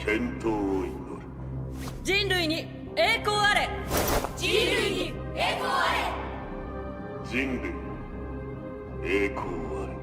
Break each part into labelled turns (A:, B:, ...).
A: 健闘を祈る。
B: 人類に栄光あれ。
C: 人類に栄光あ
A: 人類栄光あれ。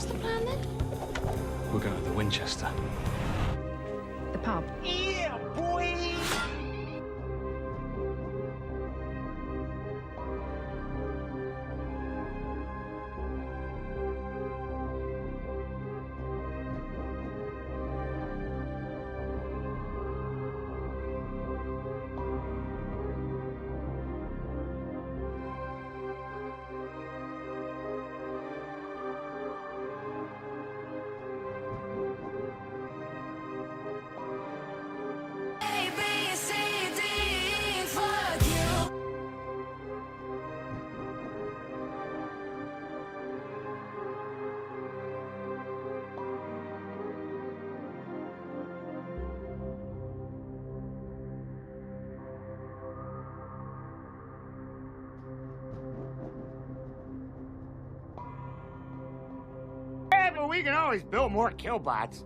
D: What's the plan then?
E: We'll go to the Winchester.
D: The pub.
F: Yeah, boy!
C: A, B, C, D, E, fuck you.
F: Yeah, but we can always build more killbots.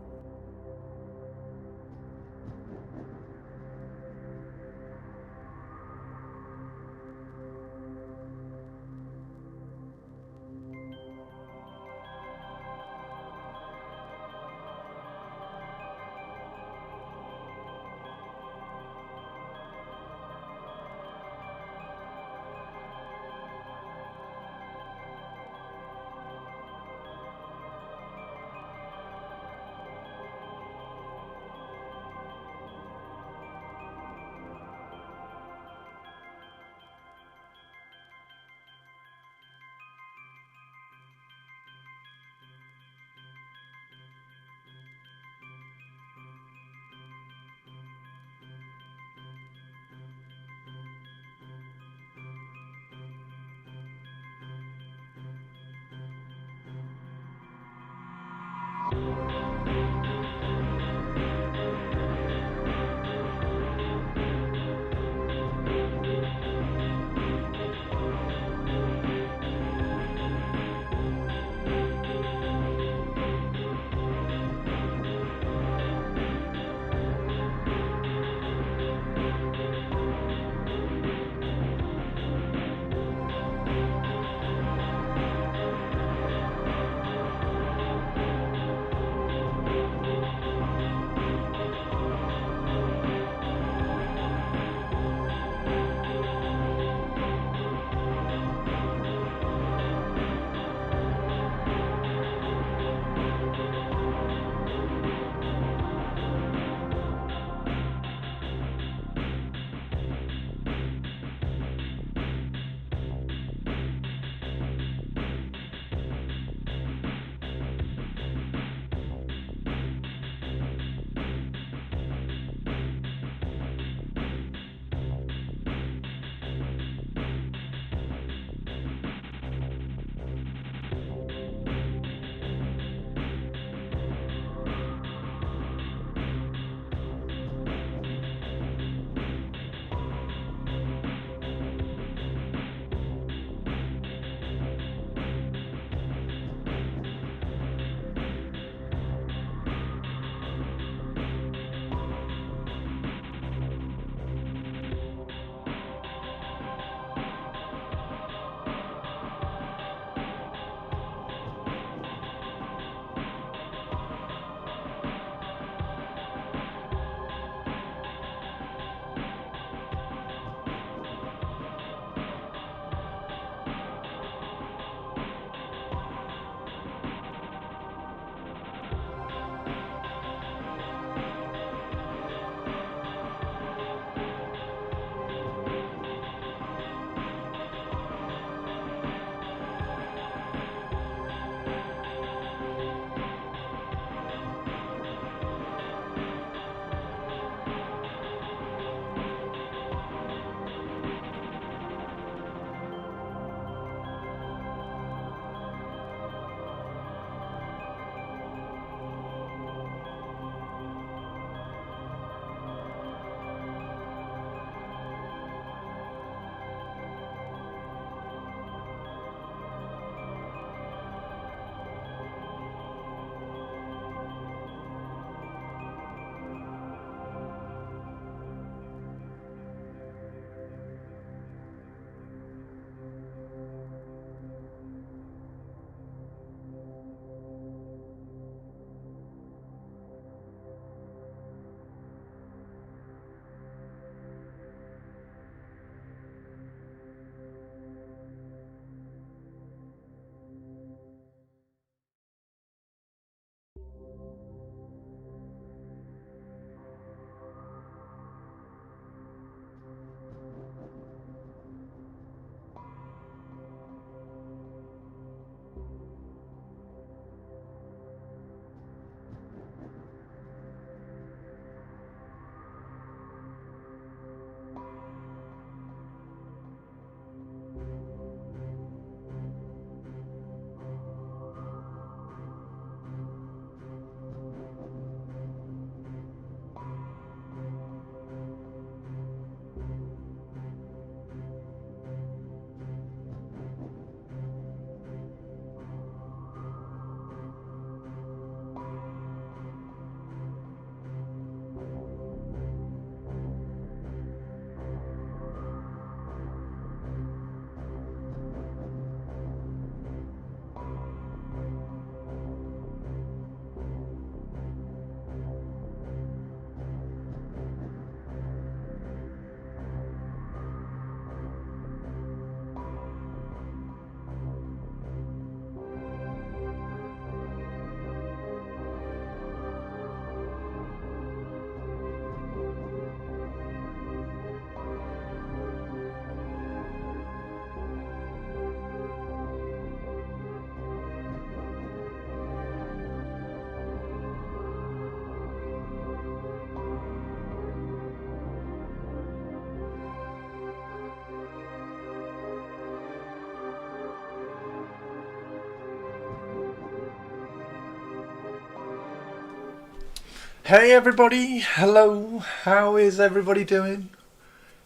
G: Hey everybody, hello, how is everybody doing?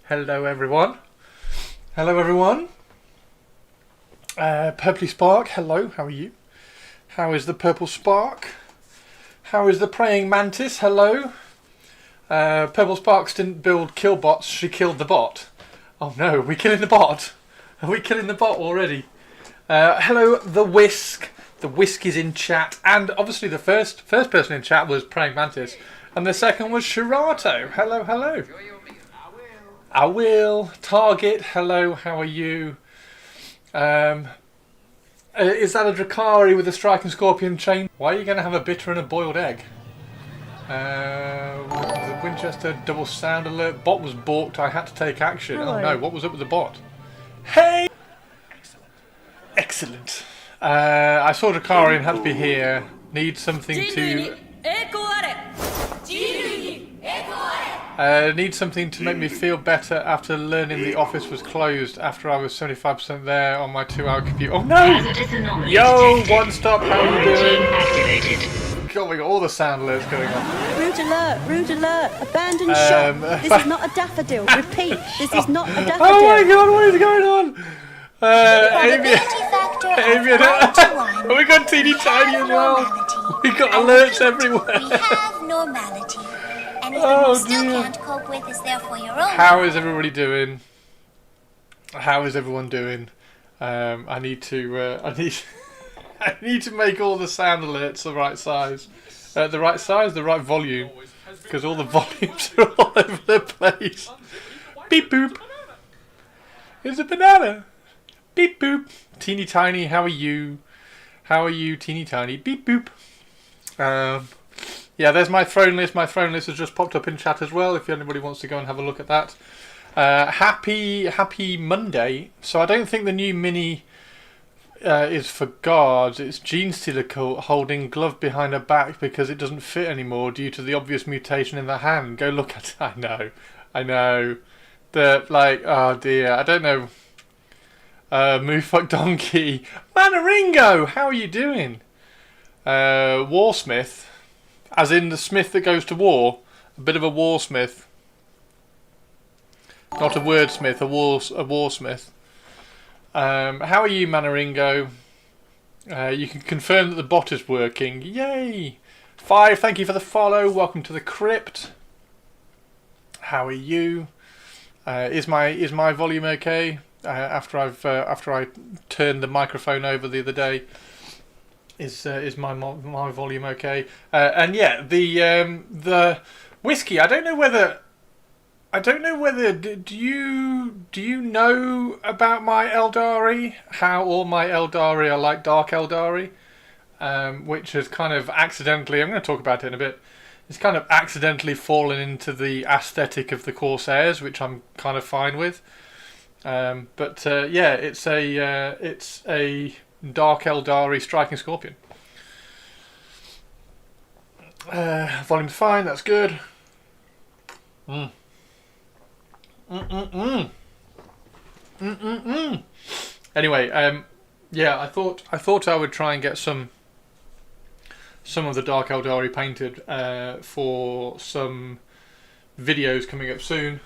G: Hello everyone. Hello everyone. Purpley Spark, hello, how are you? How is the Purple Spark? How is the Praying Mantis, hello? Purple Sparks didn't build kill bots, she killed the bot. Oh no, are we killing the bot? Are we killing the bot already? Hello, the Whisk. The Whisk is in chat, and obviously the first person in chat was Praying Mantis, and the second was Shirato. Hello, hello. I will. Target, hello, how are you? Is that a Drakari with a striking scorpion chain? Why are you going to have a bitter and a boiled egg? The Winchester double sound alert. Bot was balked, I had to take action.
D: Hello.
G: Oh no, what was up with the bot? Hey! Excellent. I saw Drakari and had to be here. Need something
B: 人類に
G: to...
B: 栄光あれ
G: need something to make me feel better after learning the office was closed after I was 75% there on my 2-hour commute. Oh no! Yo, One Stop, how are you doing? God, we got all the sound alerts going on.
D: Rude alert, abandoned shop. This is not a daffodil. Repeat, this is not a daffodil.
G: Oh my god, what is going on? Avian, oh, we got teeny tiny as well. We got alerts everywhere.
H: We have normality. Anything
G: Oh,
H: you still
G: dear.
H: can't cope with is therefore your own.
G: How is everybody doing? How is everyone doing? I need to I need to make all the sound alerts the right size. The right volume, because all the volumes are all over the place. Beep boop. It's a banana. Beep boop. Teeny tiny, how are you? How are you, teeny tiny? Beep boop. Yeah, there's my throne list. My throne list has just popped up in chat as well, if anybody wants to go and have a look at that. Happy Monday. So I don't think the new mini is for guards. It's Gene Stealer holding glove behind her back because it doesn't fit anymore due to the obvious mutation in the hand. Go look at it. I know. Oh dear, I don't know. Moofuck Donkey. Manaringo, how are you doing? Warsmith, as in the smith that goes to war. A bit of a warsmith. Not a wordsmith, a warsmith. How are you, Manaringo? You can confirm that the bot is working. Yay! 5, thank you for the follow. Welcome to the crypt. How are you? Is my volume okay? After I turned the microphone over the other day, is my volume okay? And yeah, the whiskey. I don't know whether. Do you know about my Aeldari? How all my Aeldari are like Dark Aeldari, which has kind of accidentally. I'm going to talk about it in a bit. It's kind of accidentally fallen into the aesthetic of the Corsairs, which I'm kind of fine with. But yeah, it's a Dark Aeldari striking scorpion. Volume's fine. That's good. Anyway, yeah, I thought I would try and get some of the Dark Aeldari painted for some videos coming up soon.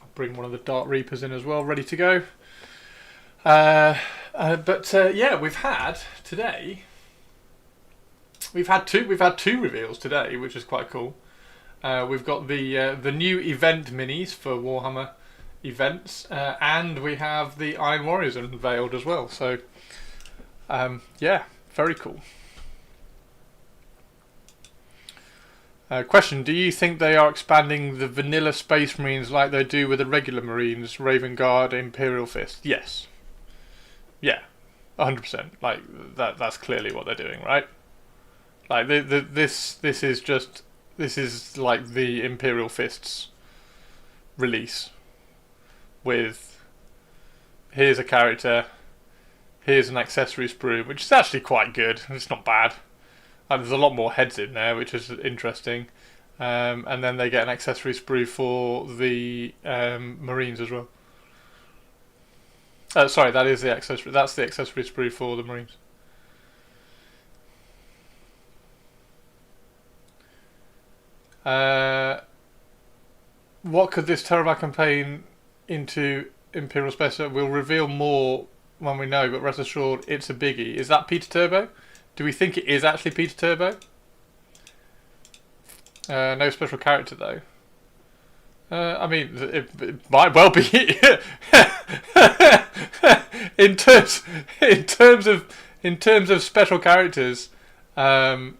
G: I'll bring one of the Dark Reapers in as well, ready to go. But yeah, we've had two reveals today, which is quite cool. We've got the new event minis for Warhammer events, and we have the Iron Warriors unveiled as well. So yeah, very cool. Question: do you think they are expanding the vanilla Space Marines like they do with the regular Marines, Raven Guard, Imperial Fist? Yes. Yeah, 100%. Like that's clearly what they're doing, right? Like this is like the Imperial Fists release with here's a character, here's an accessory sprue, which is actually quite good. It's not bad. There's a lot more heads in there, which is interesting. And then they get an accessory sprue for the Marines as well. Sorry, that is the accessory. That's the accessory sprue for the Marines. What could this Terabyte campaign into Imperial Space? We'll reveal more when we know, but rest assured, it's a biggie. Is that Peter Turbo? Do we think it is actually Peter Turbo? No special character though. I mean, it might well be. in terms of special characters, I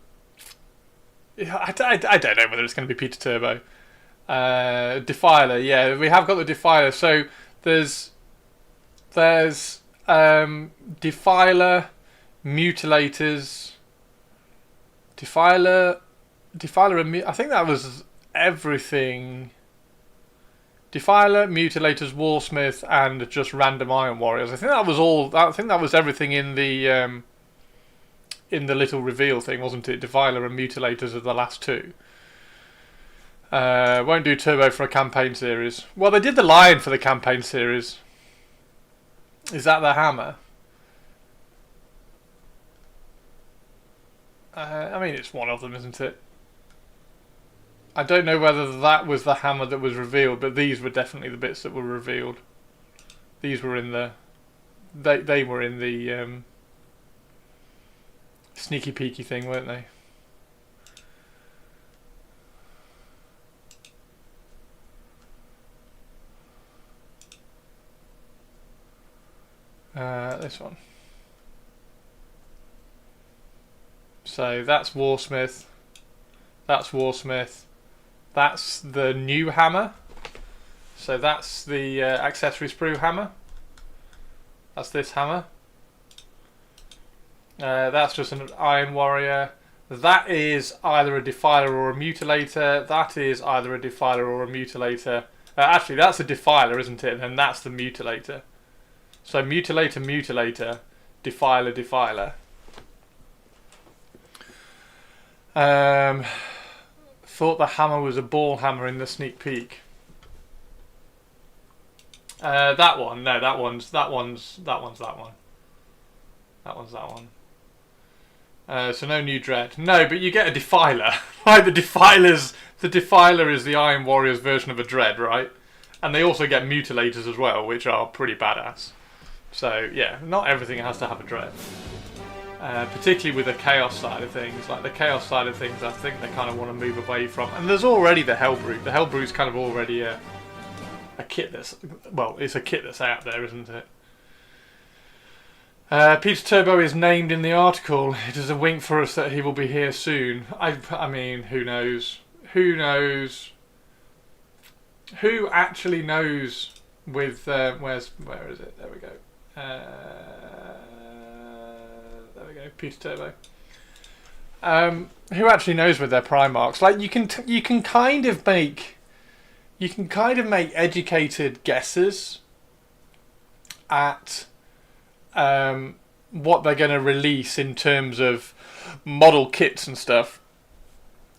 G: don't know whether it's going to be Peter Turbo. Defiler, yeah, we have got the Defiler. So there's Defiler, Mutilators, Defiler, I think that was everything. Defiler, Mutilators, Warsmith, and just random Iron Warriors. I think that was all. I think that was everything in the little reveal thing, wasn't it? Defiler and Mutilators are the last two. Won't do Turbo for a campaign series. Well, they did the Lion for the campaign series. Is that the hammer? I mean, it's one of them, isn't it? I don't know whether that was the hammer that was revealed, but these were definitely the bits that were revealed. These were in the... They were in the sneaky peeky thing, weren't they? This one. So that's Warsmith. That's Warsmith. That's the new hammer. So that's the accessory sprue hammer. That's this hammer. That's just an Iron Warrior. That is either a Defiler or a Mutilator. That is either a Defiler or a Mutilator. Actually, that's a Defiler, isn't it? And then that's the Mutilator. So Mutilator, Mutilator, Defiler, Defiler. Thought the hammer was a ball hammer in the sneak peek. That one, no, that one's that one. That one's that one. So no new dread. No, but you get a Defiler. Right, the Defiler is the Iron Warriors version of a dread, right? And they also get Mutilators as well, which are pretty badass. So yeah, not everything has to have a dread. Particularly with the Chaos side of things. Like the Chaos side of things, I think they kind of want to move away from. And there's already the Hellbrute. The Hellbrute's kind of already a kit that's... Well, it's a kit that's out there, isn't it? Peter Turbo is named in the article. It is a wink for us that he will be here soon. I mean, who knows? Who knows? Who actually knows with... where is it? There we go. There we go, Peter Turbo. Who actually knows with their Primarchs? Like you can kind of make educated guesses at what they're going to release in terms of model kits and stuff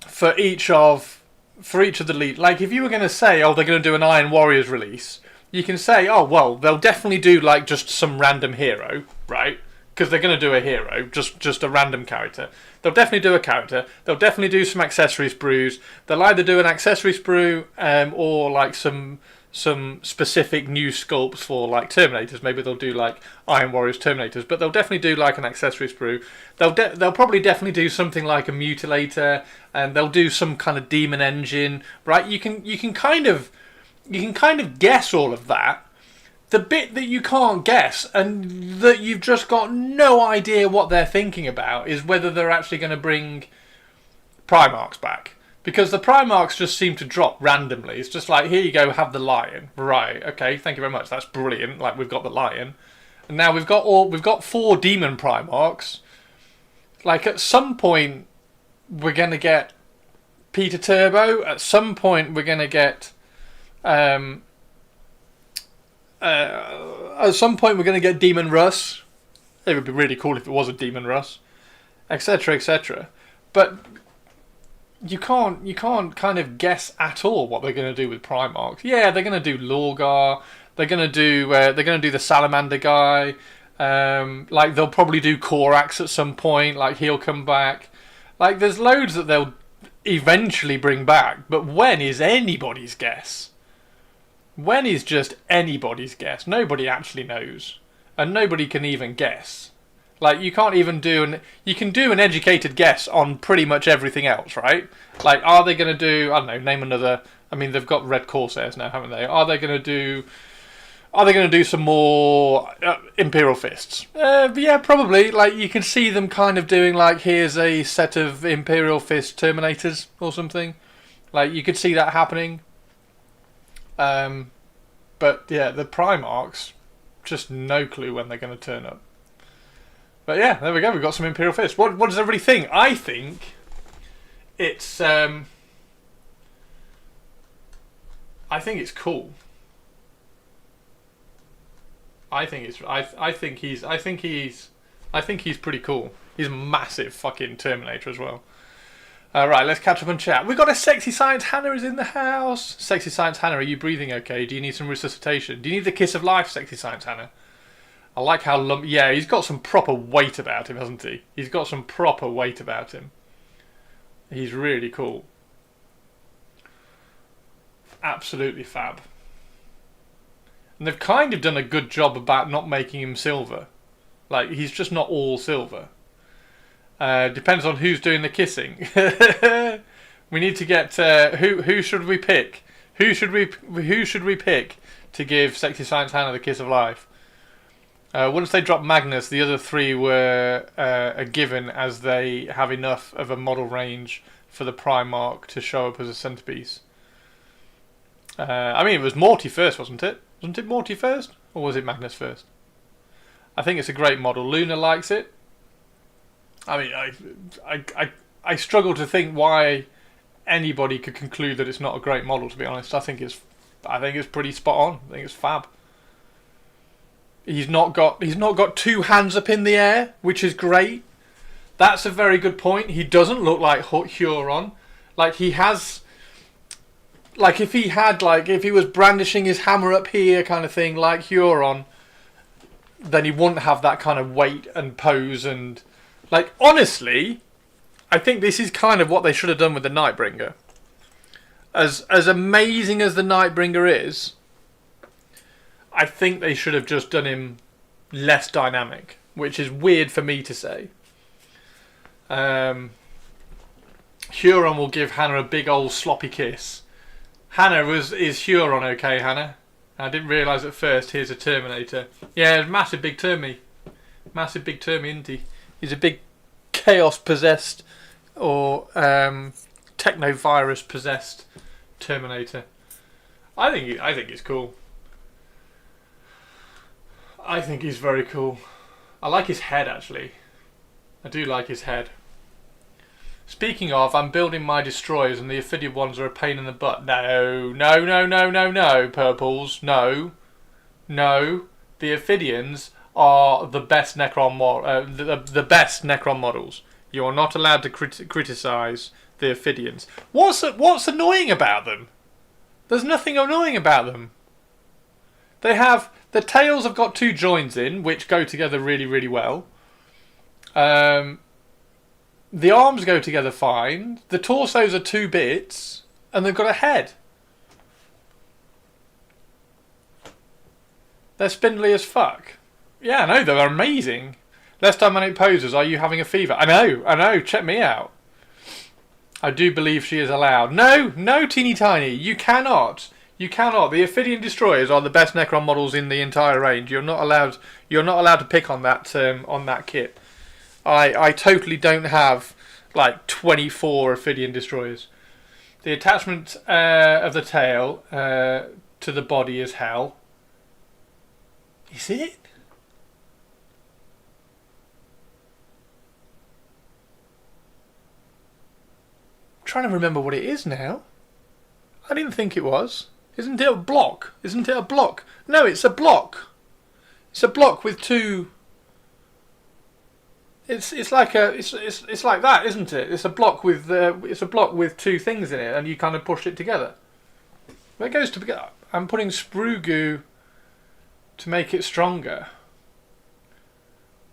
G: for each of the lead. Like if you were going to say, oh, they're going to do an Iron Warriors release, you can say, oh well, they'll definitely do like just some random hero, right? Because they're going to do a hero, just a random character. They'll definitely do a character. They'll definitely do some accessory sprues. They'll either do an accessory sprue or like some specific new sculpts for like Terminators. Maybe they'll do like Iron Warriors Terminators, but they'll definitely do like an accessory sprue. They'll probably definitely do something like a Mutilator, and they'll do some kind of demon engine, right? You can kind of guess all of that. The bit that you can't guess and that you've just got no idea what they're thinking about is whether they're actually going to bring Primarchs back. Because the Primarchs just seem to drop randomly. It's just like, here you go, have the Lion. Right, okay, thank you very much. That's brilliant. Like, we've got the Lion. And now we've got 4 Demon Primarchs. Like, at some point, we're going to get Peter Turbo. At some point, we're going to get... at some point we're going to get Demon Russ. It would be really cool if it was a Demon Russ, etc, etc. But you can't kind of guess at all what they're going to do with Primarchs. Yeah, they're going to do Lorgar. They're going to do the Salamander guy. Like they'll probably do Korax at some point. Like he'll come back. Like there's loads that they'll. eventually bring back, but when is anybody's guess. When is just anybody's guess. Nobody actually knows, and nobody can even guess. Like, you can't even you can do an educated guess on pretty much everything else, right? Like, are they going to do, I don't know, name another, I mean, they've got Red Corsairs now, haven't they? Are they going to do some more Imperial Fists? Yeah, probably. Like, you can see them kind of doing, like, here's a set of Imperial Fist Terminators or something. Like, you could see that happening. But, yeah, the Primarchs, just no clue when they're going to turn up. But yeah, there we go. We've got some Imperial Fists. What does everybody think? I think it's I think it's cool. I think he's pretty cool. He's a massive fucking Terminator as well. Right, let's catch up and chat. We've got a Sexy Science Hannah is in the house. Sexy Science Hannah, are you breathing okay? Do you need some resuscitation? Do you need the kiss of life, Sexy Science Hannah? I like how yeah, he's got some proper weight about him, hasn't he? He's got some proper weight about him. He's really cool. Absolutely fab. And they've kind of done a good job about not making him silver. Like, he's just not all silver. Depends on who's doing the kissing. We need to get who should we pick? Who should we pick to give Sexy Science Hannah the kiss of life? Once they drop Magnus, the other three were a given, as they have enough of a model range for the Primarch to show up as a centerpiece. I mean, it was Morty first, wasn't it? Wasn't it Morty first? Or was it Magnus first? I think it's a great model. Luna likes it. I mean, I struggle to think why anybody could conclude that it's not a great model, to be honest. I think it's pretty spot on. I think it's fab. He's not got two hands up in the air, which is great. That's a very good point. He doesn't look like Huron. Like, he has, like, if he was brandishing his hammer up here kind of thing like Huron, then he wouldn't have that kind of weight and pose. And, like, honestly, I think this is kind of what they should have done with the Nightbringer. As amazing as the Nightbringer is, I think they should have just done him less dynamic, which is weird for me to say. Huron will give Hannah a big old sloppy kiss. Is Huron okay, Hannah? I didn't realise at first. Here's a Terminator. Yeah, massive big Termy. Massive big Termy, isn't he? He's a big chaos possessed or techno-virus possessed Terminator. I think he's cool. I think he's very cool. I like his head, actually. I do like his head. Speaking of, I'm building my destroyers and the Ophidian ones are a pain in the butt. No, Purples. No. The Ophidians are the best Necron the best Necron models. You are not allowed to criticise the Ophidians. What's annoying about them? There's nothing annoying about them. The tails have got two joins in, which go together really, really well. The arms go together fine. The torsos are two bits, and they've got a head. They're spindly as fuck. Yeah, I know, they're amazing. Less dynamic posers, are you having a fever? I know, check me out. I do believe she is allowed. No, teeny tiny, you cannot. You cannot. The Ophidian destroyers are the best Necron models in the entire range. You're not allowed to pick on that kit. I totally don't have like 24 Ophidian destroyers. The attachment of the tail to the body is hell. Is it? I'm trying to remember what it is now. I didn't think it was. Isn't it a block? No, it's a block. It's a block with two. It's like that, isn't it? It's a block with two things in it, and you kind of push it together. But it goes together. I'm putting sprue goo to make it stronger.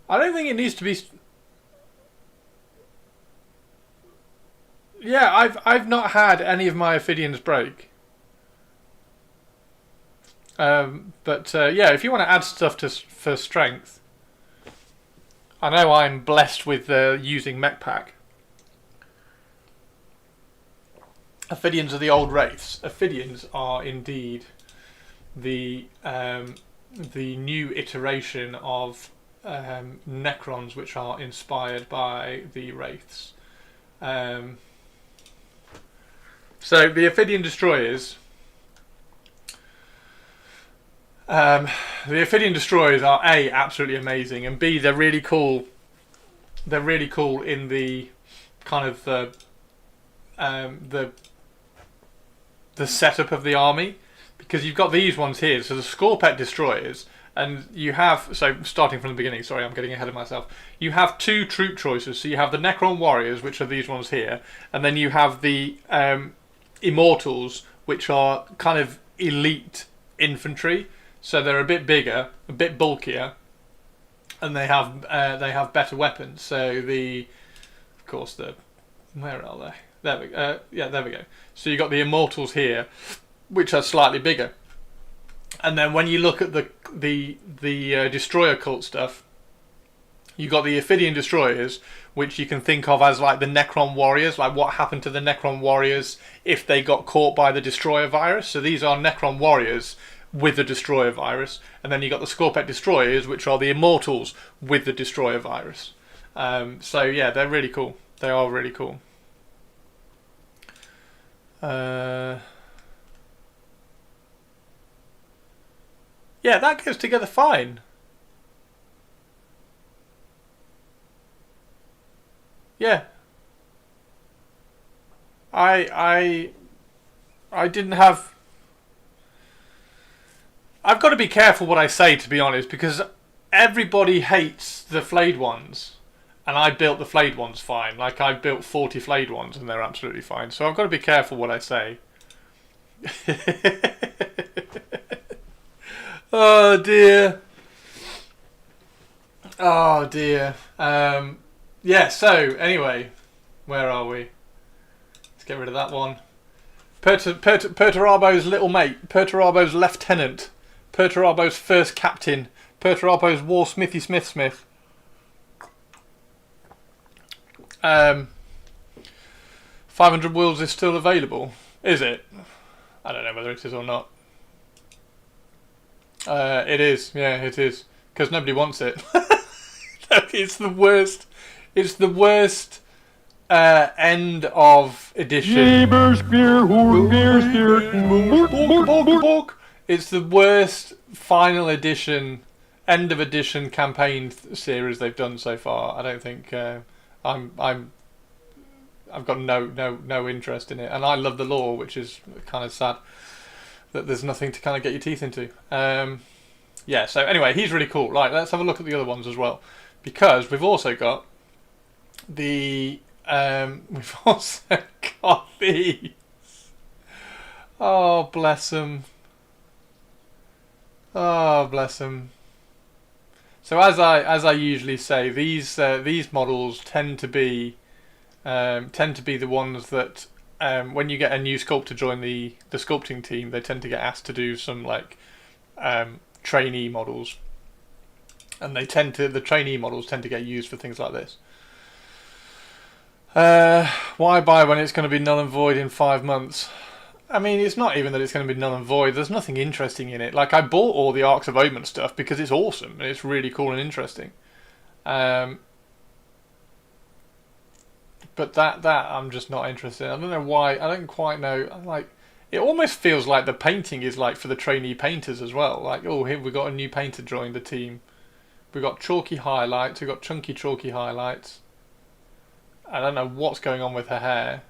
G: I don't think it needs to be. Yeah, I've not had any of my Ophidians break. But yeah, if you want to add stuff for strength, I know I'm blessed with using Mech Pack. Ophidians are the old wraiths. Ophidians are indeed the new iteration of Necrons, which are inspired by the wraiths. So the Ophidian destroyers. The Ophidian destroyers are A, absolutely amazing, and B, they're really cool. They're really cool in the kind of the setup of the army, because you've got these ones here. So the Scorpet destroyers, and you have, so starting from the beginning. Sorry, I'm getting ahead of myself. You have two troop choices. So you have the Necron warriors, which are these ones here, and then you have the Immortals, which are kind of elite infantry. So they're a bit bigger, a bit bulkier, and they have better weapons. So of course, where are they? There we go. Yeah, there we go. So you got the Immortals here, which are slightly bigger, and then when you look at the Destroyer cult stuff, you got the Ophidian destroyers, which you can think of as like the Necron warriors, like what happened to the Necron warriors if they got caught by the Destroyer virus. So these are Necron warriors with the Destroyer virus, and then you got the Scorpet destroyers, which are the Immortals with the Destroyer virus. So yeah, they're really cool. They are really cool. Yeah, that goes together fine. Yeah. I didn't have... I've got to be careful what I say, to be honest, because everybody hates the flayed ones, and I built the flayed ones fine. Like, I've built 40 flayed ones, and they're absolutely fine. So I've got to be careful what I say. Oh dear. Oh dear. Yeah, so anyway, where are we? Let's get rid of that one. Perturabo's little mate, Perturabo's lieutenant, Perturabo's first captain, Perturabo's war smithy smith. 500 wheels is still available. Is it? I don't know whether it is or not. It is. Yeah, it is. Because nobody wants it. It's the worst. It's the worst end of edition. It's the worst final edition, end of edition campaign series they've done so far. I don't think I've got no interest in it, and I love the lore, which is kind of sad that there's nothing to kind of get your teeth into. Yeah. So anyway, he's really cool. Right, let's have a look at the other ones as well, because we've also got the these. Oh, bless them. Oh, bless them. So as I usually say, these models tend to be the ones that when you get a new sculptor join the sculpting team, they tend to get asked to do some like trainee models, and the trainee models tend to get used for things like this. Why buy when it's going to be null and void in 5 months? I mean, it's not even that it's going to be null and void. There's nothing interesting in it. Like, I bought all the Arcs of Omen stuff because it's awesome and it's really cool and interesting. But that I'm just not interested in. I don't know why. I don't quite know. Like, it almost feels like the painting is like for the trainee painters as well. Like, oh, here we got a new painter join the team. We got chalky highlights. We got chunky chalky highlights. I don't know what's going on with her hair.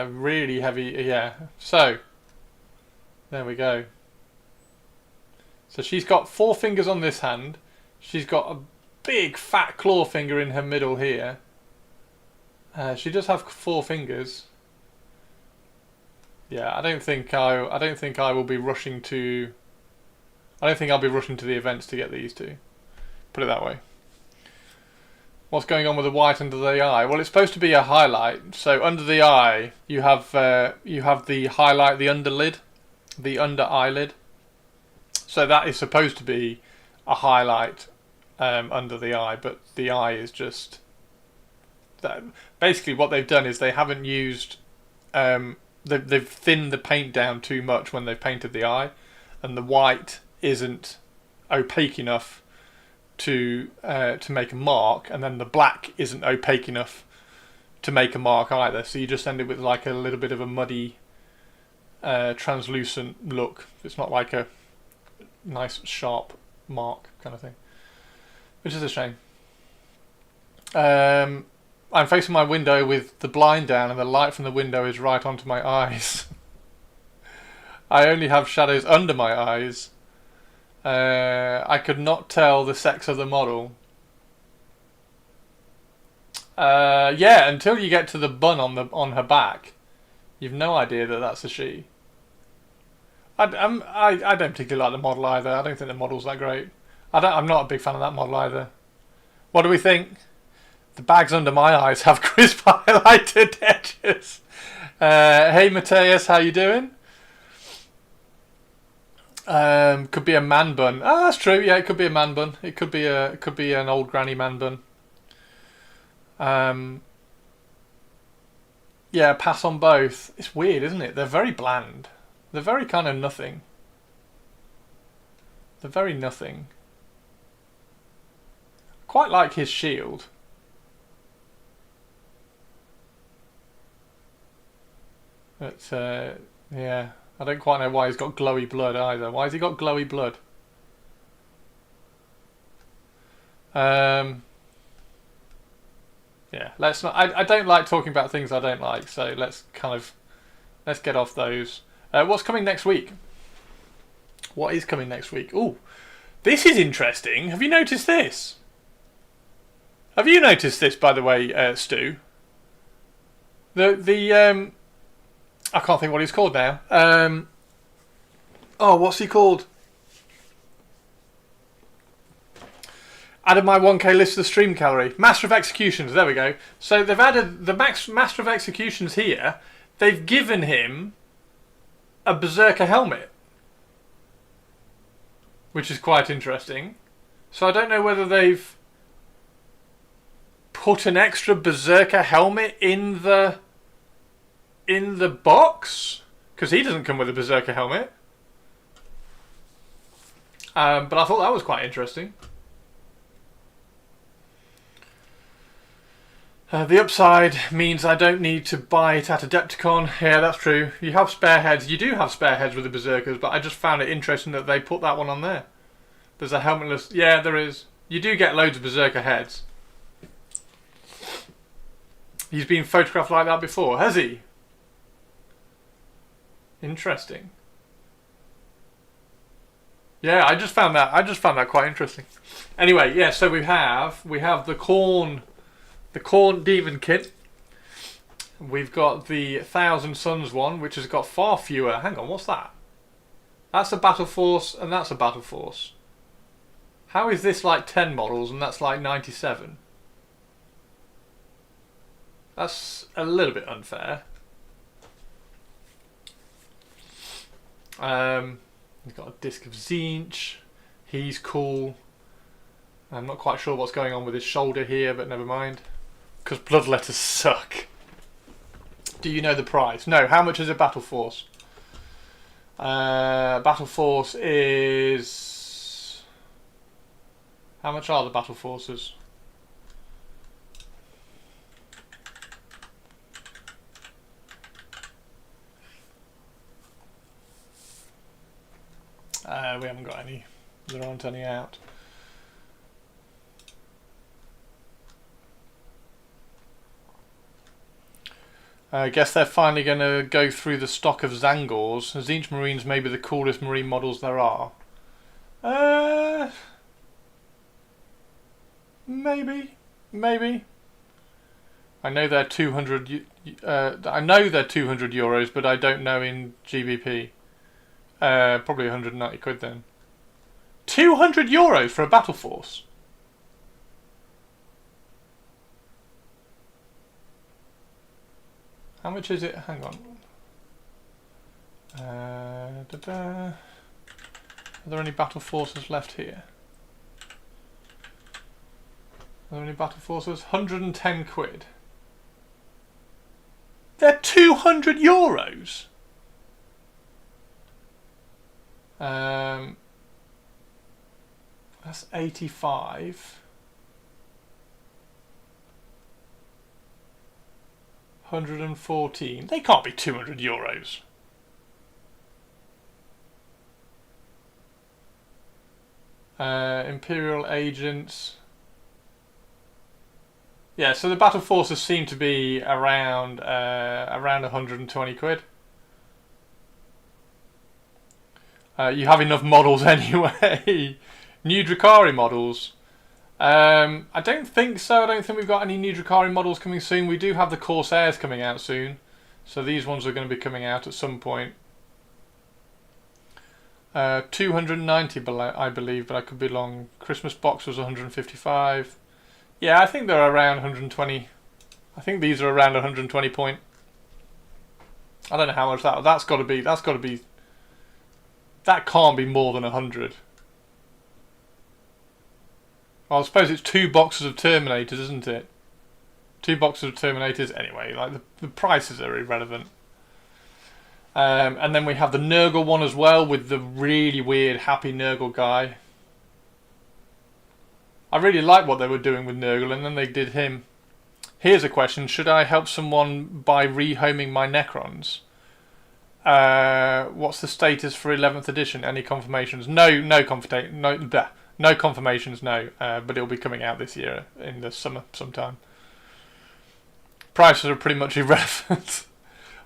G: Really heavy, yeah. So, there we go. So she's got 4 fingers on this hand. She's got a big fat claw finger in her middle here. She does have 4 fingers. Yeah, I don't think I will be rushing to. I don't think I'll be rushing to the events to get these two. Put it that way. What's going on with the white under the eye? Well, it's supposed to be a highlight. So under the eye, you have the highlight, the underlid, the under eyelid. So that is supposed to be a highlight under the eye, but the eye is just that. Basically, what they've done is they haven't used. They've thinned the paint down too much when they've painted the eye, and the white isn't opaque enough to make a mark, and then the black isn't opaque enough to make a mark either. So you just end up with like a little bit of a muddy, translucent look. It's not like a nice sharp mark kind of thing, which is a shame. I'm facing my window with the blind down, and the light from the window is right onto my eyes. I only have shadows under my eyes. I could not tell the sex of the model. Yeah, until you get to the bun on her back, you've no idea that that's a she. I don't particularly like the model either. I don't think the model's that great. I'm not a big fan of that model either. What do we think? The bags under my eyes have crisp highlighted edges. Hey Mateus, how you doing? Could be a man bun. Oh, that's true. Yeah, it could be a man bun. It could be an old granny man bun. Yeah, pass on both. It's weird, isn't it? They're very bland. They're very kind of nothing. They're very nothing. Quite like his shield. But yeah, I don't quite know why he's got glowy blood either. Why has he got glowy blood? Yeah, let's not. I don't like talking about things I don't like, so let's get off those. What's coming next week? What is coming next week? Oh, this is interesting. Have you noticed this? Have you noticed this, by the way, Stu? The I can't think what he's called now. Oh, what's he called? Added my 1K list to the stream gallery. Master of Executions, there we go. So they've added the Master of Executions here. They've given him a Berserker helmet, which is quite interesting. So I don't know whether they've put an extra Berserker helmet in the box, because he doesn't come with a Berserker helmet. But I thought that was quite interesting. The upside means I don't need to buy it at Adepticon. Yeah, that's true. You have spare heads. You do have spare heads with the Berserkers, but I just found it interesting that they put that one on there. There's a helmetless... Yeah, there is. You do get loads of Berserker heads. He's been photographed like that before, has he? Interesting. Yeah, I just found that quite interesting. Anyway, yeah, so we have the Khorne Demon Kit. We've got the Thousand Suns one, which has got far fewer. Hang on, what's that? That's a Battle Force, and that's a Battle Force. How is this like 10 models and that's like 97? That's a little bit unfair. We've got a disc of Zinch. He's cool. I'm not quite sure what's going on with his shoulder here, but never mind. Because bloodletters suck. Do you know the price? No. How much is a Battle Force? Battle Force is... How much are the Battle Forces? We haven't got any. There aren't any out. I guess they're finally going to go through the stock of Zangors. Zinch Marines may be the coolest marine models there are. Maybe. I know they're 200. I know they're 200 euros, but I don't know in GBP. Probably 190 quid then. 200 euros for a Battle Force. How much is it? Hang on. Are there any battle forces left here? Are there any battle forces? 110 quid. They're 200 euros. That's 85. 114. They can't be 200 euros. Imperial agents. Yeah, so the battle forces seem to be around 120 quid. You have enough models anyway. New Drukhari models. I don't think so. I don't think we've got any new Drukhari models coming soon. We do have the Corsairs coming out soon. So these ones are going to be coming out at some point. 290, I believe, but I could be wrong. Christmas box was 155. Yeah, I think they're around 120. I think these are around 120 point. I don't know how much that's got to be. That's got to be. That can't be more than 100. Well, I suppose it's 2 boxes of Terminators, isn't it? 2 boxes of Terminators. Anyway, like the prices are irrelevant. And then we have the Nurgle one as well, with the really weird Happy Nurgle guy. I really like what they were doing with Nurgle, and then they did him. Here's a question: should I help someone by rehoming my Necrons? What's the status for 11th edition? Any confirmations? No confirmations. No, but it'll be coming out this year in the summer sometime. Prices are pretty much irrelevant.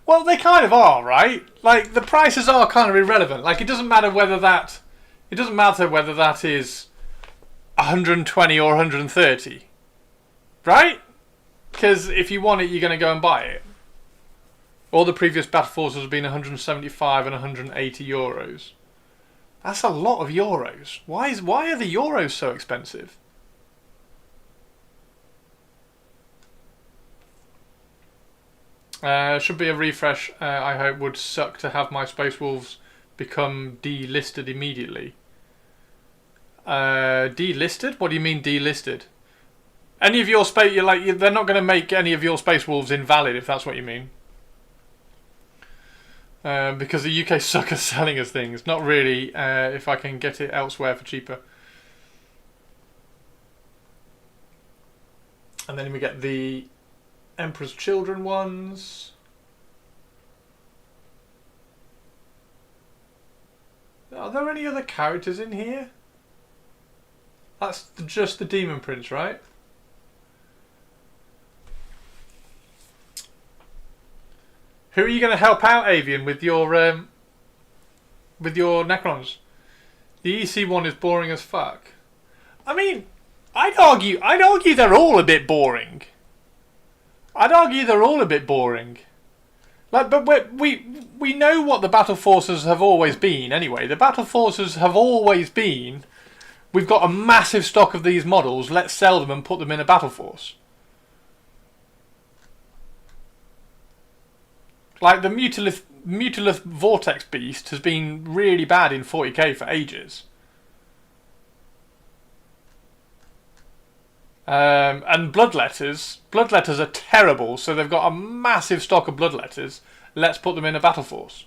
G: Well, they kind of are, right? Like, the prices are kind of irrelevant. Like, it doesn't matter whether that is 120 or 130, right? Because if you want it, you're going to go and buy it. All the previous battle forces have been 175 and 180 euros. That's a lot of euros. Why are the euros so expensive? Should be a refresh. I hope would suck to have my Space Wolves become delisted immediately. Delisted? What do you mean delisted? Any of your they're not going to make any of your Space Wolves invalid, if that's what you mean. Because the UK suck at selling us things. Not really. If I can get it elsewhere for cheaper. And then we get the Emperor's Children ones. Are there any other characters in here? That's just the Demon Prince, right? Who are you going to help out, Avian, with your Necrons? The EC one is boring as fuck. I mean, I'd argue they're all a bit boring. Like, but we know what the battle forces have always been. Anyway, the battle forces have always been. We've got a massive stock of these models. Let's sell them and put them in a battle force. Like the Mutalith Vortex Beast has been really bad in 40k for ages. And Bloodletters are terrible, so they've got a massive stock of Bloodletters. Let's put them in a battle force.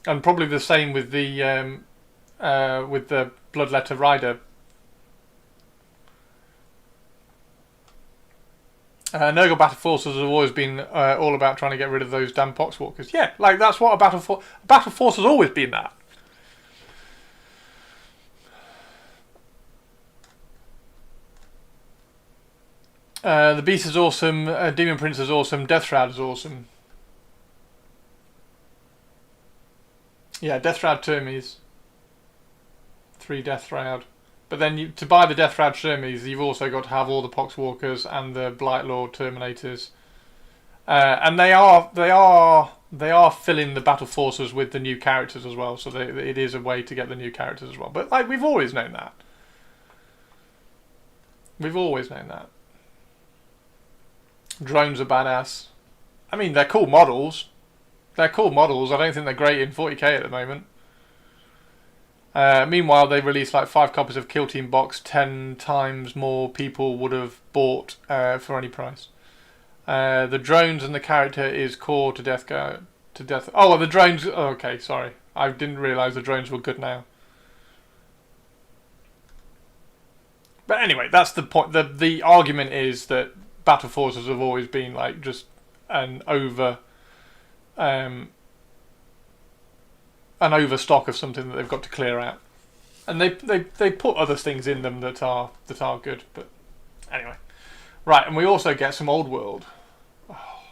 G: And probably the same with the Bloodletter Rider. Nurgle battle forces have always been all about trying to get rid of those damn poxwalkers. Yeah, like that's what a battle force has always been. That. The Beast is awesome. Demon Prince is awesome. Death Shroud is awesome. Yeah, Death Shroud Termes. 3 Death Shroud. But then to buy the Death Shroud Termes, you've also got to have all the Poxwalkers and the Blightlord Terminators. And they are filling the battle forces with the new characters as well. So it is a way to get the new characters as well. But like we've always known that. We've always known that. Drones are badass. I mean, they're cool models. They're cool models. I don't think they're great in 40k at the moment. Meanwhile, they released like 5 copies of Kill Team box. 10 times more people would have bought for any price. The drones and the character is core to Death Guard. Oh, well, the drones. Oh, okay, sorry. I didn't realise the drones were good now. But anyway, that's the point. The argument is that battle forces have always been like just an overstock of something that they've got to clear out, and they put other things in them that are good. But anyway, right, and we also get some old world. Oh,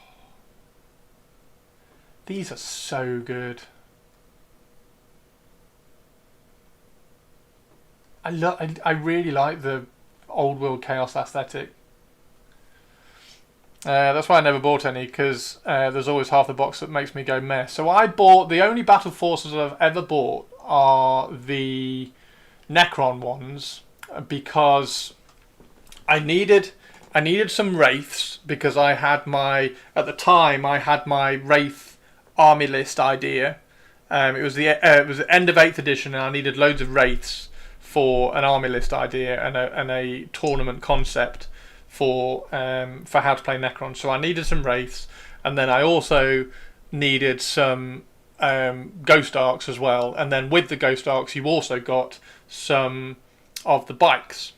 G: these are so good. I really like the old world chaos aesthetic. That's why I never bought any, because there's always half the box that makes me go meh. So I bought, the only battle forces I've ever bought are the Necron ones, because I needed some wraiths, because I had at the time I had my wraith army list idea. It was the end of 8th edition, and I needed loads of wraiths for an army list idea and a tournament concept for how to play Necron. So I needed some wraiths, and then I also needed some ghost arcs as well. And then with the ghost arcs, you also got some of the bikes.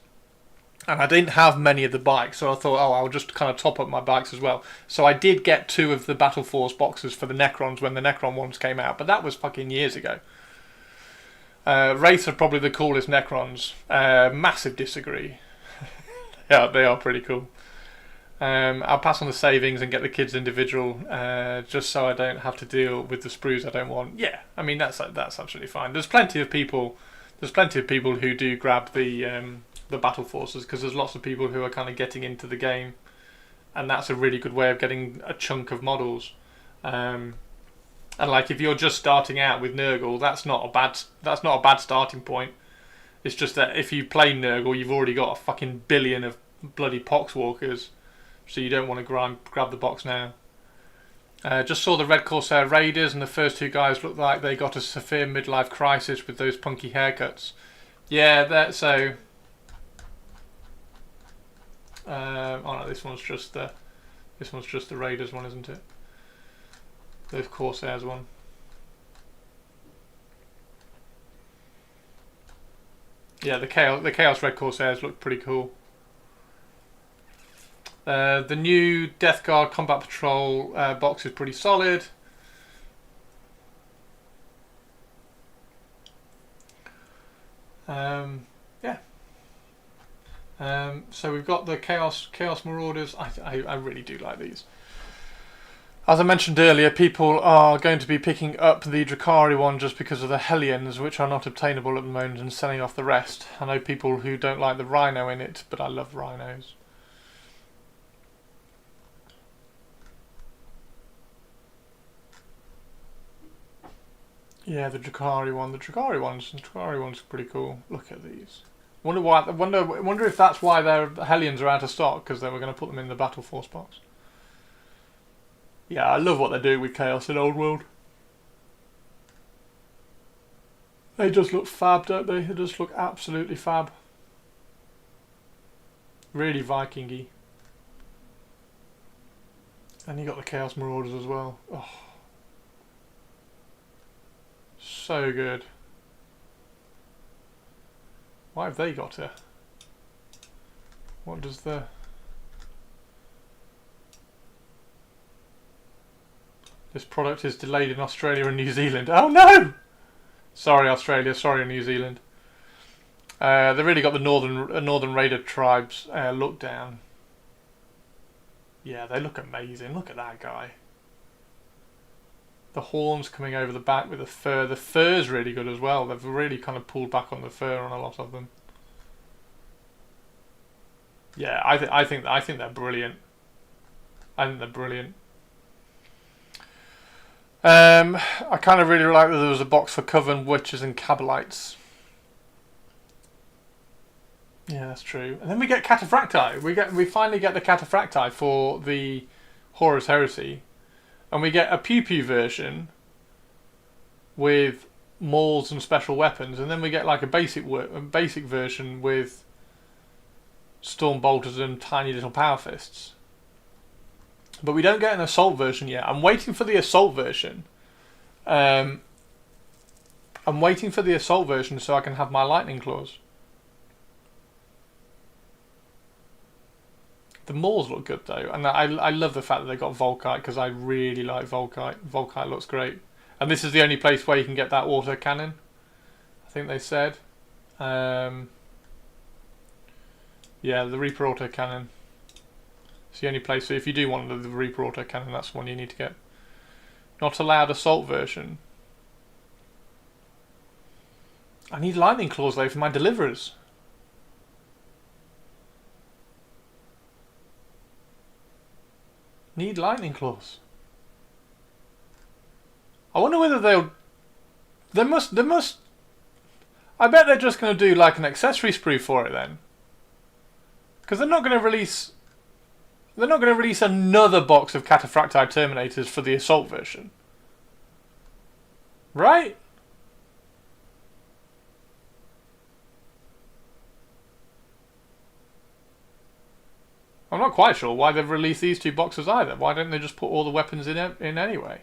G: And I didn't have many of the bikes, so I thought, oh, I'll just kind of top up my bikes as well. So I did get 2 of the Battle Force boxes for the Necrons when the Necron ones came out, but that was fucking years ago. Wraiths are probably the coolest Necrons. Massive disagree. Yeah, they are pretty cool. I'll pass on the savings and get the kids individual, just so I don't have to deal with the sprues I don't want. Yeah, I mean that's absolutely fine. There's plenty of people who do grab the battle forces, because there's lots of people who are kind of getting into the game, and that's a really good way of getting a chunk of models. And like, if you're just starting out with Nurgle, that's not a bad starting point. It's just that if you play Nurgle, you've already got a fucking billion of bloody Poxwalkers, so you don't want to grab the box now. Just saw the Red Corsair Raiders, and the first 2 guys looked like they got a severe midlife crisis with those punky haircuts. Yeah, that so. Oh no, this one's just the Raiders one, isn't it? The Corsairs one. Yeah, the Chaos Red Corsairs look pretty cool. The new Death Guard Combat Patrol box is pretty solid. Yeah. So we've got the Chaos Marauders. I really do like these. As I mentioned earlier, people are going to be picking up the Drakari one just because of the Hellions, which are not obtainable at the moment, and selling off the rest. I know people who don't like the Rhino in it, but I love Rhinos. Yeah, the Drakari one. The Drakari one's pretty cool. Look at these. Wonder if that's why their Hellions are out of stock, because they were going to put them in the Battle Force box. Yeah, I love what they're doing with Chaos in Old World. They just look fab, don't they? They just look absolutely fab. Really Viking-y. And you got the Chaos Marauders as well. Oh. So good. Why have they got her? What does the... This product is delayed in Australia and New Zealand. Oh no! Sorry Australia, sorry New Zealand. They really got the Northern Raider tribes look down. Yeah, they look amazing. Look at that guy. The horns coming over the back with the fur. The fur's really good as well. They've really kind of pulled back on the fur on a lot of them. Yeah, I think they're brilliant. I think they're brilliant. I kind of really like that there was a box for Coven, Witches and Cabalites. Yeah, that's true. And then we get Cataphracti. We finally get the Cataphracti for the Horus Heresy. and we get a Pew Pew version with mauls and special weapons, and then we get like a basic version with storm bolters and tiny little power fists. But we don't get an assault version yet. I'm waiting for the assault version. I'm waiting for the assault version so I can have my lightning claws. The mauls look good though, and I love the fact that they got Volkite, because I really like Volkite. Volkite looks great. And this is the only place where you can get that auto cannon, I think they said. Yeah, the Reaper auto cannon. It's the only place. So if you do want the Reaper auto cannon, that's the one you need to get. Not allowed assault version. I need lightning claws though for my deliverers. Need lightning claws. I wonder whether they must. I bet they're just going to do like an accessory sprue for it then, because they're not going to release. They're not going to release another box of Cataphracti Terminators for the assault version, right? I'm not quite sure why they've released these two boxes either. Why don't they just put all the weapons in anyway?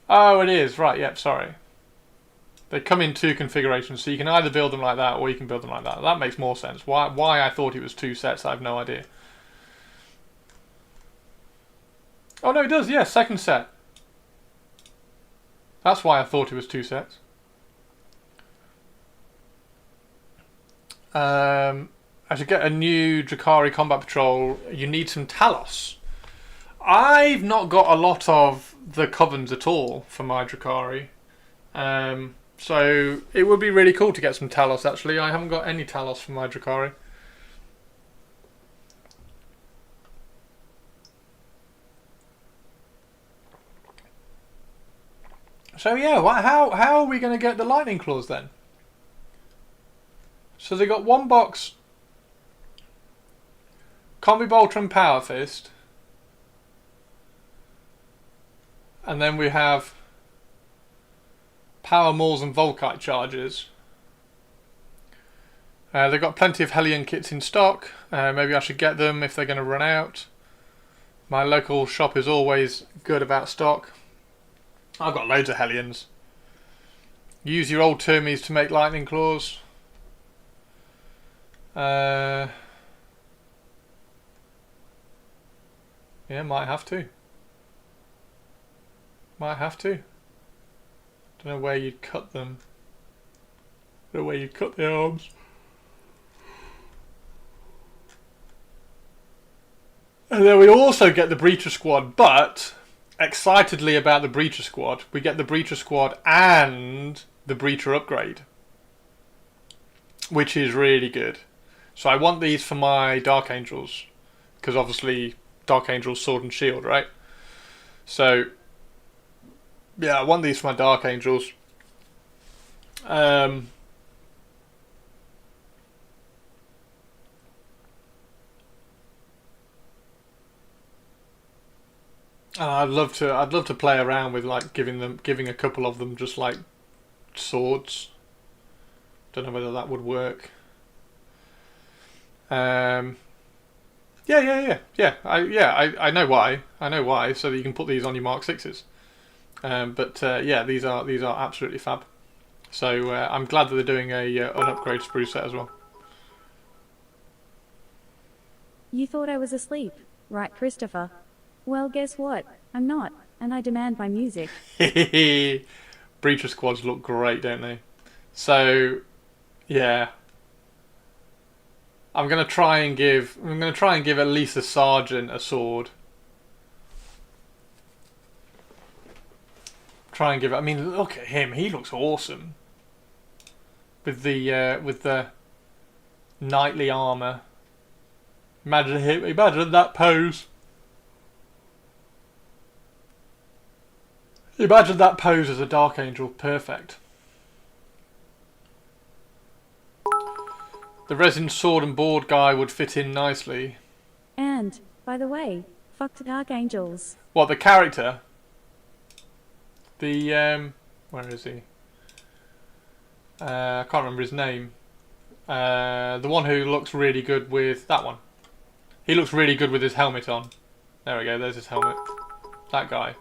G: Oh, it is. Right, yep, sorry. They come in two configurations, so you can either build them like that or you can build them like that. That makes more sense. Why I thought it was two sets, I have no idea. Oh, no, it does, yeah, second set. That's why I thought it was two sets. As you get a new Drakari Combat Patrol, you need some Talos. I've not got a lot of the Covens at all for my Drakari. So it would be really cool to get some Talos actually. I haven't got any Talos for my Drakari. So yeah, how are we going to get the lightning claws then? So they got one box Combi Bolter and Power Fist. And then we have Power Mauls and Volkite charges. They've got plenty of Hellion kits in stock. Maybe I should get them if they're going to run out. My local shop is always good about stock. I've got loads of Hellions. Use your old Termies to make lightning claws. Yeah, might have to. Might have to. Don't know where you'd cut them. Don't know where you'd cut the arms. And then we also get the Breacher Squad, but excitedly about the Breacher Squad, we get the Breacher Squad and the Breacher upgrade, which is really good. So I want these for my Dark Angels, because obviously Dark Angels Sword and Shield, right? So yeah, I want these for my Dark Angels. And I'd love to play around with like giving a couple of them just like swords. Don't know whether that would work. Yeah. I know why. I know why. So that you can put these on your Mark 6s. Yeah, these are absolutely fab. So I'm glad that they're doing an upgrade sprue set as well.
I: You thought I was asleep, right, Christopher? Well, guess what? I'm not, and I demand my music.
G: Breacher Squads look great, don't they? So, yeah. I'm gonna try and give at least a sergeant a sword. Try and give it. I mean, look at him. He looks awesome. With the knightly armor. Imagine that pose. Imagine that pose as a Dark Angel. Perfect. The resin sword and board guy would fit in nicely.
I: And, by the way, fuck the Dark Angels.
G: What, the character? The, where is he? I can't remember his name. The one who looks really good with... that one. He looks really good with his helmet on. There we go, there's his helmet. That guy.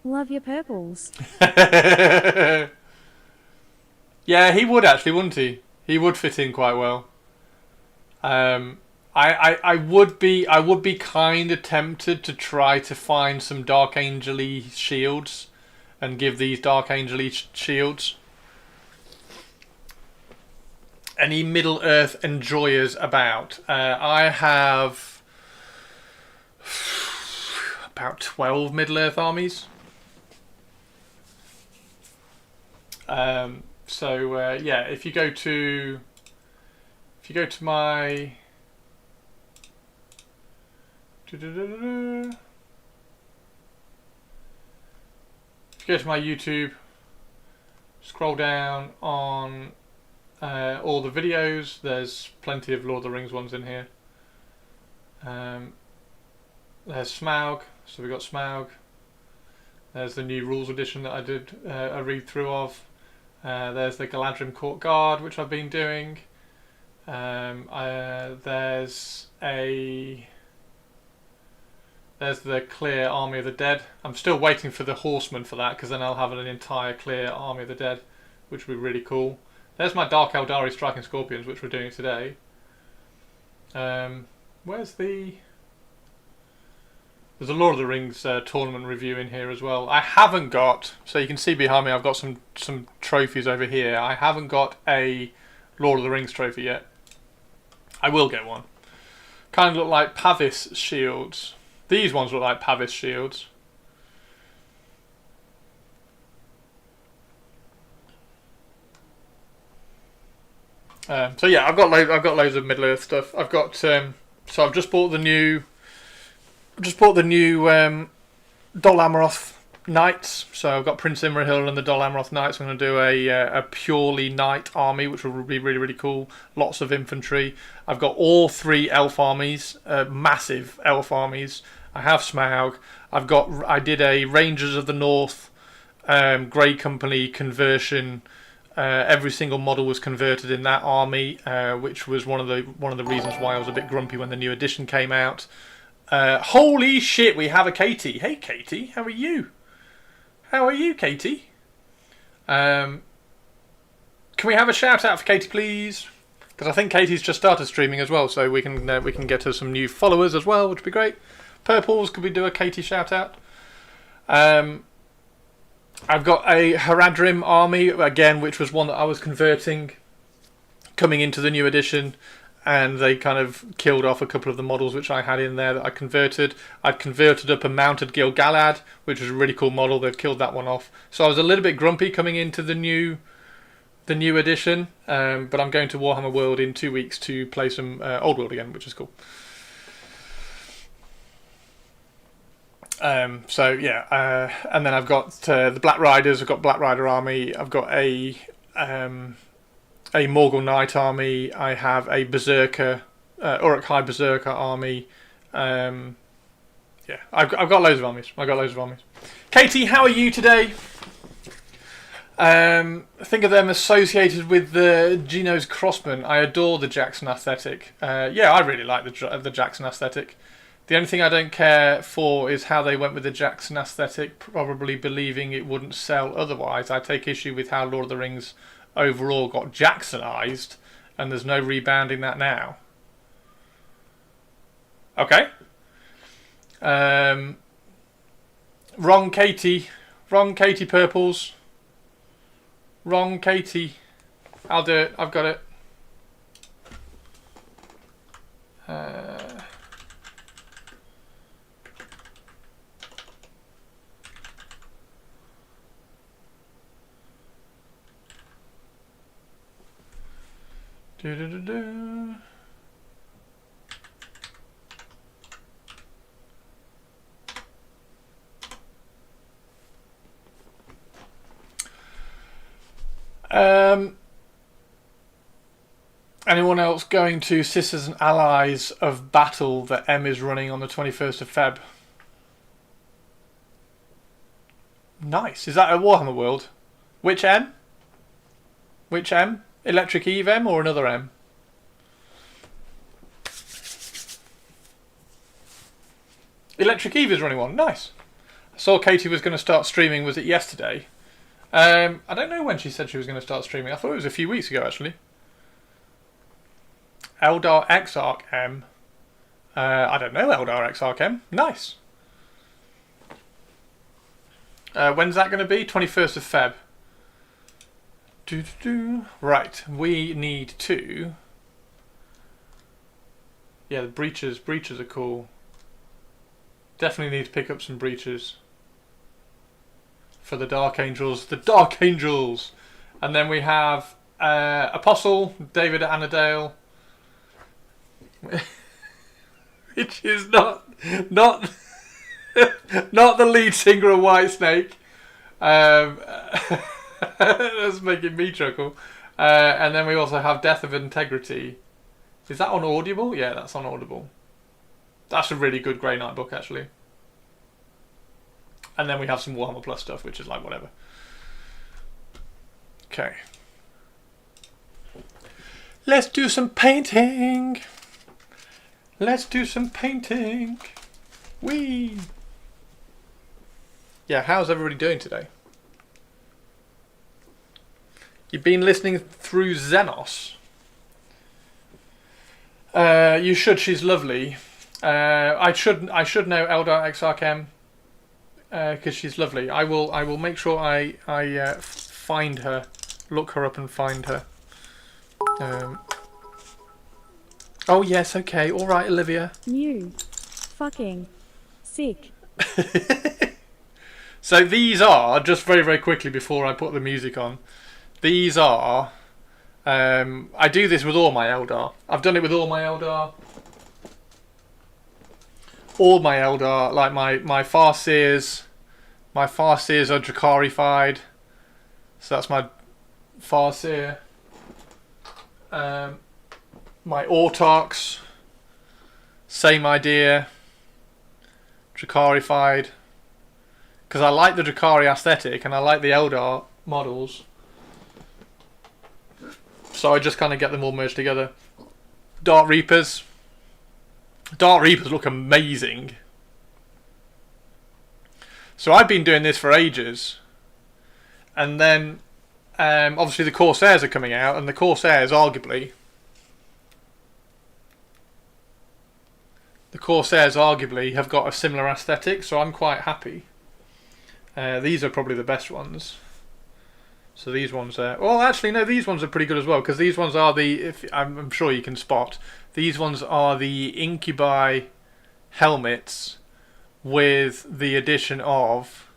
I: Love your purples.
G: Yeah, he would actually, wouldn't he? He would fit in quite well. I would be kind of tempted to try to find some Dark Angel-y shields and give these Dark Angel-y shields. Any Middle Earth enjoyers about? I have about 12 Middle Earth armies. So yeah, if you go to my if you go to my YouTube, scroll down on all the videos, there's plenty of Lord of the Rings ones in here. There's Smaug, so we've got Smaug. There's the new rules edition that I did a read through of. There's the Galadrim Court Guard, which I've been doing. There's the clear Army of the Dead. I'm still waiting for the Horsemen for that, because then I'll have an entire clear Army of the Dead, which would be really cool. There's my Dark Aeldari Striking Scorpions, which we're doing today. Where's the... There's a Lord of the Rings tournament review in here as well. I haven't got, so you can see behind me, I've got some trophies over here. I haven't got a Lord of the Rings trophy yet. I will get one. Kind of look like Pavis shields. These ones look like Pavis shields. So yeah, I've got loads of Middle Earth stuff. I've got so I've just bought the new Dol Amroth Knights. So I've got Prince Imrahil and the Dol Amroth Knights. I'm going to do a purely Knight army, which will be really, really cool. Lots of infantry. I've got all 3 elf armies, massive elf armies. I have Smaug. I did a Rangers of the North Grey Company conversion. Every single model was converted in that army, which was one of the reasons why I was a bit grumpy when the new edition came out. Holy shit, we have a Katie. Hey Katie, how are you? How are you, Katie? Can we have a shout out for Katie, please? Because I think Katie's just started streaming as well, so we can get her some new followers as well, which would be great. Purples, could we do a Katie shout out? I've got a Haradrim army again, which was one that I was converting coming into the new edition. And they kind of killed off a couple of the models which I had in there that I converted. I'd converted up a mounted Gil-galad, which was a really cool model. They've killed that one off. So I was a little bit grumpy coming into the new edition. But I'm going to Warhammer World in 2 weeks to play some Old World again, which is cool. So yeah, and then I've got the Black Riders. I've got Black Rider army. I've got a Morgul Knight army. I have a Berserker, Uruk-hai Berserker army. Yeah, I've got loads of armies. Katie, how are you today? Think of them associated with the Geno's Crossman. I adore the Jackson aesthetic. Yeah, I really like the Jackson aesthetic. The only thing I don't care for is how they went with the Jackson aesthetic, probably believing it wouldn't sell otherwise. I take issue with how Lord of the Rings overall got Jacksonized, and there's no rebounding that now. Okay. Wrong Katie. Wrong Katie Purples. Wrong Katie. I'll do it. I've got it. Do-do-do-do. Anyone else going to Sisters and Allies of Battle that M is running on the 21st of Feb? Nice. Is that a Warhammer World? Which M? Which M? Electric Eve M or another M? Electric Eve is running one. Nice. I saw Katie was going to start streaming. Was it yesterday? I don't know when she said she was going to start streaming. I thought it was a few weeks ago, actually. Eldar Exarch M. I don't know Eldar Exarch M. Nice. When's that going to be? 21st of Feb. Right, we need to... Yeah, the breaches. Breaches are cool. Definitely need to pick up some breaches. For the Dark Angels. The Dark Angels! And then we have Apostle, David Annadale. Which is not not the lead singer of Whitesnake. That's making me chuckle. And then we also have Death of Integrity. Is that on Audible? Yeah, that's on Audible. That's a really good Grey Knight book, actually. And then we have some Warhammer Plus stuff, which is like whatever. Okay. Let's do some painting. Let's do some painting. Whee! Yeah, how's everybody doing today? You've been listening through Xenos. You should. She's lovely. I should know Eldar Exarch M because she's lovely. I will make sure I find her, look her up and find her. Oh yes, okay, all right, Olivia.
I: New. Fucking. Sick.
G: So these are, just very, very quickly before I put the music on, these are, I do this with all my Eldar. I've done it with all my Eldar. All my Eldar, like my Farseers. My Farseers are Drakarified. So that's my Farseer. My Autarchs, same idea, Drakarified, because I like the Drakari aesthetic and I like the Eldar models, so I just kind of get them all merged together. Dark Reapers look amazing. So I've been doing this for ages, and then obviously the Corsairs are coming out, and the Corsairs arguably have got a similar aesthetic, so I'm quite happy. These are probably the best ones. So these ones are... Well, actually, no, these ones are pretty good as well, because these ones are the... I'm sure you can spot. These ones are the Incubi helmets with the addition of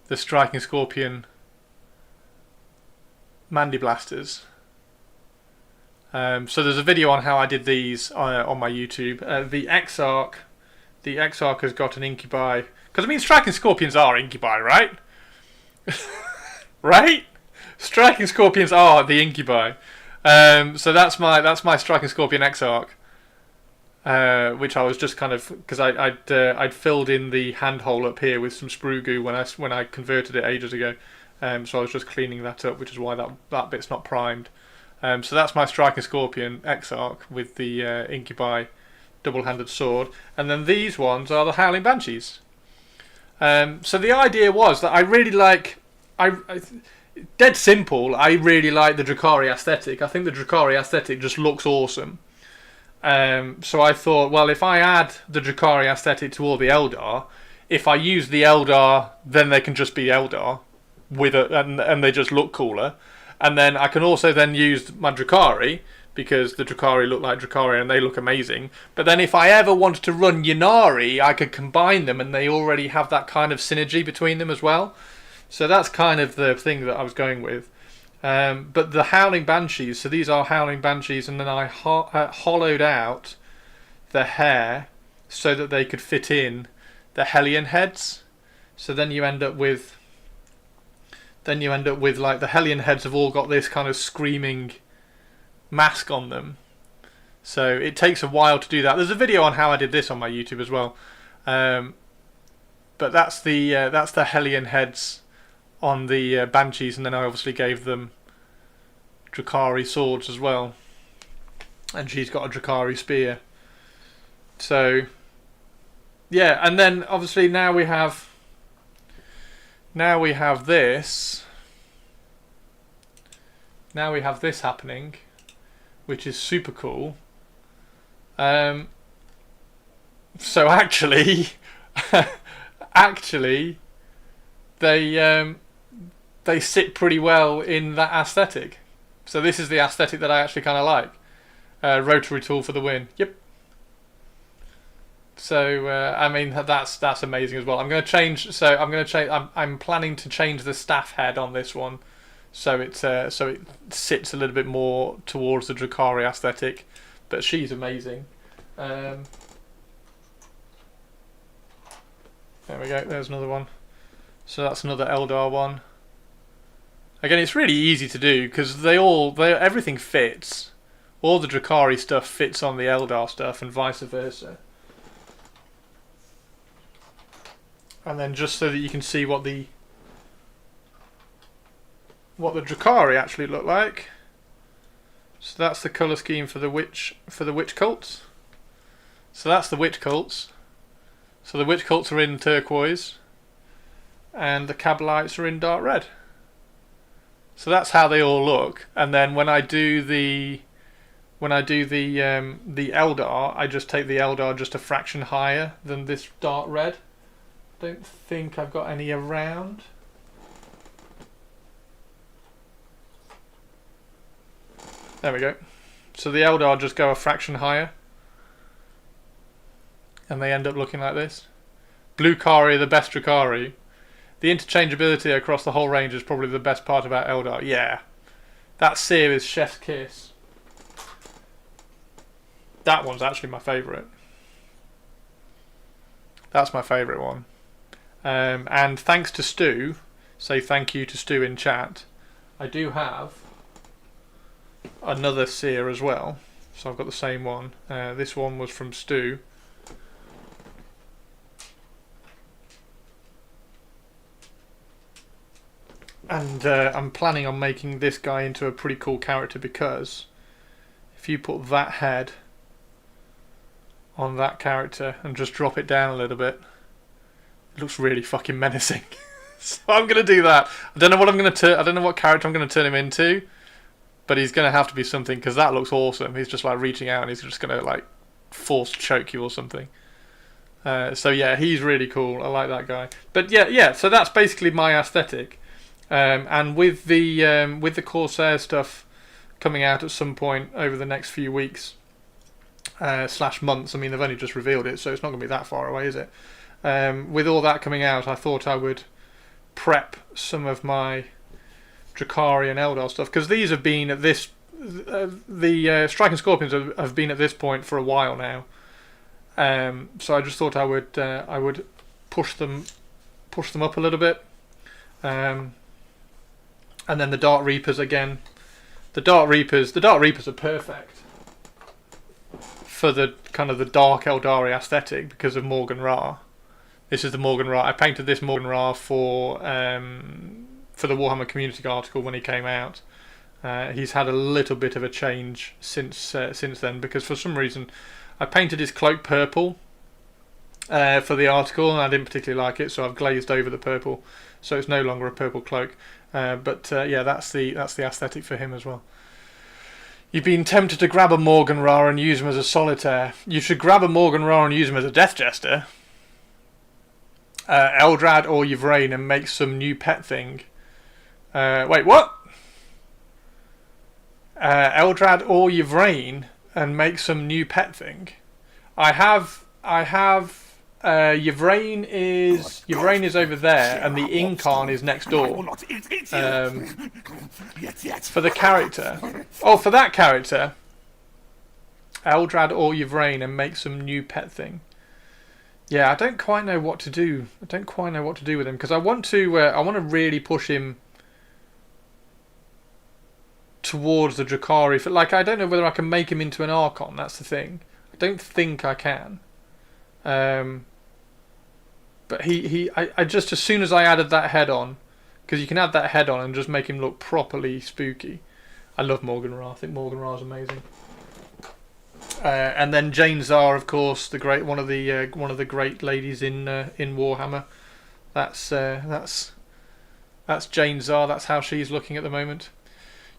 G: the Striking Scorpion Mandy Blasters. So there's a video on how I did these on my YouTube. The Exarch has got an Incubi, because I mean Striking Scorpions are Incubi, right? Right? Striking Scorpions are the Incubi. So that's my Striking Scorpion Exarch, which I was just kind of, because I'd filled in the hand hole up here with some sprue goo when I converted it ages ago. So I was just cleaning that up, which is why that bit's not primed. So that's my Striking Scorpion Exarch with the Incubi double-handed sword, and then these ones are the Howling Banshees. So the idea was that I really like, dead simple, I really like the Drakari aesthetic. I think the Drakari aesthetic just looks awesome. So I thought, well, if I add the Drakari aesthetic to all the Eldar, if I use the Eldar, then they can just be Eldar and they just look cooler. And then I can also then use my Drakari, because the Drakari look like Drakari and they look amazing. But then if I ever wanted to run Ynnari, I could combine them, and they already have that kind of synergy between them as well. So that's kind of the thing that I was going with. But the Howling Banshees, so these are Howling Banshees, and then I hollowed out the hair so that they could fit in the Hellion heads. So then you end up with then you end up with like the Hellion heads have all got this kind of screaming mask on them. So it takes a while to do that. There's a video on how I did this on my YouTube as well. But that's the Hellion heads on the Banshees, and then I obviously gave them Drakari swords as well. And she's got a Drakari spear. So yeah, and then obviously now we have this. Now we have this happening, which is super cool. So actually, they sit pretty well in that aesthetic. So this is the aesthetic that I actually kind of like. Rotary tool for the win. Yep. So I mean that's amazing as well. I'm going to change. So I'm planning to change the staff head on this one, so it sits a little bit more towards the Drakari aesthetic. But she's amazing. There we go. There's another one. So that's another Eldar one. Again, it's really easy to do because everything fits. All the Drakari stuff fits on the Eldar stuff, and vice versa. And then just so that you can see what the Drakari actually look like. So that's the colour scheme for the witch cults. So that's the witch cults. So the witch cults are in turquoise, and the Kabbalites are in dark red. So that's how they all look. And then when I do the Eldar, I just take the Eldar just a fraction higher than this dark red. Don't think I've got any around. There we go. So the Eldar just go a fraction higher, and they end up looking like this. Blue Kari, the best Drakari. The interchangeability across the whole range is probably the best part about Eldar. Yeah. That seer is Chef's Kiss. That one's actually my favourite. That's my favourite one. And thanks to Stu, say thank you to Stu in chat, I do have another seer as well. So I've got the same one. This one was from Stu. And I'm planning on making this guy into a pretty cool character, because if you put that head on that character and just drop it down a little bit, it looks really fucking menacing. So I'm gonna do that. I don't know what I don't know what character I'm gonna turn him into, but he's gonna have to be something, because that looks awesome. He's just like reaching out and he's just gonna like force choke you or something. So yeah, he's really cool. I like that guy. But yeah. So that's basically my aesthetic. And with the Corsair stuff coming out at some point over the next few weeks / months. I mean, they've only just revealed it, so it's not going to be that far away, is it? With all that coming out, I thought I would prep some of my Drakari and Eldar stuff, because these have been at this the Striking Scorpions have been at this point for a while now. So I just thought I would push them up a little bit. And then the Dark Reapers again. The Dark Reapers are perfect for the kind of the dark Aeldari aesthetic because of Morgan Ra. This is the Morgan Ra. I painted this Morgan Ra for the Warhammer Community article when he came out. He's had a little bit of a change since then, because for some reason I painted his cloak purple for the article, and I didn't particularly like it, so I've glazed over the purple, so it's no longer a purple cloak. But yeah, that's the aesthetic for him as well. You've been tempted to grab a Morgan Ra and use him as a solitaire. You should grab a Morgan Ra and use him as a Death Jester. Eldrad or Yvraine and make some new pet thing. Wait, what? Eldrad or Yvraine and make some new pet thing. I have Yvraine is over there, and the Incarn is next door. For the character, for that character, Eldrad or Yvraine and make some new pet thing. Yeah, I don't quite know what to do. I don't quite know what to do with him, because I want to really push him towards the Drakari. Like, I don't know whether I can make him into an Archon. That's the thing. I don't think I can. But I just, as soon as I added that head on, because you can add that head on and just make him look properly spooky. I love Morgan Ra. I think Morgan Ra is amazing. And then Jane Zar, of course, the great one of the great ladies in Warhammer. That's Jane Zar. That's how she's looking at the moment.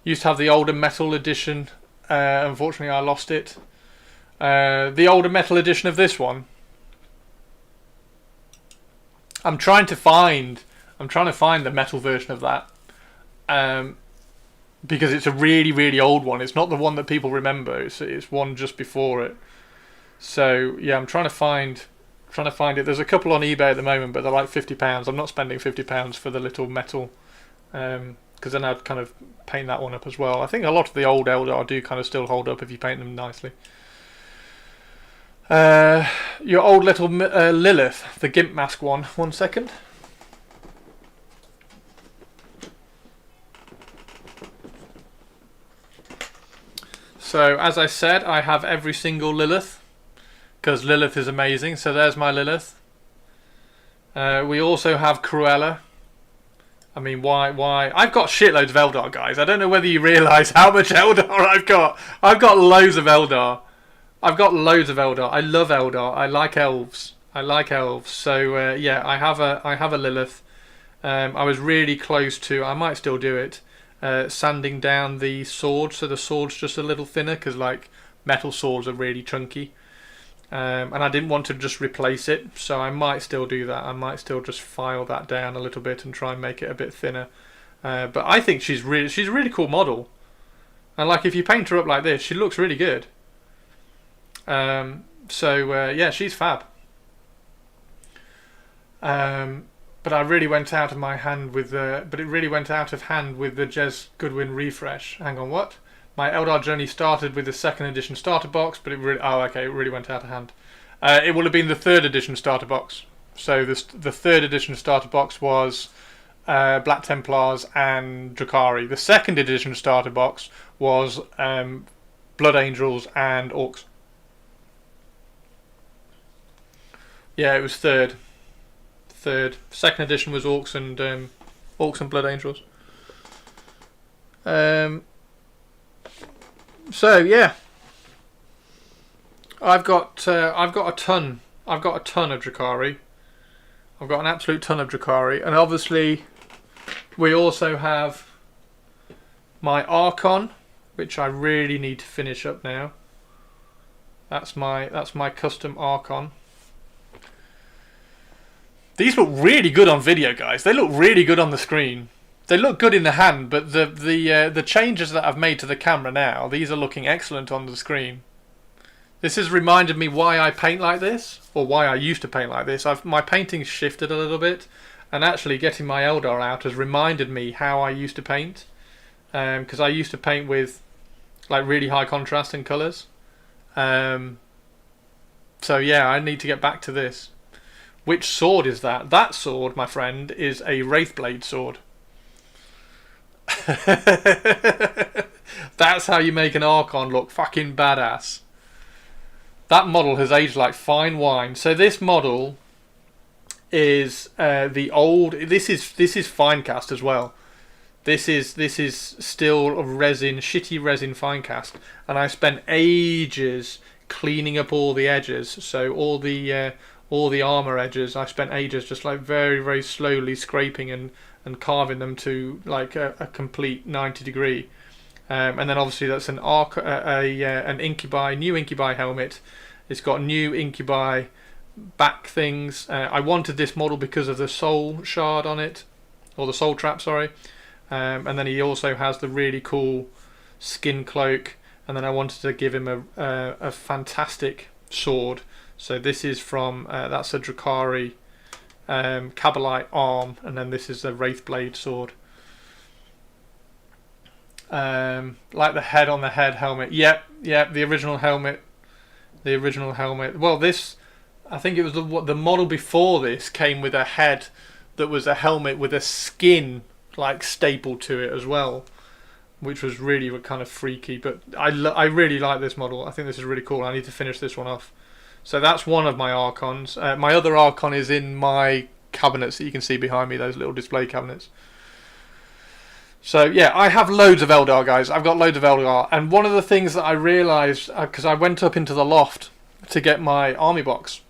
G: Used to have the older metal edition. Unfortunately, I lost it. The older metal edition of this one. I'm trying to find the metal version of that. Because it's a really, really old one. It's not the one that people remember. It's one just before it. So yeah, I'm trying to find it. There's a couple on eBay at the moment, but they're like £50. I'm not spending £50 for the little metal, because then I'd kind of paint that one up as well. I think a lot of the old Eldar do kind of still hold up if you paint them nicely. Your old little Lilith, the Gimp Mask one. 1 second. So, as I said, I have every single Lilith, because Lilith is amazing. So there's my Lilith. We also have Cruella. I mean, why? I've got shitloads of Eldar, guys. I don't know whether you realise how much Eldar I've got. I've got loads of Eldar. I love Eldar. I like elves. So yeah, I have a Lilith. I was really close to. I might still do it. Sanding down the sword, so the sword's just a little thinner, because like metal swords are really chunky, and I didn't want to just replace it, so I might still do that. I might still just file that down a little bit and try and make it a bit thinner. But I think she's a really cool model, and like if you paint her up like this, she looks really good. Yeah, she's fab. But I really went out of my hand with the. But it really went out of hand with the Jez Goodwin refresh. Hang on, what? My Eldar journey started with the 2nd edition starter box, but it really. Oh, okay, it really went out of hand. It would have been the 3rd edition starter box. So the 3rd edition starter box was Black Templars and Drakari. The 2nd edition starter box was Blood Angels and Orcs. Yeah, it was 3rd. 2nd edition was Orcs and Blood Angels. So yeah, I've got a ton of Drakari. I've got an absolute ton of Drakari, and obviously we also have my Archon, which I really need to finish up now. That's my custom Archon. These look really good on video, guys. They look really good on the screen. They look good in the hand, but the changes that I've made to the camera now, these are looking excellent on the screen. This has reminded me why I paint like this, or why I used to paint like this. My painting's shifted a little bit, and actually getting my Eldar out has reminded me how I used to paint. Because I used to paint with like really high contrast in colours. So yeah, I need to get back to this. Which sword is that? That sword, my friend, is a Wraithblade sword. That's how you make an Archon look fucking badass. That model has aged like fine wine. So this model is the old. This is Finecast as well. This is still shitty resin Finecast, and I spent ages cleaning up all the edges. So all the armor edges, I spent ages just like very, very slowly scraping and carving them to like a complete 90 degree. And then obviously that's an Incubi, new Incubi helmet. It's got new Incubi back things. I wanted this model because of the soul shard on it, or the soul trap, sorry. And then he also has the really cool skin cloak. And then I wanted to give him a fantastic sword. So this is from, that's a Drakari Kabbalite arm, and then this is a Wraithblade sword. Like the head on the head helmet. Yep, the original helmet. Well, this, I think it was the model before this came with a head that was a helmet with a skin like stapled to it as well. which was really kind of freaky. But I really like this model. I think this is really cool. I need to finish this one off. So that's one of my Archons. My other Archon is in my cabinets that you can see behind me, those little display cabinets. So yeah, I have loads of Eldar, guys. I've got loads of Eldar. And one of the things that I realised, because I went up into the loft to get my army box,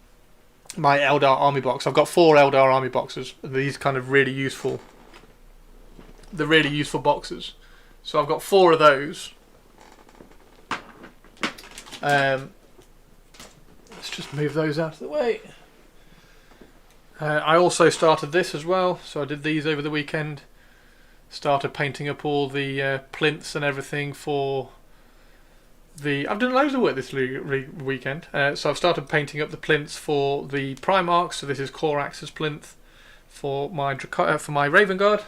G: my Eldar army box. I've got 4 Eldar army boxes. These kind of really useful, the really useful boxes. So I've got 4 of those. Let's just move those out of the way. I also started this as well, so I did these over the weekend. Started painting up all the plinths and everything for the... I've done loads of work this weekend. So I've started painting up the plinths for the Primarchs. So this is Corax's plinth for my Raven Guard.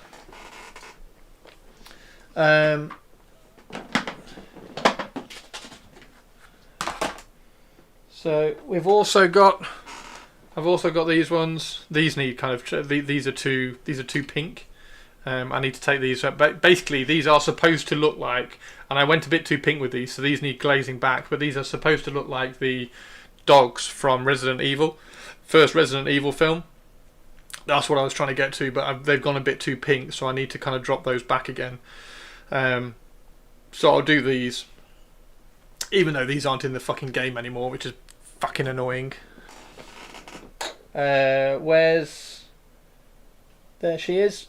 G: So we've also got... I've also got these ones. These need kind of... These are too pink. I need to take these up. But basically, these are supposed to look like... And I went a bit too pink with these, so these need glazing back. But these are supposed to look like the dogs from Resident Evil. First Resident Evil film. That's what I was trying to get to, but they've gone a bit too pink, so I need to kind of drop those back again. So I'll do these. Even though these aren't in the fucking game anymore, which is fucking annoying. Where's... There she is.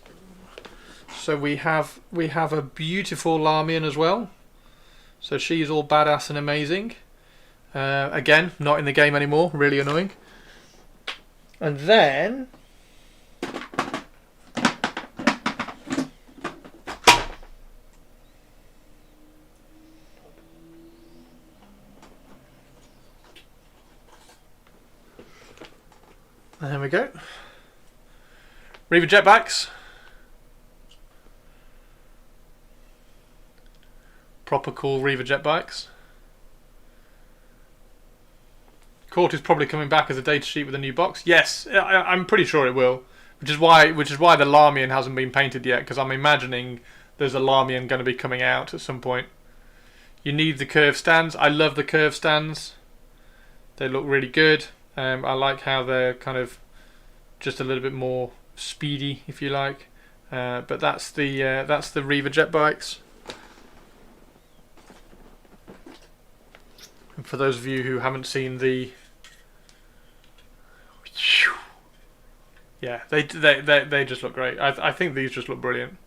G: So we have a beautiful Larmian as well. So she's all badass and amazing. Again, not in the game anymore. Really annoying. And then... There we go. Reaver jetbacks. Proper cool Reaver jetbikes. Court is probably coming back as a data sheet with a new box. Yes, I'm pretty sure it will. Which is why the Larmian hasn't been painted yet, because I'm imagining there's a Larmian going to be coming out at some point. You need the curved stands. I love the curved stands. They look really good. I like how they're kind of just a little bit more speedy, if you like. But that's the Reaver jet bikes. And for those of you who haven't seen the, yeah, they just look great. I think these just look brilliant.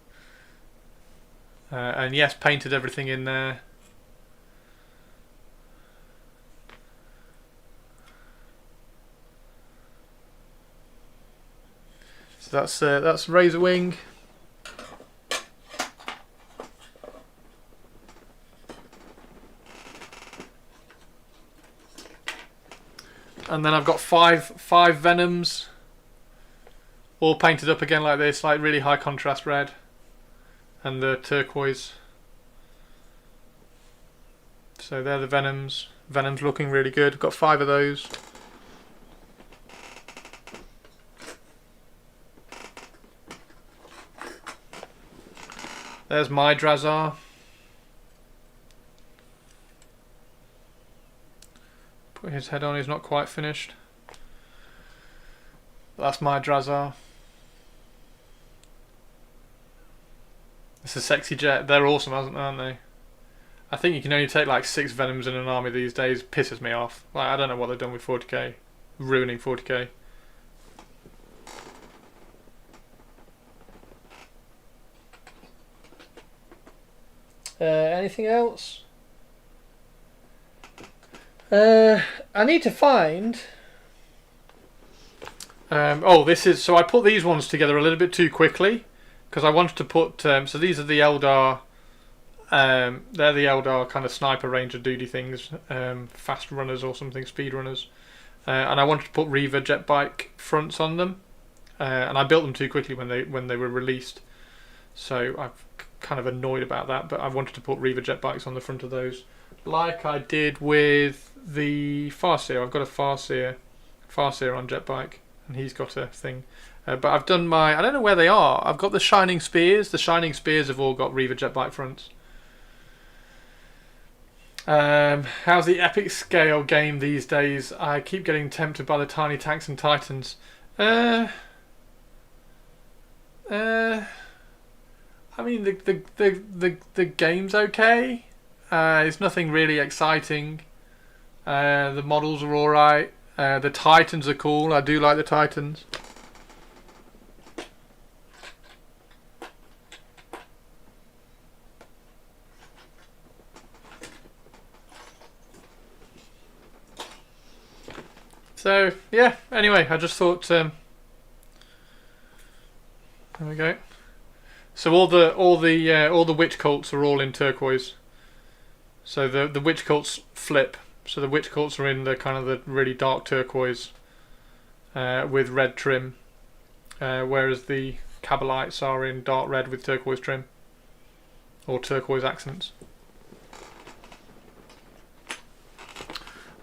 G: And yes, painted everything in there. So that's Razor Wing. And then I've got five Venoms, all painted up again like this, like really high contrast red, and the turquoise. So they're the Venoms. Venom's looking really good. I've got 5 of those. There's my Drazar. Put his head on, he's not quite finished. That's my Drazar. It's a sexy jet. They're awesome, aren't they? I think you can only take like 6 Venoms in an army these days. Pisses me off. Like, I don't know what they've done with 40k. Ruining 40k. Anything else? I need to find... this is... So I put these ones together a little bit too quickly, because I wanted to put... so these are the Eldar... they're the Eldar kind of sniper ranger duty things. Fast runners or something, speed runners. And I wanted to put Reaver jet bike fronts on them. And I built them too quickly when they were released. So I'm kind of annoyed about that, but I wanted to put Reaver jet bikes on the front of those, like I did with the Farseer. I've got a Farseer on jet bike, and he's got a thing. But I've done my... I don't know where they are. I've got the Shining Spears. The Shining Spears have all got Reaver jet bike fronts. How's the epic scale game these days? I keep getting tempted by the tiny tanks and titans. I mean the game's okay. It's nothing really exciting. The models are alright. The titans are cool. I do like the titans. So yeah. Anyway, I just thought. There we go. So all the witch cults are all in turquoise. So the witch cults flip. So the witch cults are in the kind of the really dark turquoise with red trim, whereas the Kabbalites are in dark red with turquoise trim or turquoise accents.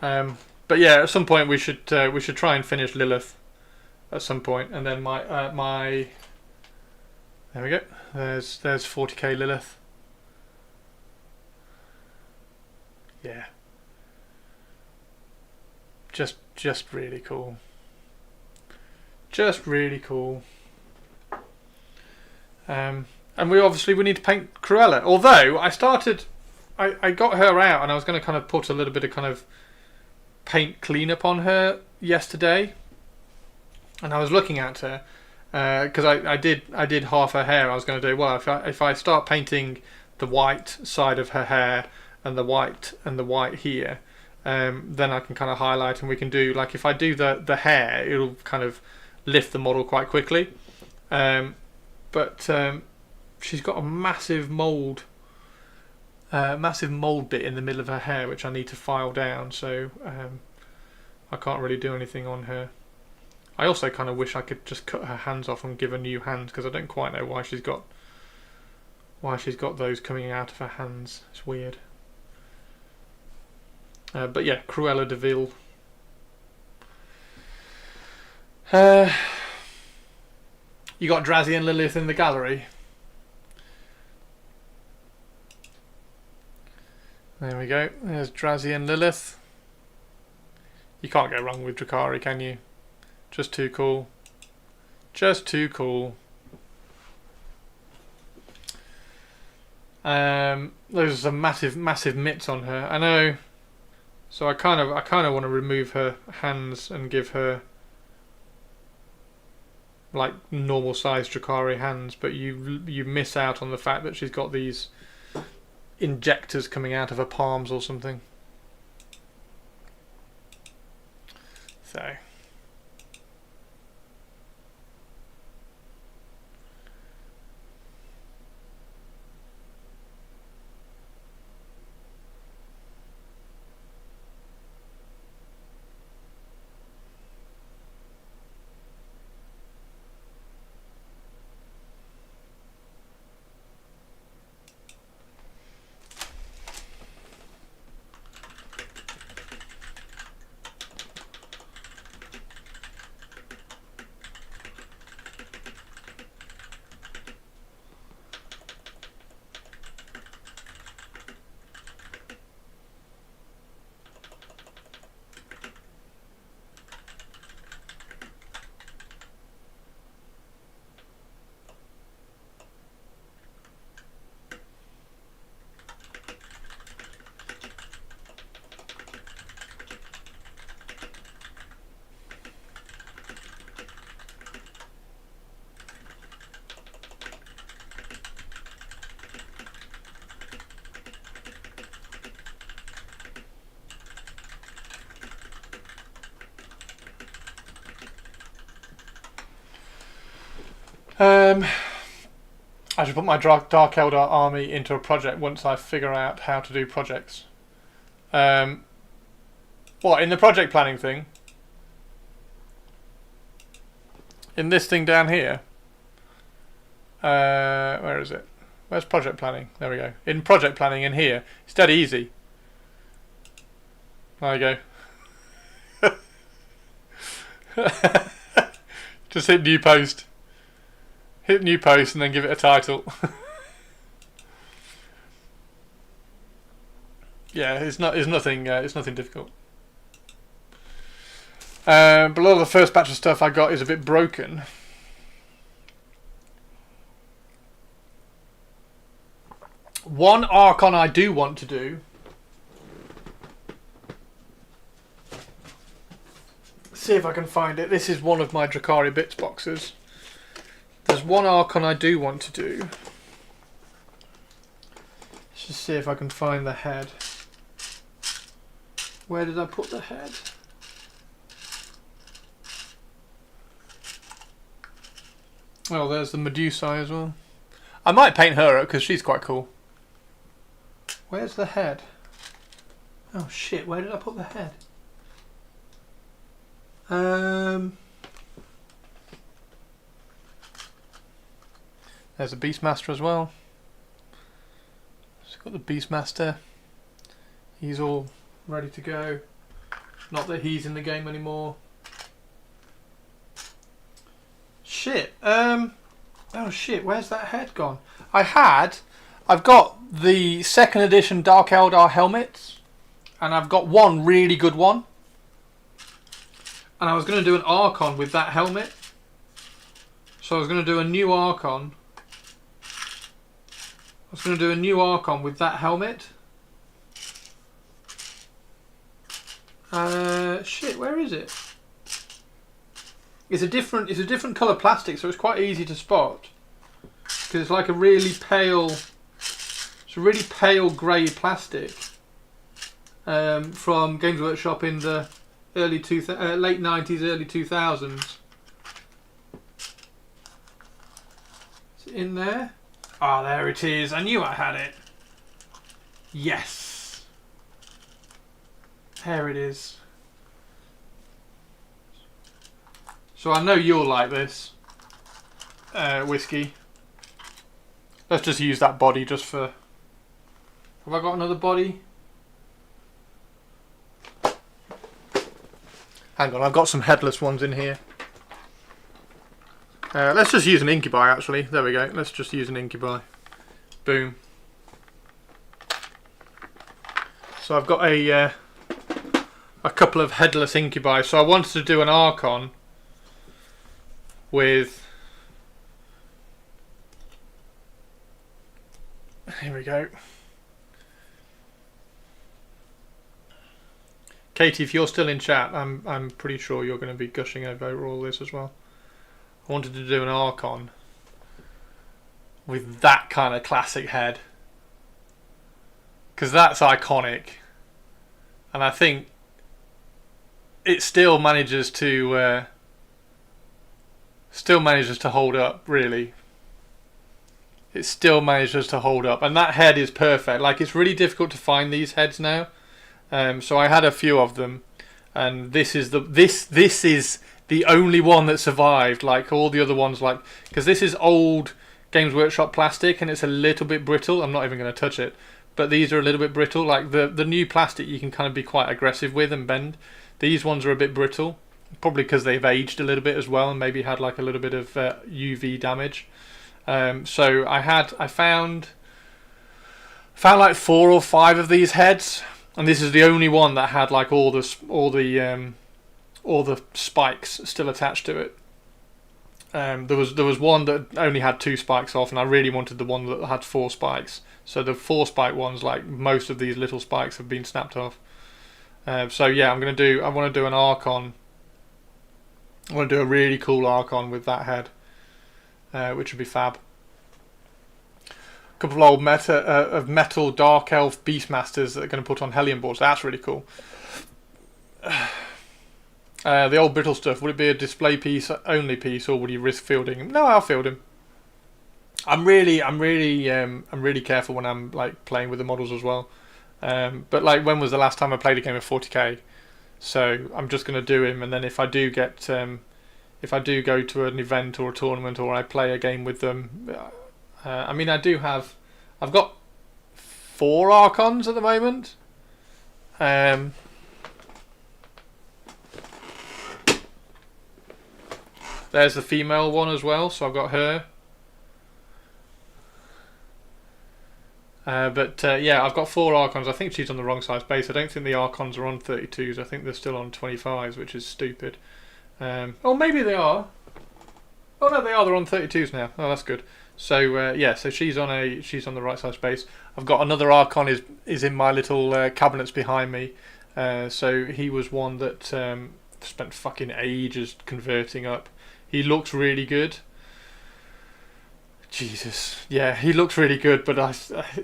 G: But yeah, at some point we should try and finish Lilith at some point, and then my there we go. There's 40k Lilith. Yeah. Just really cool. Just really cool. And we need to paint Cruella. Although I got her out and I was going to kind of put a little bit of kind of paint cleanup on her yesterday, and I was looking at her because I did half her hair. I was going to do, well, if I start painting the white side of her hair and the white here, then I can kind of highlight, and we can do, like, if I do the hair, it'll kind of lift the model quite quickly. But she's got a massive mould bit in the middle of her hair which I need to file down, so I can't really do anything on her. I also kind of wish I could just cut her hands off and give her new hands, because I don't quite know why she's got those coming out of her hands. It's weird. But yeah, Cruella de Vil. You got Drazzy and Lilith in the gallery. There we go. There's Drazzy and Lilith. You can't go wrong with Drakari, can you? Just too cool. Just too cool. Those are some massive mitts on her. I know. So I kind of want to remove her hands and give her like normal sized Drakari hands, but you miss out on the fact that she's got these injectors coming out of her palms or something. So I should put my Dark Eldar army into a project once I figure out how to do projects. What, in the project planning thing? In this thing down here? Where is it? Where's project planning? There we go. In project planning in here. It's dead easy. There you go. Just hit new post. Hit new post and then give it a title. Yeah, it's nothing difficult. But a lot of the first batch of stuff I got is a bit broken. One Archon I do want to do. See if I can find it. This is one of my Drakari Bits boxes. There's one Archon I do want to do. Let's just see if I can find the head. Where did I put the head? Oh, there's the Medusa as well. I might paint her up because she's quite cool. Where's the head? Oh shit, where did I put the head? There's a Beastmaster as well. So got the Beastmaster. He's all ready to go. Not that he's in the game anymore. Shit. Oh shit, where's that head gone? I've got the 2nd edition Dark Eldar helmets, and I've got one really good one. And I was going to do an Archon with that helmet. So I was going to do a new Archon. With that helmet. Shit, where is it? It's a different colour plastic, so it's quite easy to spot. Because it's like a really pale, grey plastic from Games Workshop in the late 90s, early 2000s. Is it in there? Ah, there it is. I knew I had it. Yes. There it is. So I know you'll like this, Whiskey. Let's just use that body just for... Have I got another body? Hang on, I've got some headless ones in here. Let's just use an Incubi actually. There we go. Let's just use an Incubi. Boom. So I've got a couple of headless Incubi. So I wanted to do an Archon with... Here we go. Katie, if you're still in chat, I'm pretty sure you're going to be gushing over all this as well. I wanted to do an Archon with that kind of classic head, because that's iconic, and I think it still manages to hold up. Really, it still manages to hold up, and that head is perfect. Like, it's really difficult to find these heads now. So I had a few of them, and this is the only one that survived. Like all the other ones, like, because this is old Games Workshop plastic and it's a little bit brittle. I'm not even going to touch it, but these are a little bit brittle. Like the new plastic, you can kind of be quite aggressive with and bend. These ones are a bit brittle, probably because they've aged a little bit as well and maybe had like a little bit of UV damage. So I found like 4 or 5 of these heads. And this is the only one that had like all the spikes still attached to it. There was one that only had 2 spikes off, and I really wanted the one that had 4 spikes. So the 4 spike ones, like most of these little spikes, have been snapped off. So yeah, I want to do an Archon. I want to do a really cool Archon with that head, which would be fab. Couple of old metal Dark Elf Beastmasters that are going to put on Hellion boards. That's really cool. The old brittle stuff. Would it be a display piece only piece, or would you risk fielding him? No, I'll field him. I'm really careful when I'm like playing with the models as well. But like, when was the last time I played a game of 40k? So I'm just going to do him, and then if I do get, if I do go to an event or a tournament, or I play a game with them. I mean, I've got 4 Archons at the moment. There's the female one as well, so I've got her. Yeah, I've got 4 Archons. I think she's on the wrong size base. I don't think the Archons are on 32s. I think they're still on 25s, which is stupid. Oh, maybe they are. Oh no, they are. They're on 32s now. Oh, that's good. So yeah, so she's on the right size base. I've got another Archon is in my little cabinets behind me. So he was one that spent fucking ages converting up. He looks really good. Jesus, yeah, he looks really good, but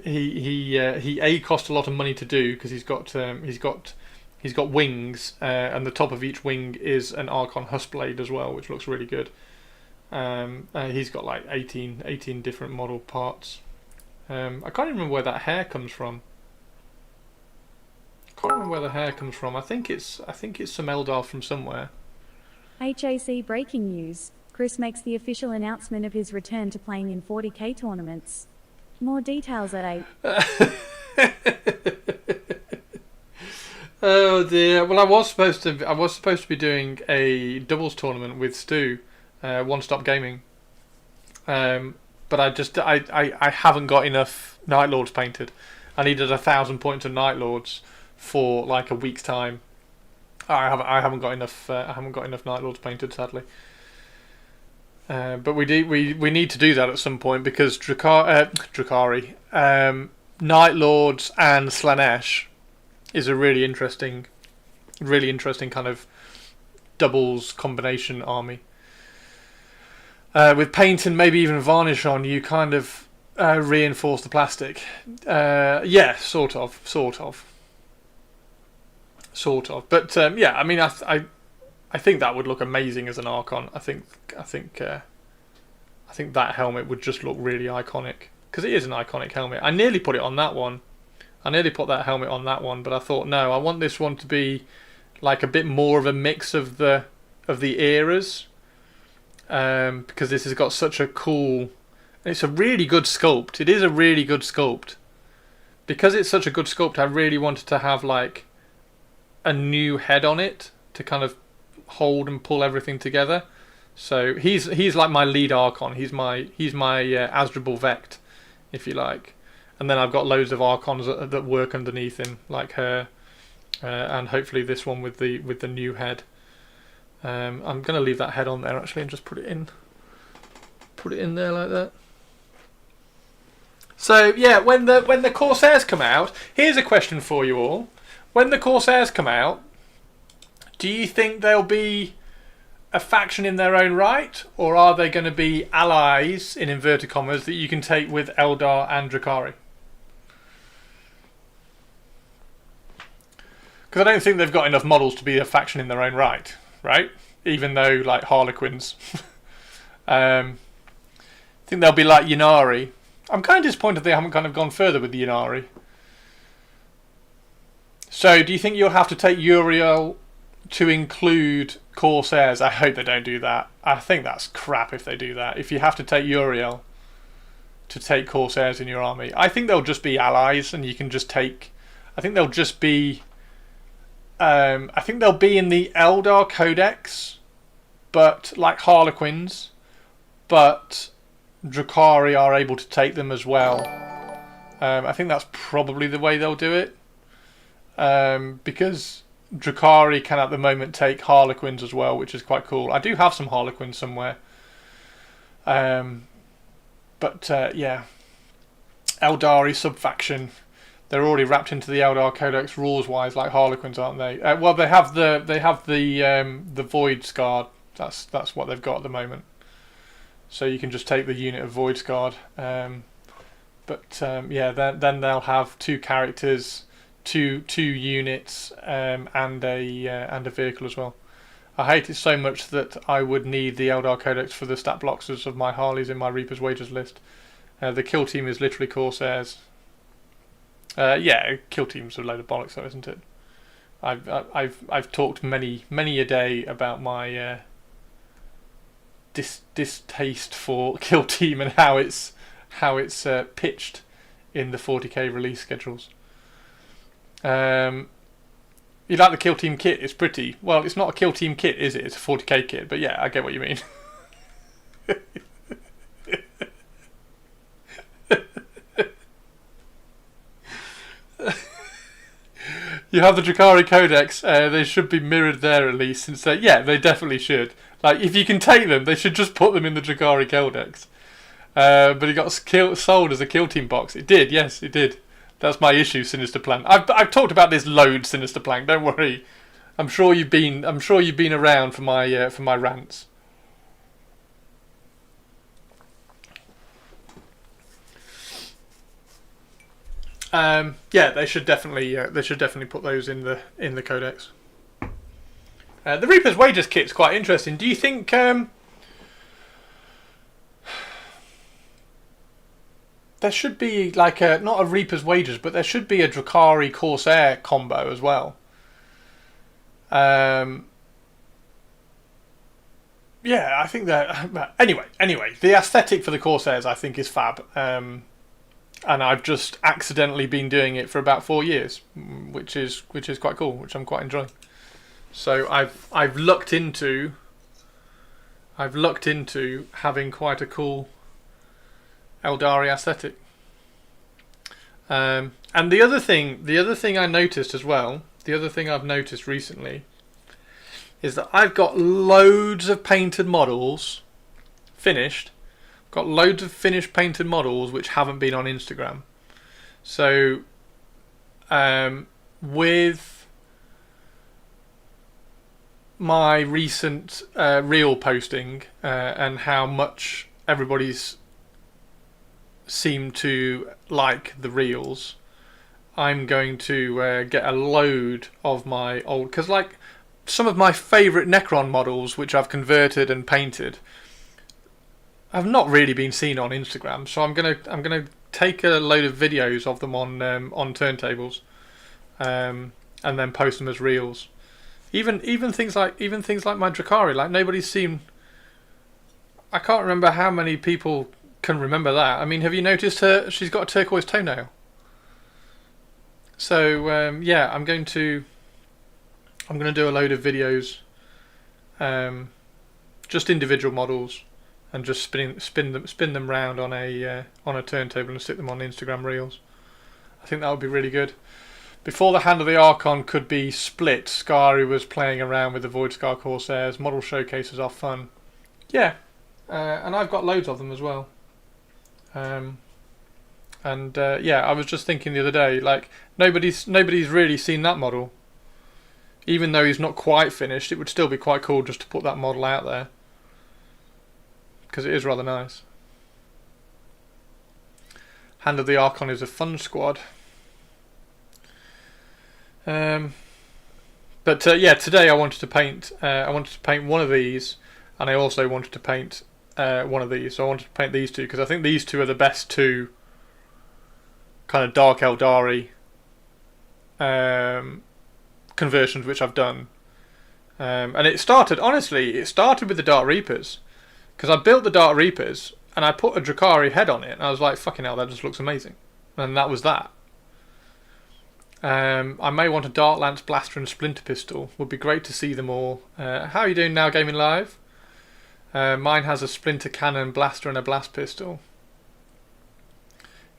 G: he cost a lot of money to do because he's got wings, and the top of each wing is an Archon Huskblade as well, which looks really good. He's got like 18 different model parts. I can't even remember where that hair comes from. I think it's some Eldar from somewhere.
I: HAC breaking news. Chris makes the official announcement of his return to playing in 40k tournaments. More details at 8.
G: Oh dear. Well, I was supposed to be doing a doubles tournament with Stu, One Stop Gaming. But I haven't got enough Night Lords painted. I needed 1,000 points of Night Lords for like a week's time. I haven't got enough. I haven't got enough Night Lords painted, sadly. But we need to do that at some point because Drakari, Night Lords and Slanesh is a really interesting kind of doubles combination army. With paint and maybe even varnish on, you kind of reinforce the plastic. Yeah, sort of. But yeah, I mean, I think that would look amazing as an Archon. I think that helmet would just look really iconic because it is an iconic helmet. I nearly put it on that one. I nearly put that helmet on that one, but I thought no, I want this one to be like a bit more of a mix of the eras, because this has got such a cool. It's a really good sculpt. It is a really good sculpt. Because it's such a good sculpt, I really wanted to have like a new head on it to kind of hold and pull everything together. So he's like my lead Archon. He's my Asdrubal Vect, if you like. And then I've got loads of Archons that work underneath him, like her, and hopefully this one with the new head. I'm gonna leave that head on there actually and just put it in there like that. So yeah, when the Corsairs come out, here's a question for you all. When the Corsairs come out, do you think they'll be a faction in their own right, or are they going to be allies in inverted commas that you can take with Eldar and Drakari? Because I don't think they've got enough models to be a faction in their own right? Even though, like, Harlequins. I think they'll be like Ynnari. I'm kind of disappointed they haven't kind of gone further with the Ynnari. So, do you think you'll have to take Uriel to include Corsairs? I hope they don't do that. I think that's crap if they do that. If you have to take Uriel to take Corsairs in your army, I think they'll just be allies, and you can just take. I think they'll just be. I think they'll be in the Eldar Codex, but like Harlequins, but Drakari are able to take them as well. I think that's probably the way they'll do it, because Drakari can at the moment take Harlequins as well, which is quite cool. I do have some Harlequins somewhere. Yeah. Aeldari sub-faction. They're already wrapped into the Eldar Codex rules-wise, like Harlequins, aren't they? Well, they have the Void Scarred. That's what they've got at the moment. So you can just take the unit of Void Scarred. Yeah, then they'll have 2 characters, two units, and a vehicle as well. I hate it so much that I would need the Eldar Codex for the stat blocks of my Harleys in my Reaper's Wages list. The kill team is literally Corsairs. Yeah, kill team's a load of bollocks, though, isn't it? I've talked many a day about my distaste for kill team and how it's pitched in the 40k release schedules. You like the kill team kit? It's pretty. Well, it's not a kill team kit, is it? It's a 40k kit. But yeah, I get what you mean. You have the Drakari Codex. They should be mirrored there at least. Since yeah, they definitely should. Like, if you can take them, they should just put them in the Drakari Codex. But it got sold as a Kill Team box. It did, yes, it did. That's my issue, Sinister Plan. I've talked about this loads, Sinister Plan. Don't worry. I'm sure you've been around for my rants. Yeah, they should definitely put those in the codex. The Reaper's Wages kit's quite interesting. Do you think there should be like not a Reaper's Wages, but there should be a Drakari Corsair combo as well? Yeah, I think that. Anyway, the aesthetic for the Corsairs I think is fab. And I've just accidentally been doing it for about 4 years, which is quite cool, which I'm quite enjoying. So I've looked into having quite a cool Aeldari aesthetic. And the other thing I noticed as well, the other thing I've noticed recently, is that I've got loads of painted models finished. Got loads of finished painted models which haven't been on Instagram. So with my recent reel posting and how much everybody's seemed to like the reels, I'm going to get a load of my old, because like some of my favourite Necron models which I've converted and painted have not really been seen on Instagram, so I'm gonna take a load of videos of them on turntables, and then post them as reels. Even things like my Drakari, like nobody's seen. I can't remember how many people can remember that. I mean, have you noticed her? She's got a turquoise toenail. So yeah, I'm going to do a load of videos, just individual models, and just spin them round on a turntable and stick them on Instagram reels. I think that would be really good. Before the Hand of the Archon could be split, Skari was playing around with the Voidscar Corsairs. Model showcases are fun. Yeah, and I've got loads of them as well. Yeah, I was just thinking the other day, like nobody's really seen that model. Even though he's not quite finished, it would still be quite cool just to put that model out there, because it is rather nice. Hand of the Archon is a fun squad. But yeah, today I wanted to paint. I wanted to paint one of these, and I also wanted to paint one of these. So I wanted to paint these two because I think these two are the best two kind of Dark Aeldari conversions which I've done. And it started with the Dark Reapers, because I built the Dark Reapers and I put a Drakari head on it, and I was like, fucking hell, that just looks amazing. And that was that. I may want a Dark Lance Blaster and Splinter Pistol. Would be great to see them all. How are you doing now, Gaming Live? Mine has a Splinter Cannon Blaster and a Blast Pistol.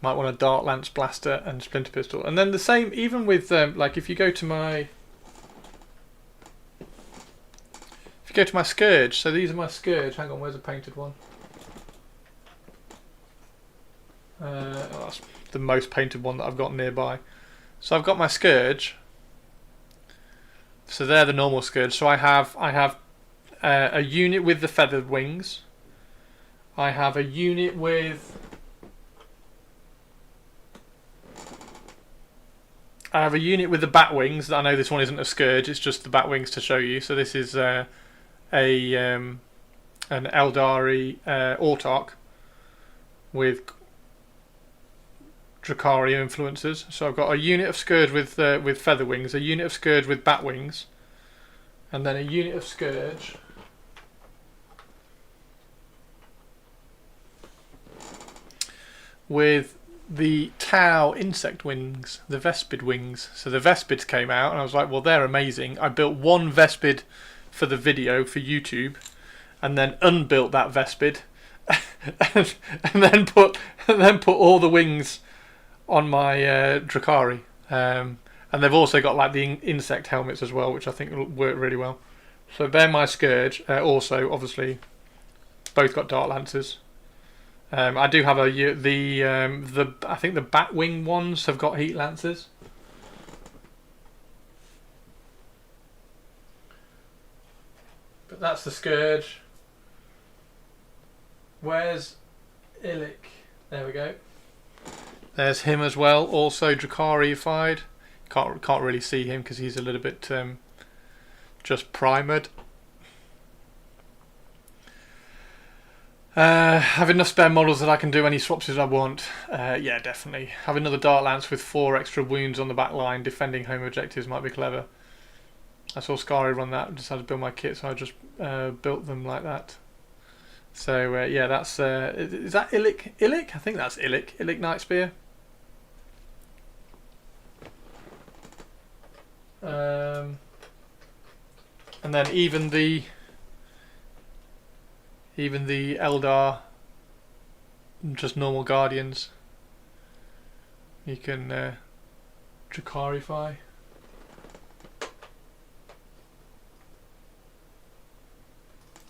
G: Might want a Dark Lance Blaster and Splinter Pistol. And then the same, even with like if you go to my Scourge. So these are my Scourge. Hang on, where's a painted one? That's the most painted one that I've got nearby. So I've got my Scourge. So they're the normal Scourge. So I have a unit with the feathered wings. I have a unit with the bat wings. I know this one isn't a Scourge, it's just the bat wings to show you. So this is an Aeldari Autarch with Drakari influences. So I've got a unit of Scourge with feather wings, a unit of Scourge with bat wings, and then a unit of Scourge with the Tau insect wings, the Vespid wings. So the Vespids came out and I was like, well, they're amazing. I built one Vespid for the video for YouTube, and then unbuilt that Vespid and then put all the wings on my Drakari. And And they've also got like the insect helmets as well, which I think will work really well. So they're my Scourge. Also, obviously, both got Dart Lancers. I do have I think the Batwing ones have got Heat Lancers. But that's the Scourge. Where's Illic? There we go. There's him as well, also Drakari-fied. Can't really see him because he's a little bit just primered. Have enough spare models that I can do any swaps as I want. Yeah, definitely. Have another Dart Lance with 4 extra wounds on the back line. Defending home objectives might be clever. I saw Scary run that. Just had to build my kit, so I just built them like that. So yeah, that's is that Illic? Illic? I think that's Illic. Illic Night Spear. And then even the Eldar, just normal Guardians, you can Dracarify.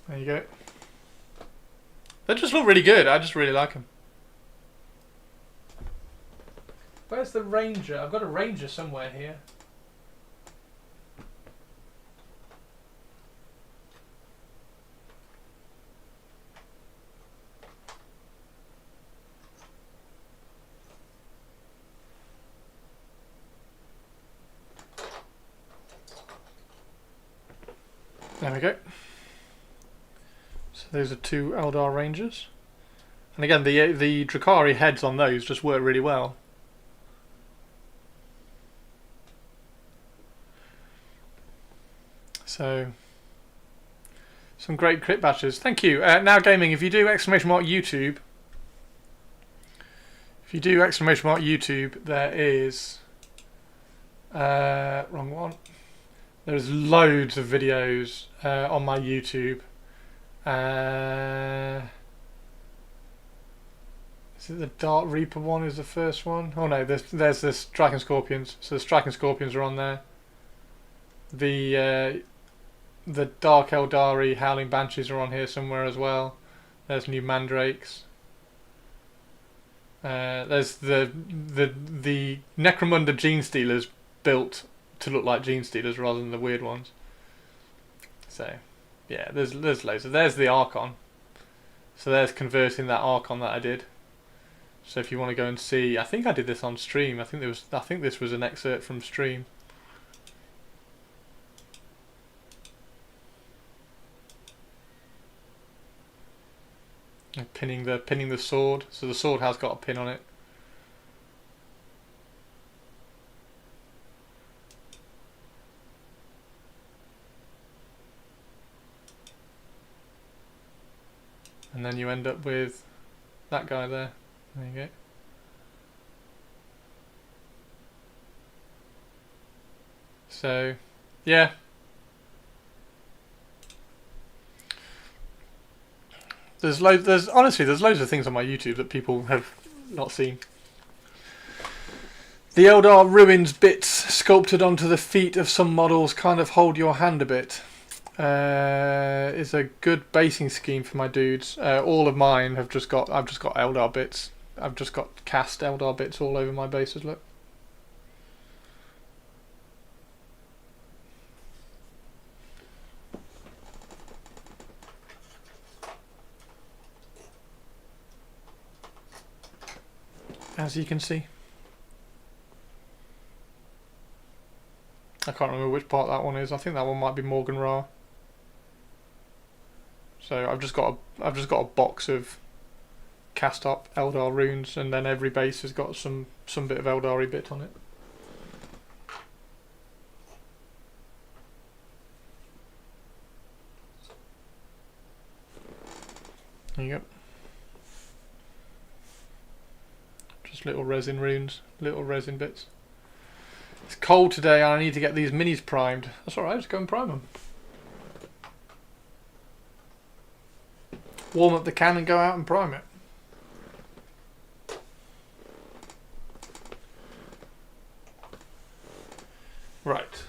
G: There you go. They just look really good. I just really like them. Where's the Ranger? I've got a Ranger somewhere here. There we go. So those are 2 Eldar Rangers. And again, the Drakari heads on those just work really well. So, some great crit batches. Thank you. Now Gaming, if you do !YouTube, there is... wrong one. There's loads of videos on my YouTube. Is it the Dark Reaper one is the first one? Oh no, there's the Striking Scorpions. So the Striking Scorpions are on there. The Dark Aeldari Howling Banshees are on here somewhere as well. There's new Mandrakes. There's the Necromunda Gene Stealers built to look like Gene Stealers rather than the weird ones. So, yeah, there's loads. There's the Archon. So there's converting that Archon that I did. So if you want to go and see, I think I did this on stream. I think this was an excerpt from stream. And pinning the sword. So the sword has got a pin on it. And then you end up with that guy there. There you go. So, yeah. There's loads of things on my YouTube that people have not seen. The Eldar ruins bits sculpted onto the feet of some models kind of hold your hand a bit. Is a good basing scheme for my dudes. All of mine have I've just got Eldar bits. I've just got cast Eldar bits all over my bases, look. As you can see. I can't remember which part that one is. I think that one might be Morgan Ra. So I've just got a box of cast up Eldar runes, and then every base has got some bit of Eldari bit on it. There you go. Just little resin runes, little resin bits. It's cold today and I need to get these minis primed. That's alright, just go and prime them. Warm up the can and go out and prime it. Right.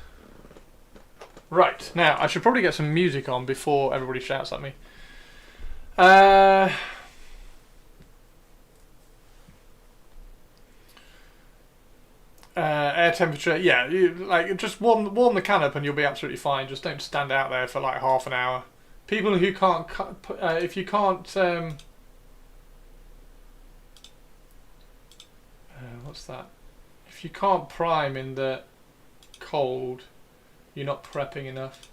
G: Right, now I should probably get some music on before everybody shouts at me. Air temperature, yeah, like just warm the can up and you'll be absolutely fine. Just don't stand out there for like half an hour. People who can't, if you can't, what's that? If you can't prime in the cold, you're not prepping enough.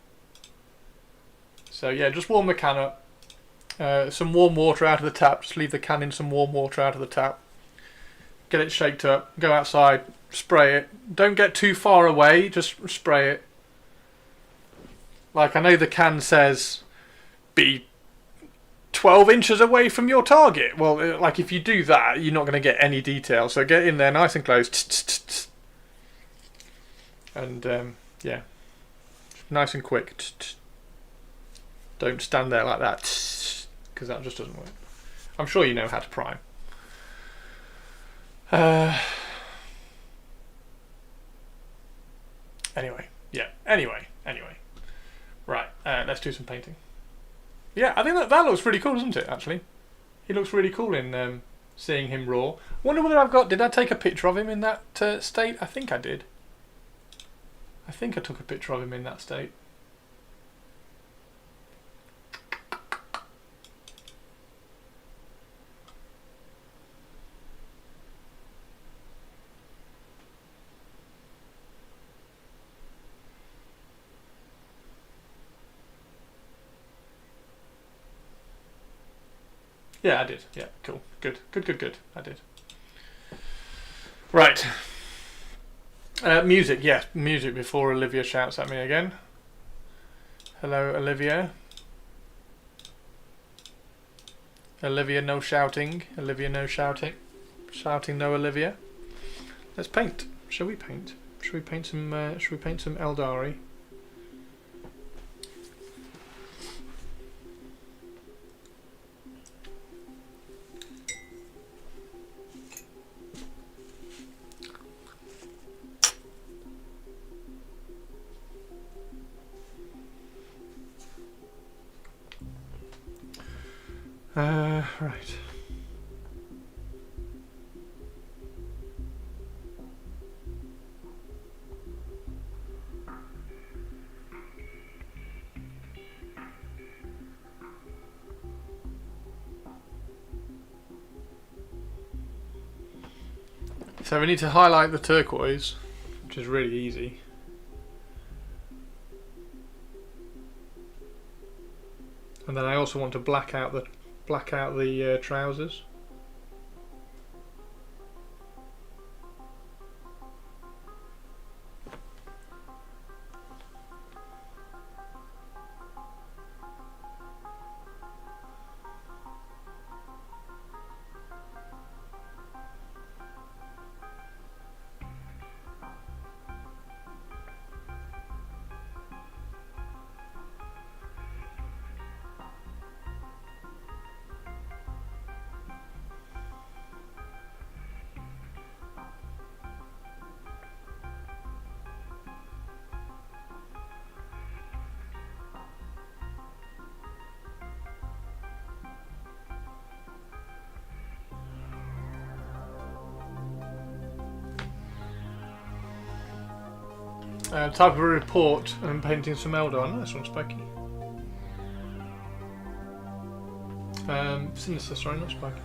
G: So yeah, just warm the can up. Some warm water out of the tap. Just leave the can in some warm water out of the tap. Get it shaked up. Go outside. Spray it. Don't get too far away. Just spray it. Like, I know the can says be 12 inches away from your target. Well, like, if you do that, you're not going to get any detail. So get in there nice and close. And, yeah. Nice and quick. Don't stand there like that, because that just doesn't work. I'm sure you know how to prime. Anyway. Right, let's do some painting. Yeah, I think that looks pretty cool, doesn't it, actually? He looks really cool in seeing him raw. Wonder whether did I take a picture of him in that state? I think I did. I think I took a picture of him in that state. Yeah, I did. Yeah, cool. Good. I did. Right. Music, yes. Music before Olivia shouts at me again. Hello, Olivia. Olivia, no shouting. Olivia, no shouting. Shouting, no Olivia. Let's paint. Shall we paint? Shall we paint some Aeldari? Right. So we need to highlight the turquoise, which is really easy. And then I also want to black out the trousers. Type of a report and painting some Eldar. Nice one, Spiky. Sinister, sorry, not Spiky.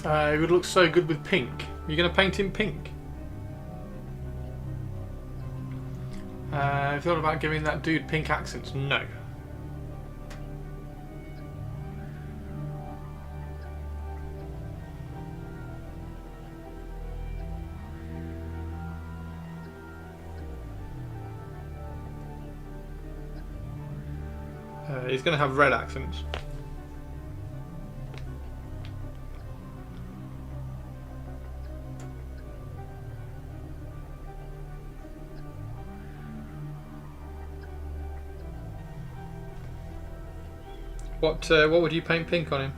G: It would look so good with pink. You're going to paint him pink? Have you thought about giving that dude pink accents? No. He's going to have red accents. What would you paint pink on him?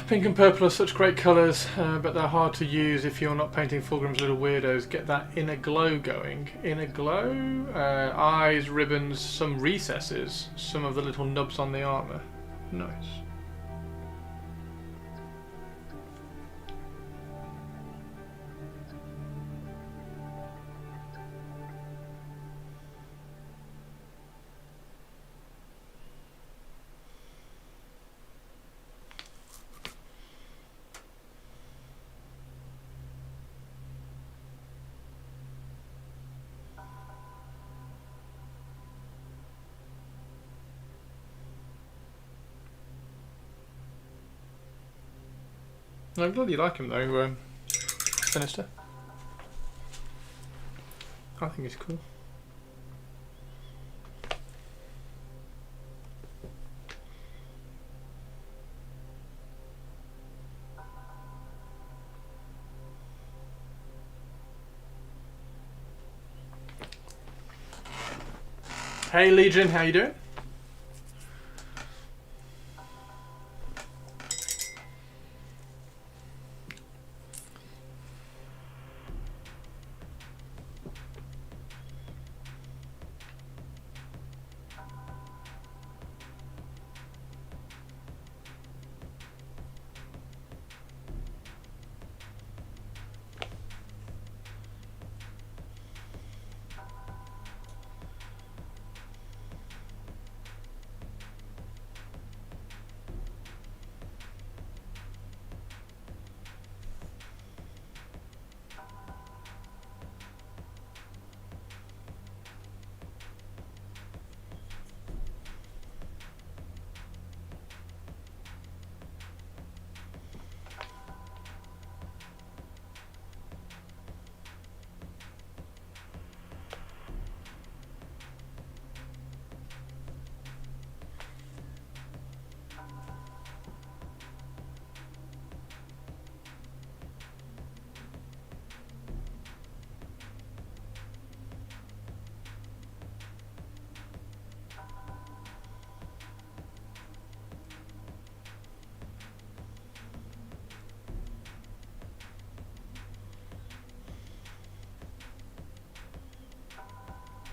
G: Pink and purple are such great colours, but they're hard to use if you're not painting Fulgrim's little weirdos. Get that inner glow going. Inner glow? Eyes, ribbons, some recesses, some of the little nubs on the armour. Nice. I'm glad you like him though, Sinister. I think he's cool. Hey Legion, how you doing?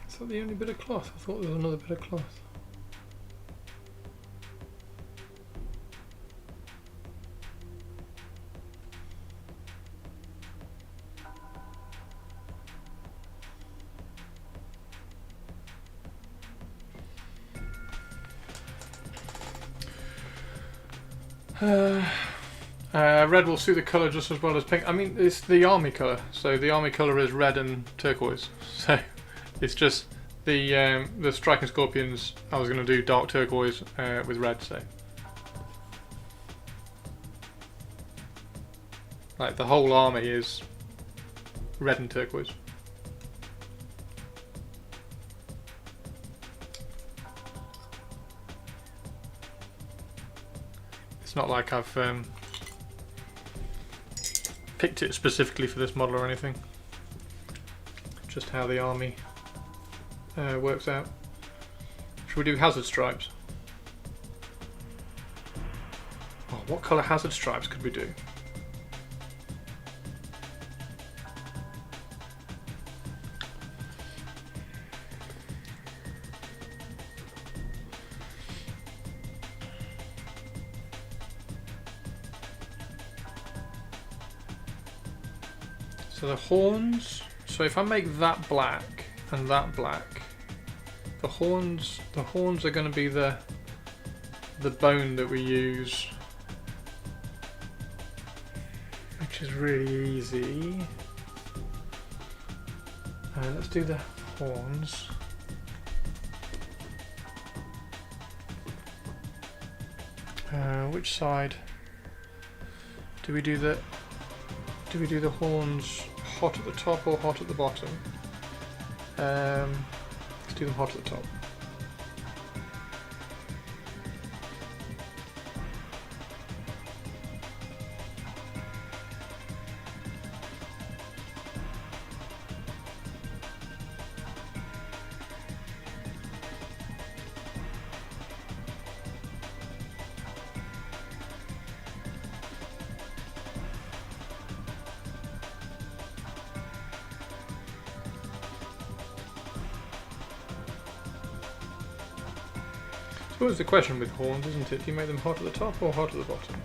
G: Is that the only bit of cloth? I thought there was another bit of cloth. Red will suit the colour just as well as pink. I mean, it's the army colour, so the army colour is red and turquoise. So it's just the striking scorpions. I was going to do dark turquoise with red. So like the whole army is Red and turquoise. It's not like I've picked it specifically for this model or anything. Just how the army works out. Should we do hazard stripes? Oh, what colour hazard stripes could we do? So the horns, so if I make that black and that black, the horns are going to be the bone that we use, which is really easy. Let's do the horns. Which side do we do the? Do we do the horns hot at the top or hot at the bottom? Let's do them hot at the top. It's always the question with horns, isn't it? Do you make them hot at the top or hot at the bottom?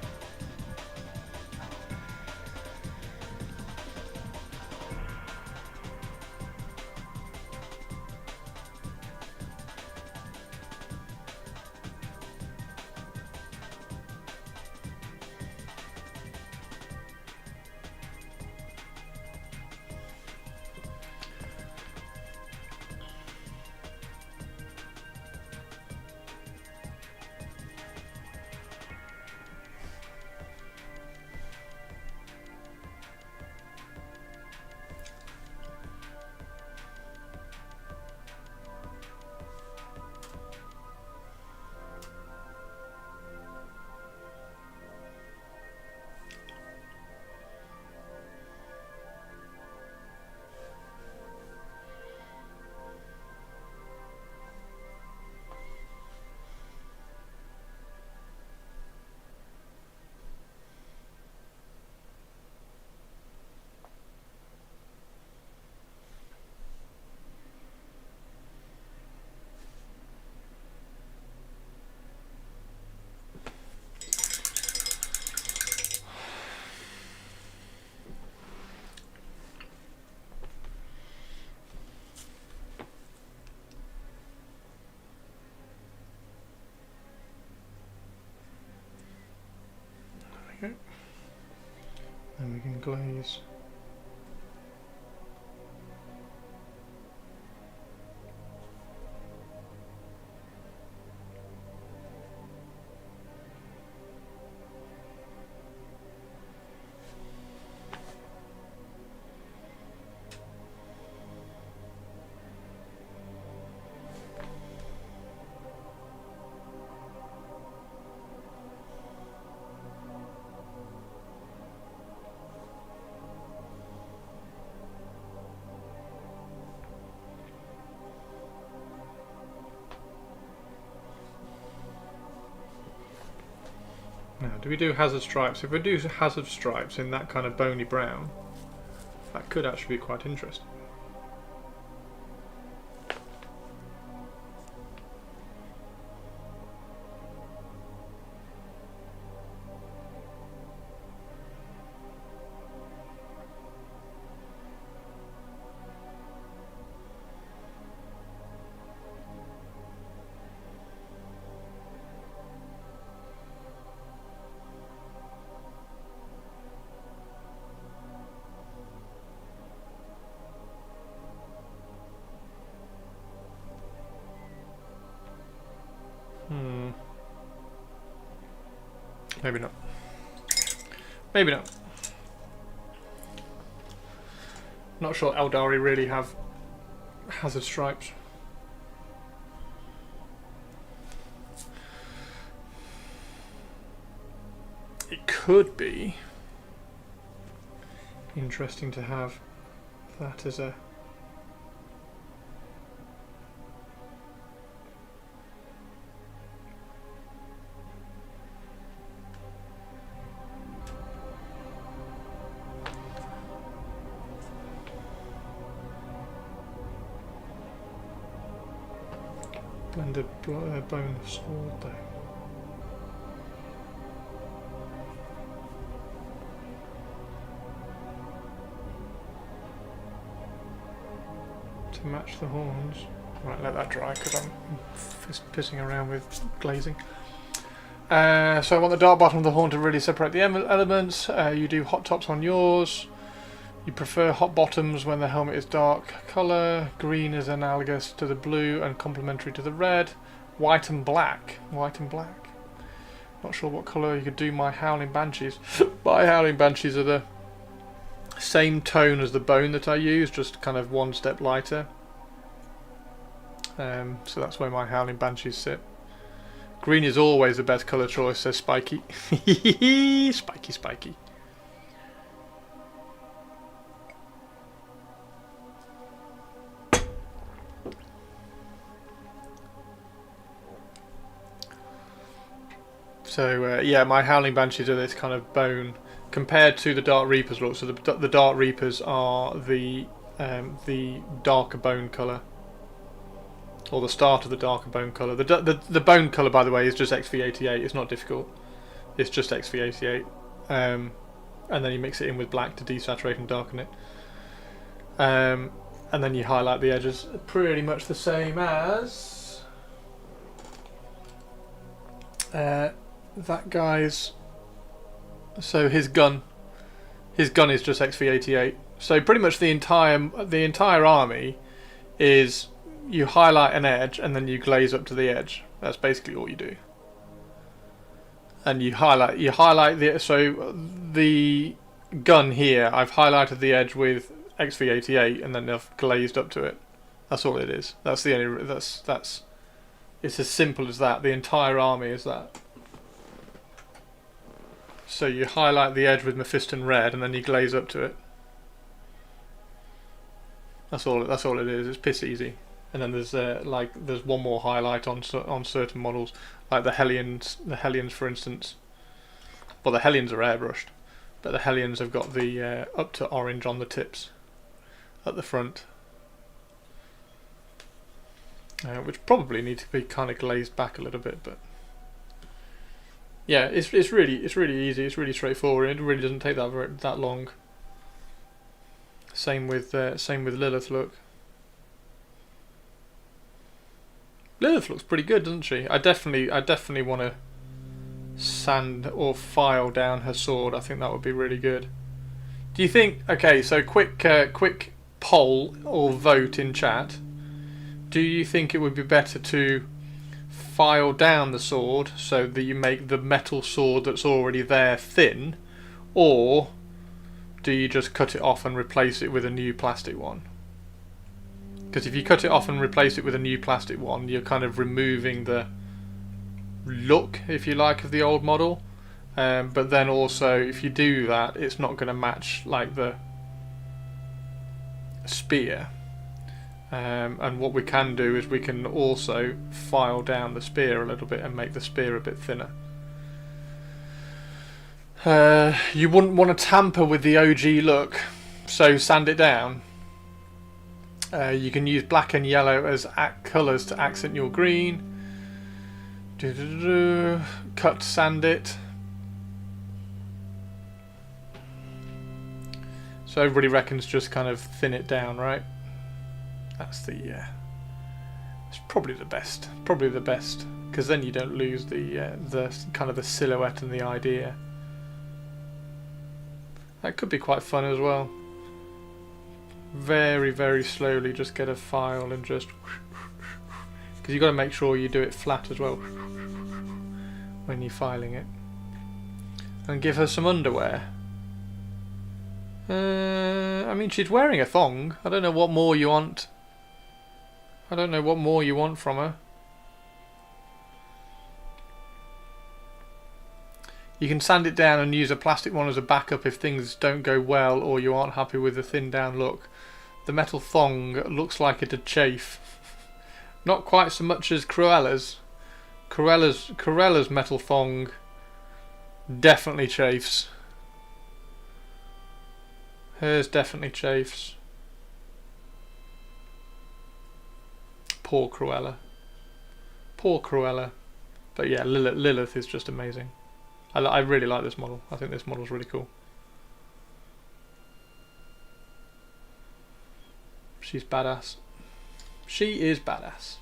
G: Okay. Then we can glaze. Now, do we do hazard stripes? If we do hazard stripes in that kind of bony brown, that could actually be quite interesting. Maybe not. Maybe not. Not sure Aeldari really have hazard stripes. It could be interesting to have that as a blended bone sword though. To match the horns. Right, let that dry because I'm pissing around with glazing. So I want the dark bottom of the horn to really separate the elements. You do hot tops on yours. You prefer hot bottoms when the helmet is dark colour. Green is analogous to the blue and complementary to the red. White and black. White and black. Not sure what colour you could do my Howling Banshees. My Howling Banshees are the same tone as the bone that I use, just kind of one step lighter. So that's where my Howling Banshees sit. Green is always the best colour choice, says Spiky. Spiky, spiky. So yeah, my Howling Banshees are this kind of bone compared to the Dark Reapers look. So the Dark Reapers are the darker bone colour, or the start of the darker bone colour. The bone colour, by the way, is just XV88. It's not difficult. It's just XV88, and then you mix it in with black to desaturate and darken it, and then you highlight the edges. Pretty much the same as that guy's. So his gun is just XV88. So pretty much the entire army is you highlight an edge and then you glaze up to the edge. That's basically all you do. And you highlight the gun here. I've highlighted the edge with XV88 and then I've glazed up to it. That's all it is. That's the only. That's. It's as simple as that. The entire army is that. So you highlight the edge with Mephiston red, and then you glaze up to it. That's all it is. It's piss easy. And then there's there's one more highlight on certain models, like the Hellions. The Hellions, for instance. Well, the Hellions are airbrushed, but the Hellions have got the up to orange on the tips, at the front, which probably need to be kind of glazed back a little bit, but. Yeah, it's really easy. It's really straightforward. It really doesn't take that long. Same with Lilith. Look, Lilith looks pretty good, doesn't she? I definitely want to sand or file down her sword. I think that would be really good. Do you think? Okay, so quick poll or vote in chat. Do you think it would be better to file down the sword so that you make the metal sword that's already there thin, or do you just cut it off and replace it with a new plastic one? Because if you cut it off and replace it with a new plastic one, you're kind of removing the look, if you like, of the old model, but then also if you do that, it's not going to match like the spear. And what we can do is we can also file down the spear a little bit and make the spear a bit thinner. You wouldn't want to tamper with the OG look, so sand it down. You can use black and yellow as colours to accent your green. Cut, sand it. So everybody reckons just kind of thin it down, right? That's it's probably the best. Probably the best, because then you don't lose the kind of the silhouette and the idea. That could be quite fun as well. Very, very slowly, just get a file and just, because you've got to make sure you do it flat as well when you're filing it. And give her some underwear. I mean, she's wearing a thong. I don't know what more you want. I don't know what more you want from her. You can sand it down and use a plastic one as a backup if things don't go well or you aren't happy with the thin down look. The metal thong looks like it'd chafe. Not quite so much as Cruella's. Cruella's metal thong definitely chafes. Hers definitely chafes. Poor Cruella. Poor Cruella. But yeah, Lilith is just amazing. I really like this model. I think this model's really cool. She's badass. She is badass.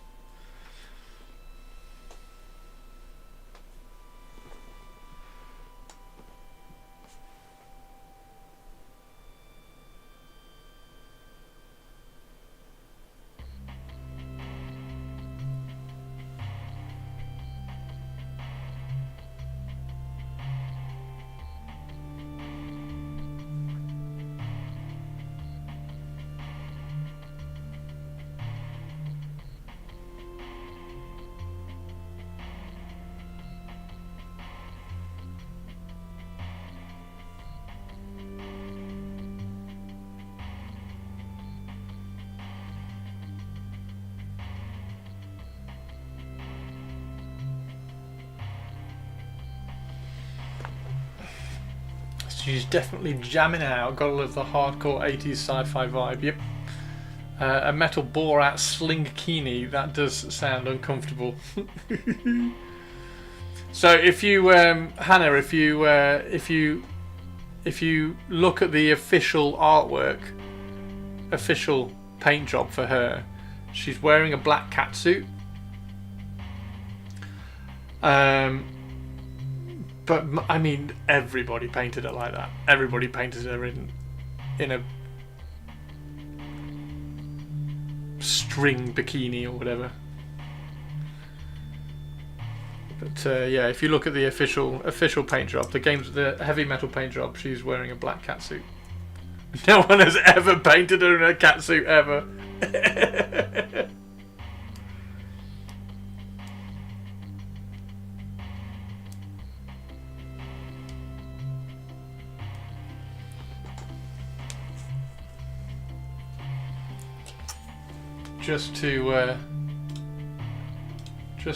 G: She's definitely jamming out. Gotta love the hardcore 80s sci-fi vibe. Yep. A metal Borat slinkini. That does sound uncomfortable. So if you, Hannah, if you look at the official artwork, official paint job for her, she's wearing a black catsuit. But I mean, everybody painted her like that. Everybody painted her in a string bikini or whatever. But yeah, if you look at the official paint job, the heavy metal paint job, she's wearing a black catsuit. No one has ever painted her in a catsuit ever. Just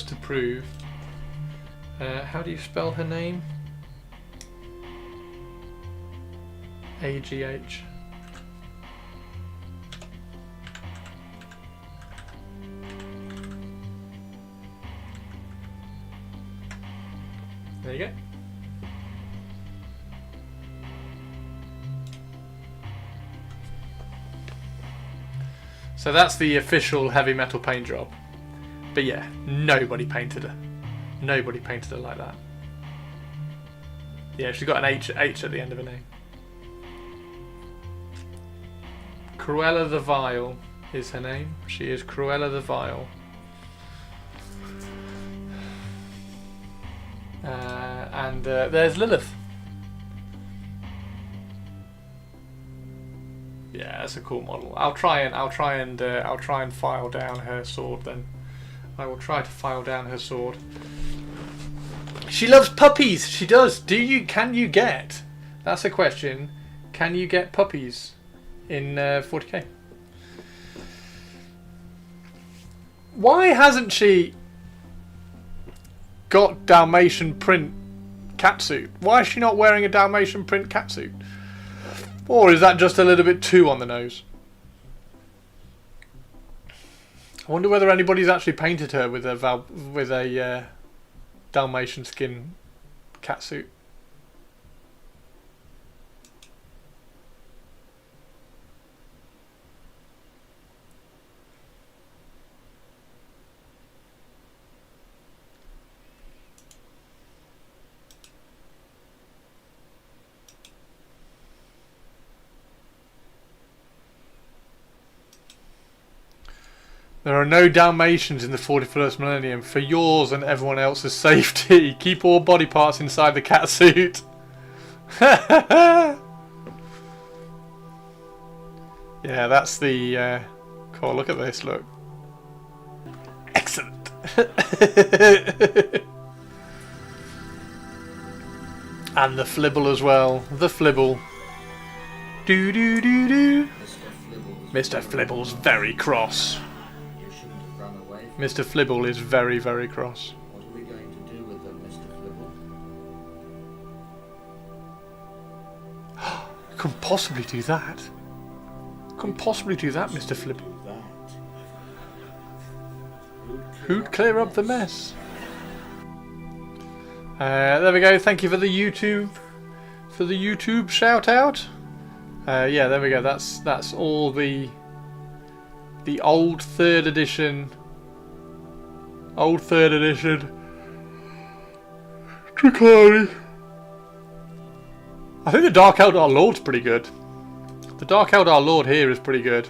G: to prove. How do you spell her name? A-G-H. There you go. So that's the official heavy metal paint job. But yeah, nobody painted her. Nobody painted her like that. Yeah, she's got an H at the end of her name. Cruella the Vile is her name. She is Cruella the Vile. And there's Lilith. Yeah, that's a cool model. I'll try and file down her sword then. I will try to file down her sword. She loves puppies. She does. Can you get? That's a question. Can you get puppies in 40k? Why hasn't she got Dalmatian print catsuit? Why is she not wearing a Dalmatian print catsuit? Or is that just a little bit too on the nose? I wonder whether anybody's actually painted her with a Dalmatian skin catsuit. There are no Dalmatians in the 41st millennium. For yours and everyone else's safety, keep all body parts inside the catsuit. Yeah, that's the... cool, look at this, look. Excellent. And the flibble as well. The flibble. Do do do do. Mr. Flibble's very cross.
J: You shouldn't have run away.
G: Mr. Flibble is very, very cross.
J: What are we going to do with them, Mr. Flibble?
G: Couldn't possibly do that. Couldn't possibly do that, Mr. Flibble. Who'd clear up the mess? There we go. Thank you for the YouTube shout out. Yeah, there we go. That's all the old third edition. Dracari. I think the Dark Eldar Lord's pretty good. The Dark Eldar Lord here is pretty good.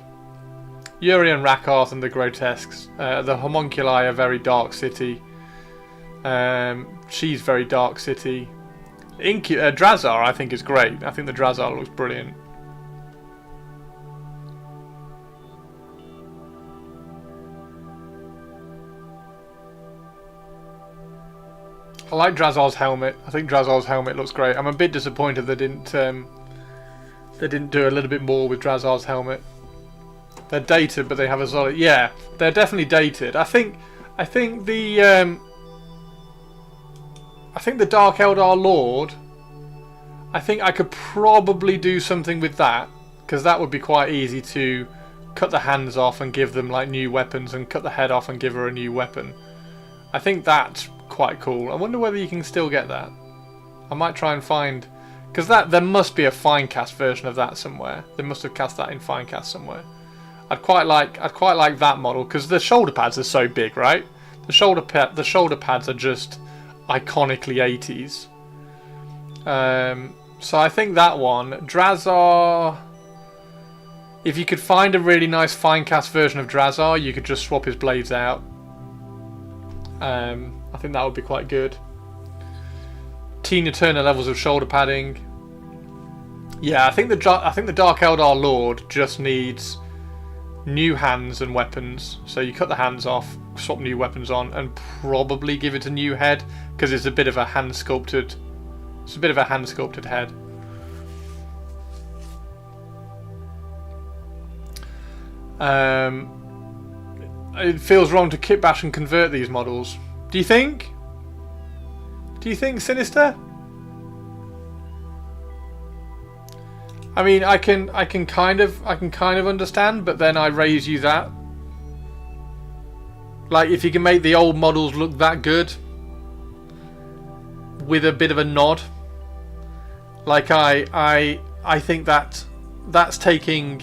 G: Yuri and Rakarth and the Grotesques. The Homunculi are very Dark City. She's very Dark City. Drazar I think is great. I think the Drazar looks brilliant. I like Drazar's helmet. I think Drazar's helmet looks great. I'm a bit disappointed they didn't do a little bit more with Drazar's helmet. They're dated, but they have a solid. Yeah, they're definitely dated. I think the Dark Eldar Lord. I think I could probably do something with that, because that would be quite easy to cut the hands off and give them like new weapons, and cut the head off and give her a new weapon. I think that's quite cool. I wonder whether you can still get that. I might try and find, because there must be a Finecast version of that somewhere. They must have cast that in Finecast somewhere. I'd quite like that model, because the shoulder pads are so big, right? The shoulder pads are just iconically 80s. So I think that one, Drazar. If you could find a really nice Finecast version of Drazar, you could just swap his blades out. I think that would be quite good. Tina Turner levels of shoulder padding. Yeah, I think the Dark Eldar Lord just needs new hands and weapons. So you cut the hands off, swap new weapons on, and probably give it a new head, because it's a bit of a hand sculpted. It's a bit of a hand sculpted head. It feels wrong to kitbash and convert these models. Do you think? Do you think, Sinister? I mean, I can kind of understand, but then I raise you that. Like, if you can make the old models look that good with a bit of a nod, like I think that's taking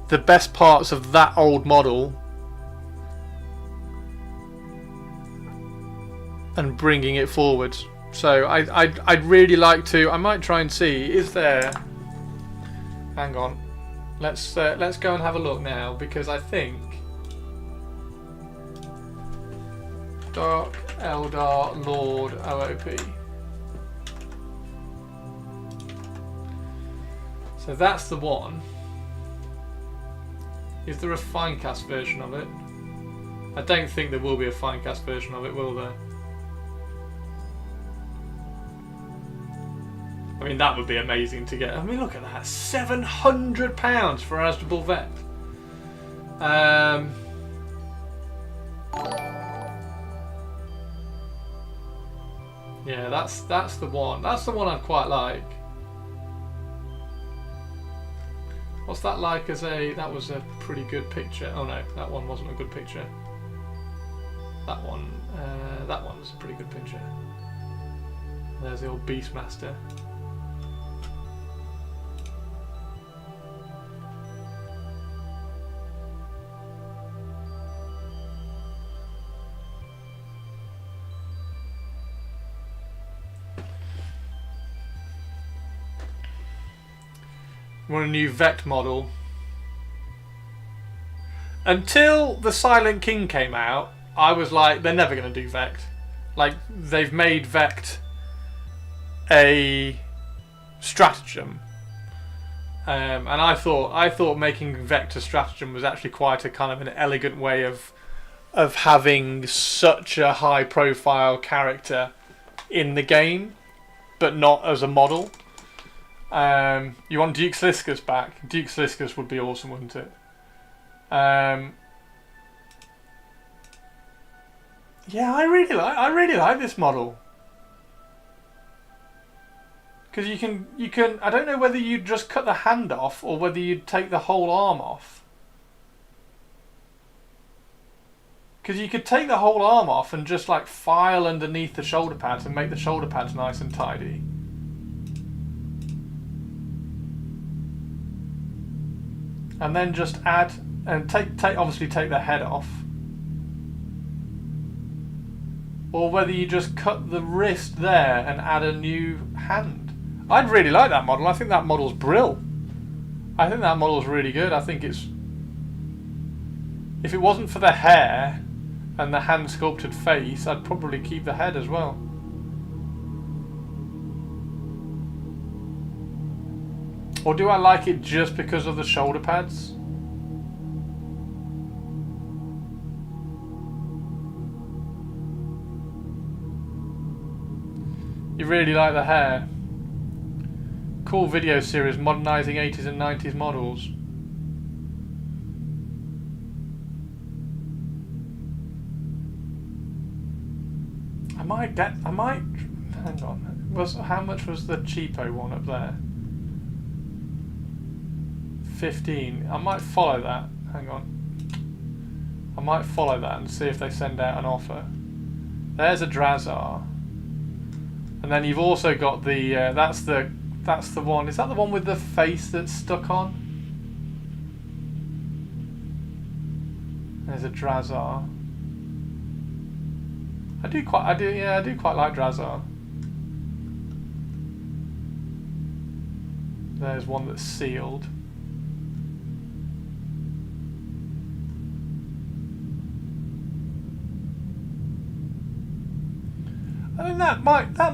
G: the best parts of that old model and bringing it forward. So I'd really like to. I might try and see. Is there? Hang on. Let's go and have a look now, because I think Dark Eldar Lord OOP. So that's the one. Is there a Finecast version of it? I don't think there will be a Finecast version of it, will there? I mean, that would be amazing to get. I mean, look at that. £700 for Asdrubal Vect. Yeah, that's the one. That's the one I'd quite like. What's that like as a... That was a pretty good picture. Oh no, that one wasn't a good picture. That one's a pretty good picture. There's the old Beastmaster. Want a new Vect model. Until the Silent King came out, I was like, they're never going to do Vect. Like, they've made Vect a stratagem. and I thought making vector stratagem was actually quite a kind of an elegant way of having such a high profile character in the game, but not as a model. You want Duke Sliskus back? Duke Sliskus would be awesome, wouldn't it? Yeah, I really like this model. Because you can I don't know whether you'd just cut the hand off or whether you'd take the whole arm off. Because you could take the whole arm off and just like file underneath the shoulder pads and make the shoulder pads nice and tidy. And then just add and obviously take the head off. Or whether you just cut the wrist there and add a new hand. I'd really like that model. I think that model's brill. I think that model's really good. I think it's... If it wasn't for the hair and the hand sculpted face, I'd probably keep the head as well. Or do I like it just because of the shoulder pads? You really like the hair? Cool video series modernising 80s and 90s models. Hang on. How much was the cheapo one up there? 15. I might follow that. Hang on. I might follow that and see if they send out an offer. There's a Drazar. And then you've also got the that's the one. Is that the one with the face that's stuck on? There's a Drazar. I do quite like Drazar. There's one that's sealed. I mean that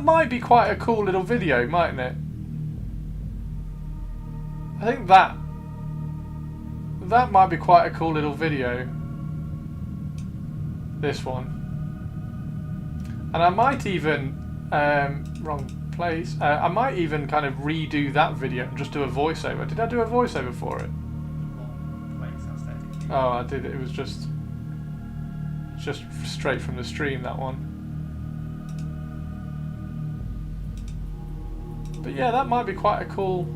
G: might be quite a cool little video, mightn't it? I think that might be quite a cool little video. This one. And I might even wrong place. I might even kind of redo that video and just do a voiceover. Did I do a voiceover for it? Oh, I did. It was just straight from the stream, that one. But yeah, that might be quite a cool.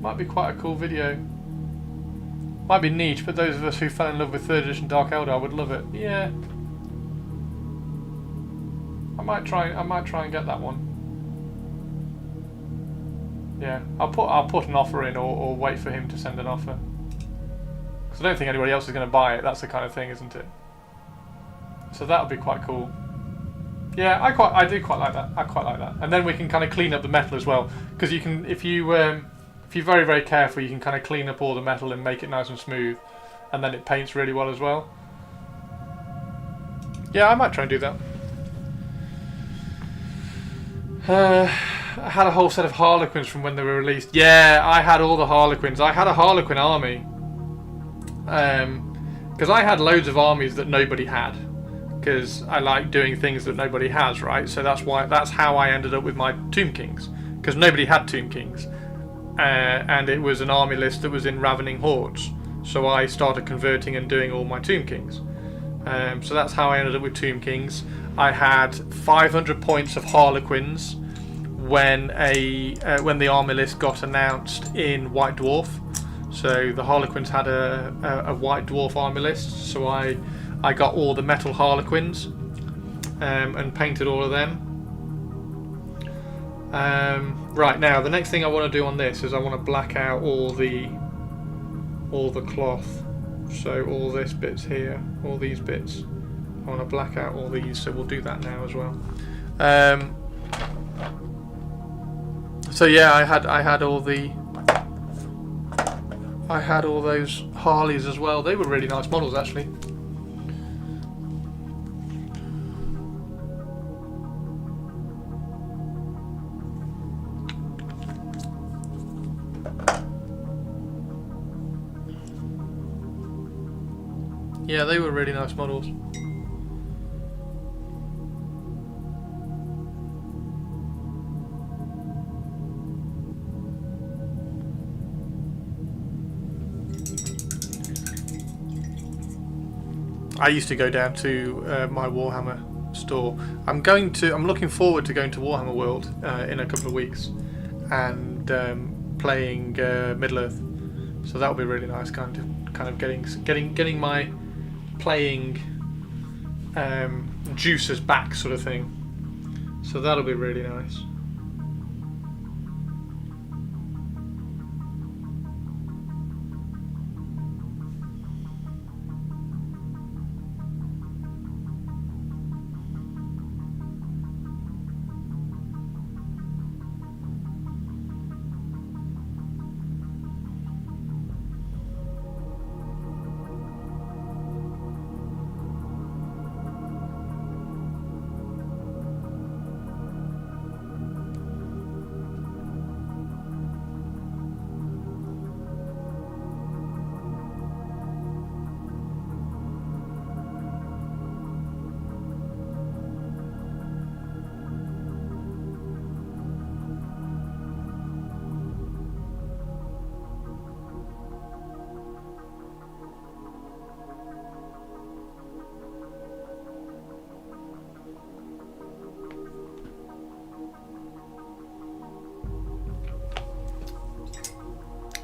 G: Might be quite a cool video. Might be niche, but those of us who fell in love with 3rd edition Dark Eldar would love it. Yeah. I might try and get that one. Yeah, I'll put an offer in or wait for him to send an offer. Because I don't think anybody else is going to buy it. That's the kind of thing, isn't it? So that would be quite cool. Yeah, I do quite like that. I quite like that. And then we can kind of clean up the metal as well, because you can, if you're very, very careful, you can kind of clean up all the metal and make it nice and smooth, and then it paints really well as well. Yeah, I might try and do that. I had a whole set of Harlequins from when they were released. Yeah, I had all the Harlequins. I had a Harlequin army. Because I had loads of armies that nobody had. Because I like doing things that nobody has, right? So that's how I ended up with my Tomb Kings. Because nobody had Tomb Kings. And it was an army list that was in Ravening Hordes. So I started converting and doing all my Tomb Kings. So that's how I ended up with Tomb Kings. I had 500 points of Harlequins when the army list got announced in White Dwarf. So the Harlequins had a White Dwarf army list. So I got all the metal Harlequins and painted all of them. Right, now the next thing I want to do on this is I want to black out all the cloth. So all this bits here, all these bits. I want to black out all these, so we'll do that now as well. So yeah, I had all those Harleys as well. They were really nice models actually. Yeah, they were really nice models. I used to go down to my Warhammer store. I'm looking forward to going to Warhammer World in a couple of weeks and playing Middle Earth. So that'll be really nice, kind of getting my playing juices back, sort of thing. So that'll be really nice.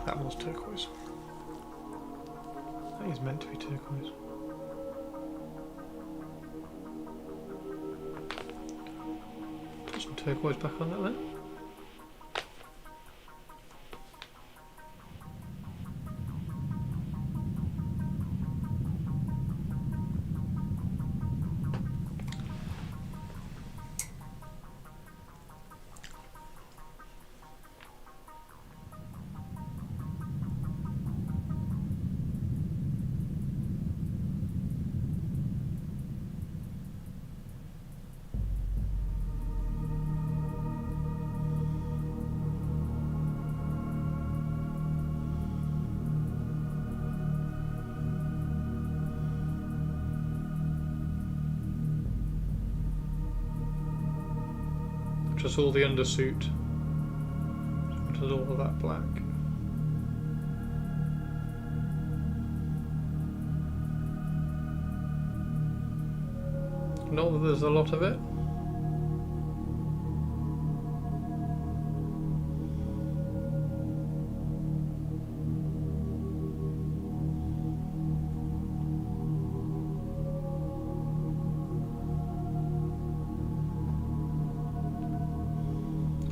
G: That one's turquoise. I think it's meant to be turquoise. Put some turquoise back on that then. Just all the undersuit. Just all of that black. Not that there's a lot of it.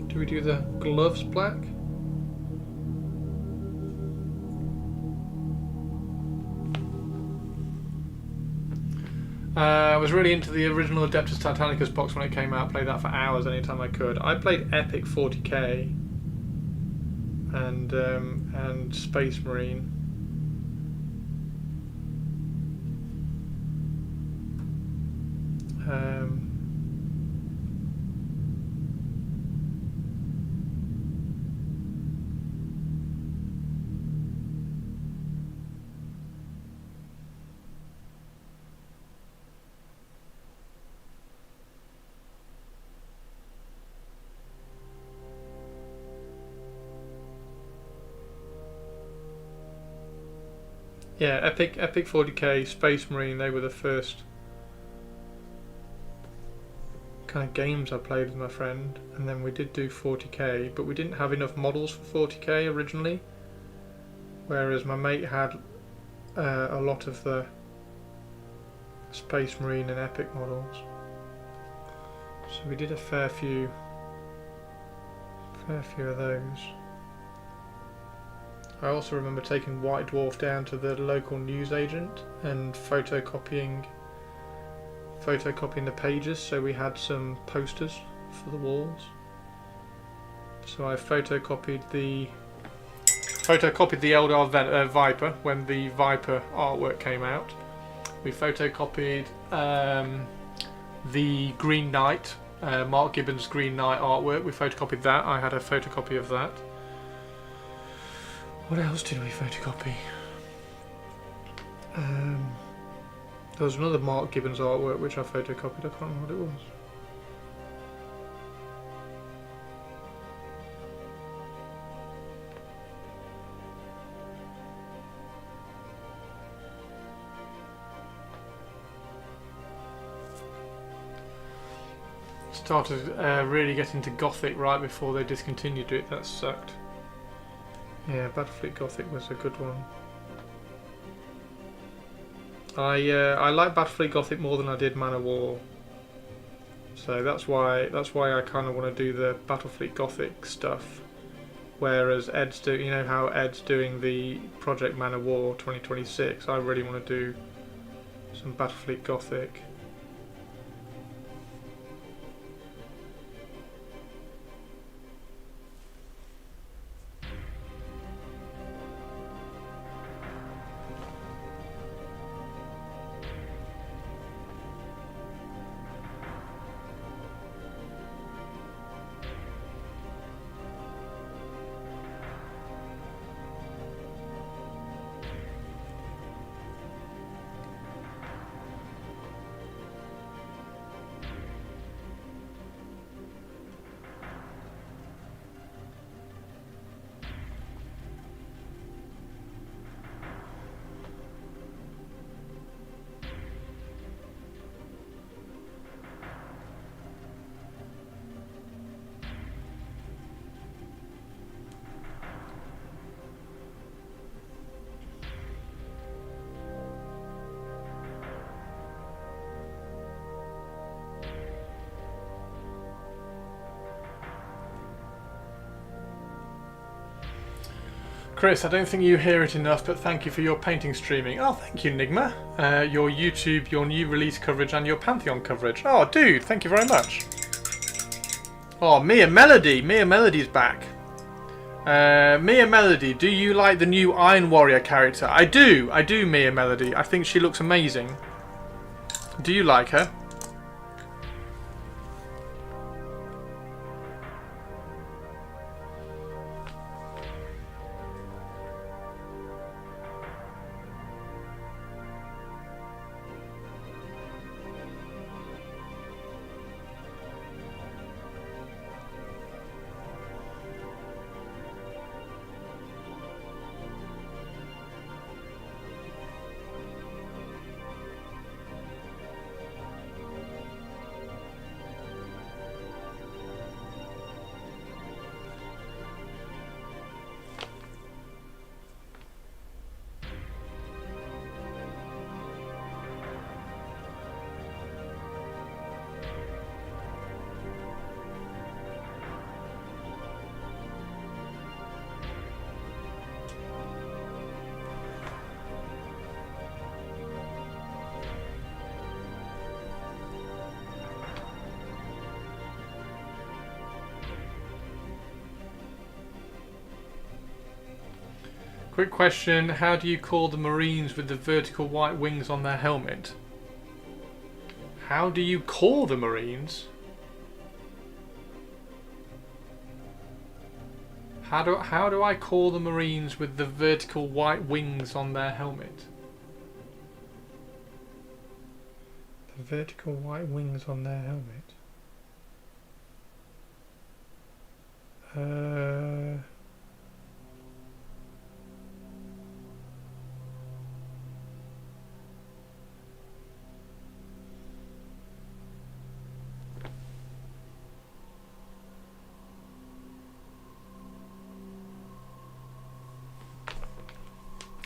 G: Do we do the gloves black? I was really into the original Adeptus Titanicus box when it came out. Played that for hours anytime I could. I played Epic 40k and Space Marine. Yeah, Epic 40k, Space Marine, they were the first kind of games I played with my friend, and then we did do 40k, but we didn't have enough models for 40k originally, whereas my mate had a lot of the Space Marine and Epic models. So we did a fair few of those. I also remember taking White Dwarf down to the local newsagent and photocopying the pages, so we had some posters for the walls. So I photocopied the Aeldari Viper when the Viper artwork came out. We photocopied the Green Knight, Mark Gibbons' Green Knight artwork. We photocopied that. I had a photocopy of that. What else did we photocopy? There was another Mark Gibbons artwork which I photocopied. I can't remember what it was. Started really getting to Gothic right before they discontinued it. That sucked. Yeah, Battlefleet Gothic was a good one. I like Battlefleet Gothic more than I did Man of War. So that's why I kind of want to do the Battlefleet Gothic stuff. Whereas Ed's do, you know how Ed's doing the Project Man of War 2026. I really want to do some Battlefleet Gothic. Chris, I don't think you hear it enough, but thank you for your painting streaming. Oh, thank you, Nigma. Your YouTube, your new release coverage, and your Pantheon coverage. Oh, dude, thank you very much. Oh, Mia Melody. Mia Melody's back. Mia Melody, do you like the new Iron Warrior character? I do, Mia Melody. I think she looks amazing. Do you like her? Quick question, how do you call the Marines with the vertical white wings on their helmet? How do you call the Marines? How do I call the Marines with the vertical white wings on their helmet? The vertical white wings on their helmet?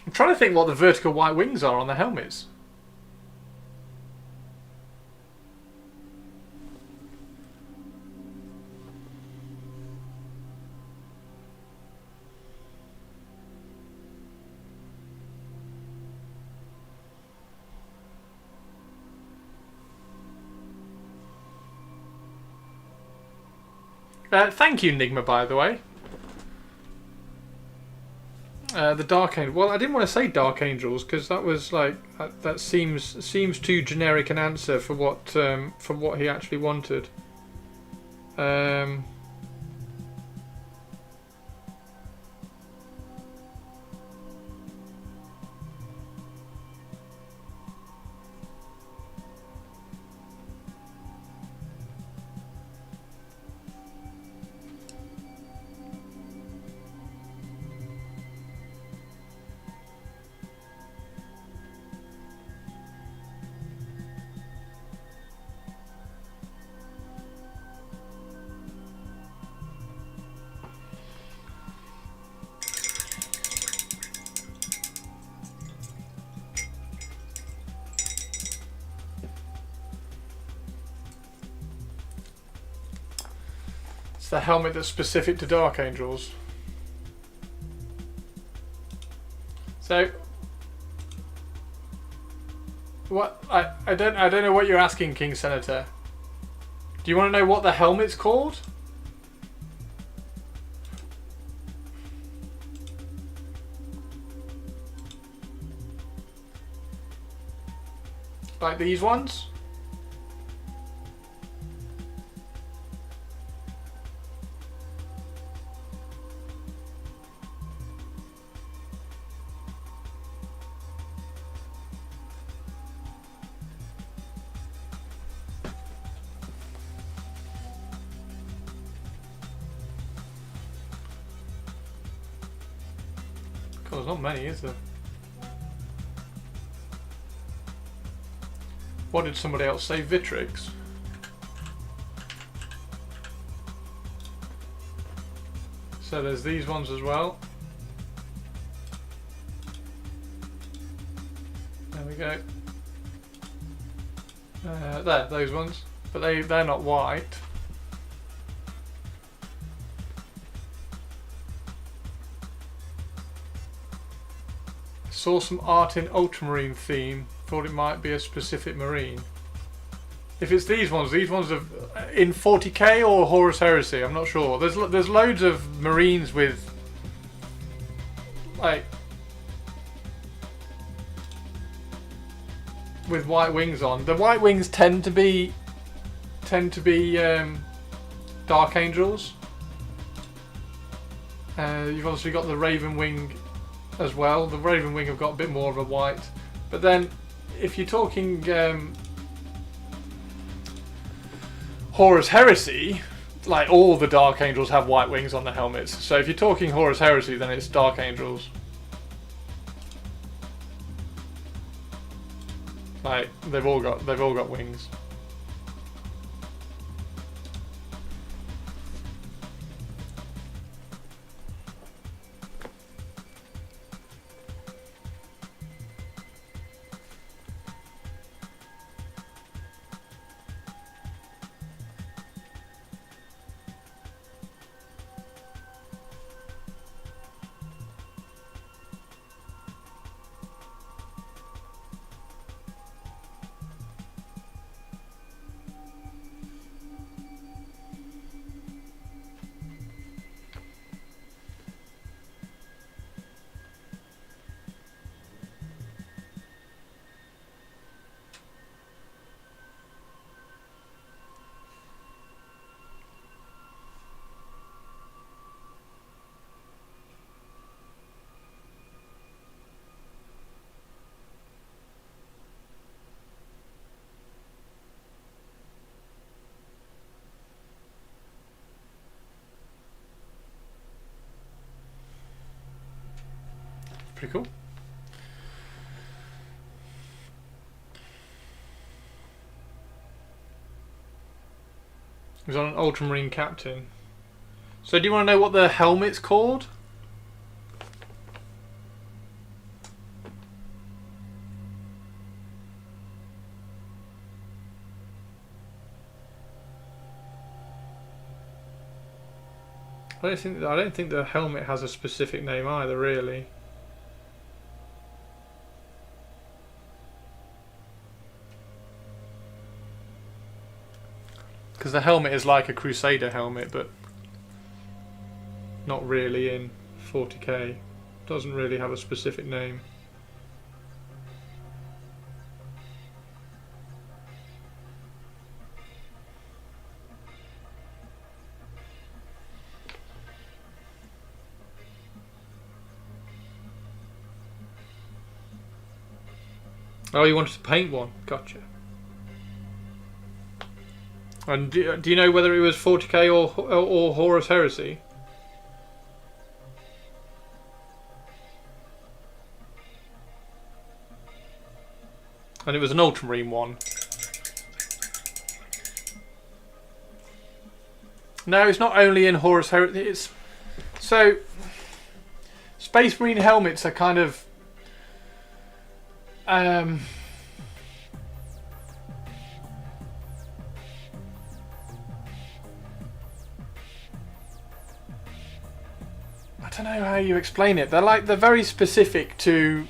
G: I'm trying to think what the vertical white wings are on the helmets. Thank you, Nigma, by the way. The Dark Angel. Well, I didn't want to say Dark Angels because that was like that seems too generic an answer for what he actually wanted. the helmet that's specific to Dark Angels. So, what I don't know what you're asking, King Senator. Do you want to know what the helmet's called? Like these ones? God, there's not many, is there? What did somebody else say? Vitrix? So there's these ones as well. There we go. There, those ones. But they're not white. Saw some art in ultramarine theme. Thought it might be a specific marine. If it's these ones are in 40k or Horus Heresy. I'm not sure. There's loads of marines with like with white wings on. The white wings tend to be Dark Angels. You've obviously got the Raven Wing as well. The Raven Wing have got a bit more of a white, but then if you're talking Horus Heresy, like all the Dark Angels have white wings on their helmets. So if you're talking Horus Heresy, then it's Dark Angels. Like they've all got wings. Pretty cool. He's on an Ultramarine Captain. So do you want to know what the helmet's called? I don't think the helmet has a specific name either, really. Because the helmet is like a Crusader helmet, but not really in 40k. Doesn't really have a specific name. Oh, you wanted to paint one? Gotcha. And do you know whether it was 40k or Horus Heresy? And it was an Ultramarine one. No, it's not only in Horus Heresy. It's so Space Marine helmets are kind of don't know how you explain it. They're very specific to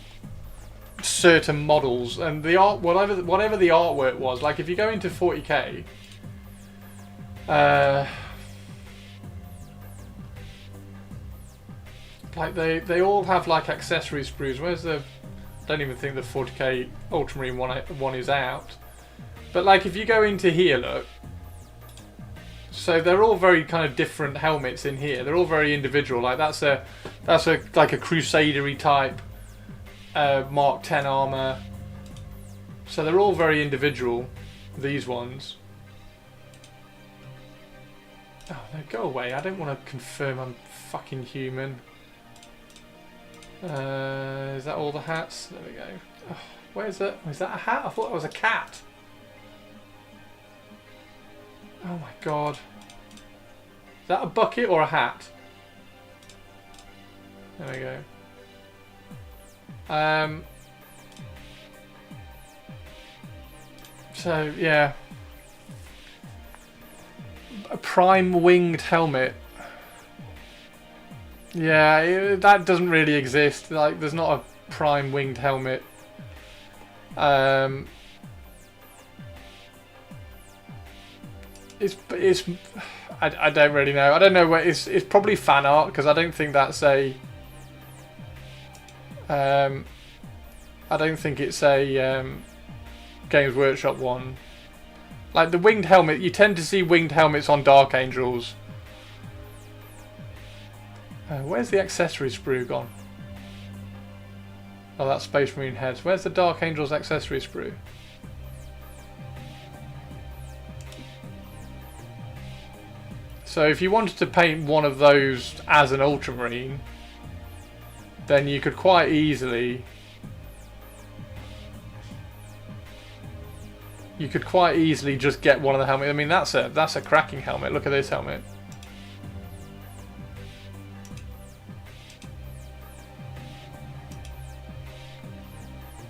G: certain models, and the art, whatever the artwork was. Like if you go into 40k, like they all have like accessory sprues. Where's the? I don't even think the 40k Ultramarine one is out. But like if you go into here, look. So they're all very kind of different helmets in here. They're all very individual. Like that's like a Crusader-y type Mark 10 armor. So they're all very individual. These ones. Oh no, go away! I don't want to confirm I'm fucking human. Is that all the hats? There we go. Oh, where's that? Is that a hat? I thought that was a cat. Oh my god. Is that a bucket or a hat? There we go. So, yeah. A prime winged helmet. Yeah, that doesn't really exist. Like, there's not a prime winged helmet. I don't really know. I don't know where it's probably fan art because I don't think that's a I don't think it's a Games Workshop one. Like the winged helmet, you tend to see winged helmets on Dark Angels. Where's the accessory sprue gone? Oh, that's Space Marine heads. Where's the Dark Angels accessory sprue? So if you wanted to paint one of those as an Ultramarine, then you could quite easily just get one of the helmets. I mean, that's a cracking helmet. Look at this helmet.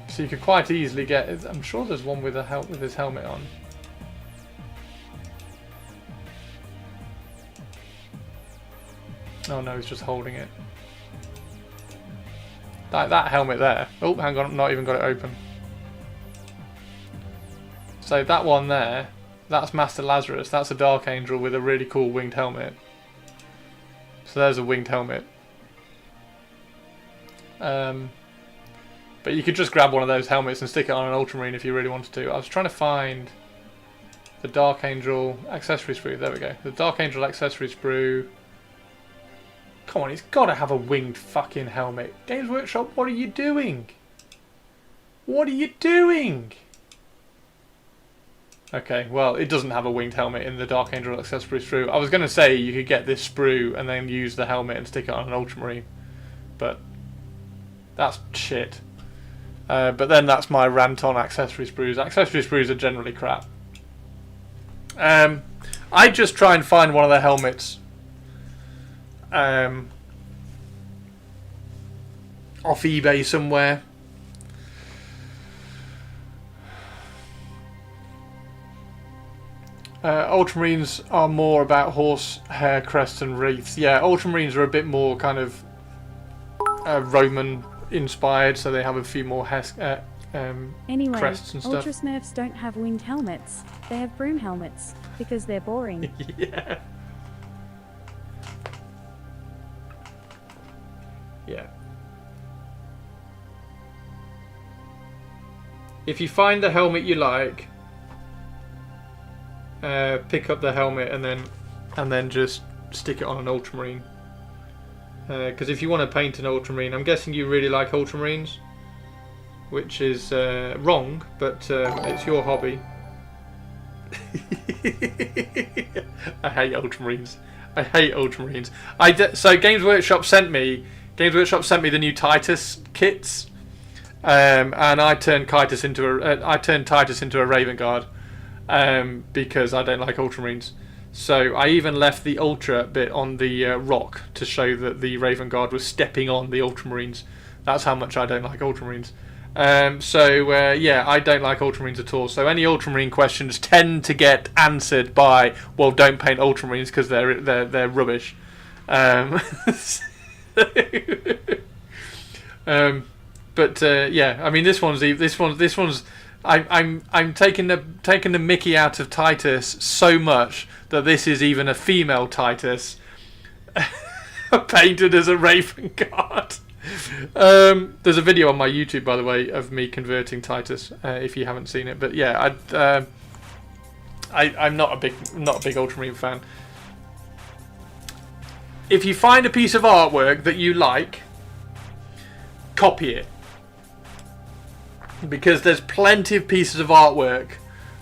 G: So you could quite easily get. I'm sure there's one with his helmet on. Oh no, he's just holding it. That helmet there. Oh, hang on, I've not even got it open. So that one there, that's Master Lazarus. That's a Dark Angel with a really cool winged helmet. So there's a winged helmet. But you could just grab one of those helmets and stick it on an Ultramarine if you really wanted to. I was trying to find the Dark Angel accessory sprue. There we go. The Dark Angel accessory sprue. Come on, he's got to have a winged fucking helmet. Games Workshop, what are you doing? What are you doing? Okay, well, it doesn't have a winged helmet in the Dark Angel accessory sprue. I was going to say you could get this sprue and then use the helmet and stick it on an Ultramarine. But that's shit. But then that's my rant on accessory sprues. Accessory sprues are generally crap. I just try and find one of the helmets off eBay somewhere. Ultramarines are more about horse hair, crests and wreaths. Yeah, Ultramarines are a bit more kind of Roman inspired, so they have a few more
I: anyway,
G: crests and stuff.
I: Ultra Smurfs don't have winged helmets. They have broom helmets because they're boring.
G: Yeah. Yeah. If you find the helmet you like, pick up the helmet and then just stick it on an Ultramarine. Because if you want to paint an Ultramarine, I'm guessing you really like Ultramarines, which is wrong, but it's your hobby. I hate Ultramarines. I hate Ultramarines. So Games Workshop sent me the new Titus kits, and I turned Titus into a Raven Guard because I don't like Ultramarines. So I even left the Ultra bit on the rock to show that the Raven Guard was stepping on the Ultramarines. That's how much I don't like Ultramarines. Yeah, I don't like Ultramarines at all. So any Ultramarine questions tend to get answered by, well, don't paint Ultramarines because they're rubbish. Yeah, I mean, this one's. I'm taking the Mickey out of Titus so much that this is even a female Titus painted as a Raven Guard. There's a video on my YouTube, by the way, of me converting Titus. If you haven't seen it, but yeah, I'm not a big Ultramarine fan. If you find a piece of artwork that you like, copy it. Because there's plenty of pieces of artwork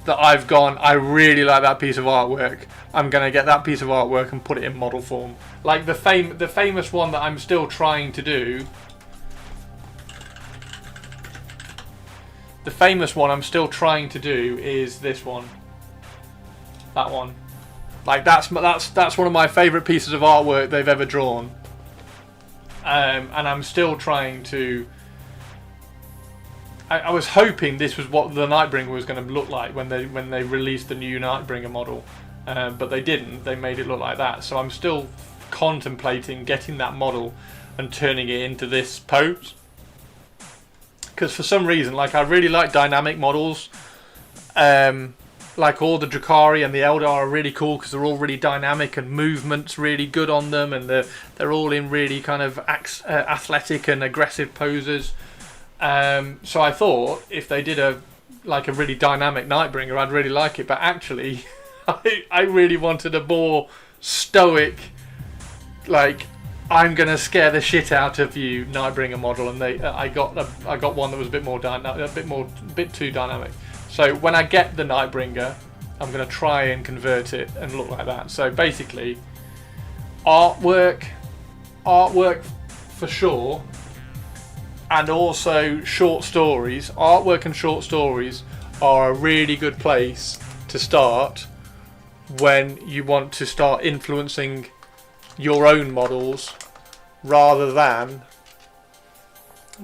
G: that I've gone, I really like that piece of artwork. I'm going to get that piece of artwork and put it in model form. Like the famous one that I'm still trying to do. The famous one I'm still trying to do is this one. That one. Like that's one of my favourite pieces of artwork they've ever drawn. And I'm still trying to... I was hoping this was what the Nightbringer was going to look like when they released the new Nightbringer model, but they didn't. They made it look like that. So I'm still contemplating getting that model and turning it into this pose. Because for some reason, like, I really like dynamic models. Like all the Drakari and the Eldar are really cool because they're all really dynamic and movement's really good on them, and they're all in really kind of athletic and aggressive poses. So I thought if they did a really dynamic Nightbringer, I'd really like it. But actually, I really wanted a more stoic, like, I'm gonna scare the shit out of you Nightbringer model, and I got one that was a bit too dynamic. So when I get the Nightbringer, I'm gonna try and convert it and look like that. So basically, artwork for sure. And also short stories. Artwork and short stories are a really good place to start when you want to start influencing your own models rather than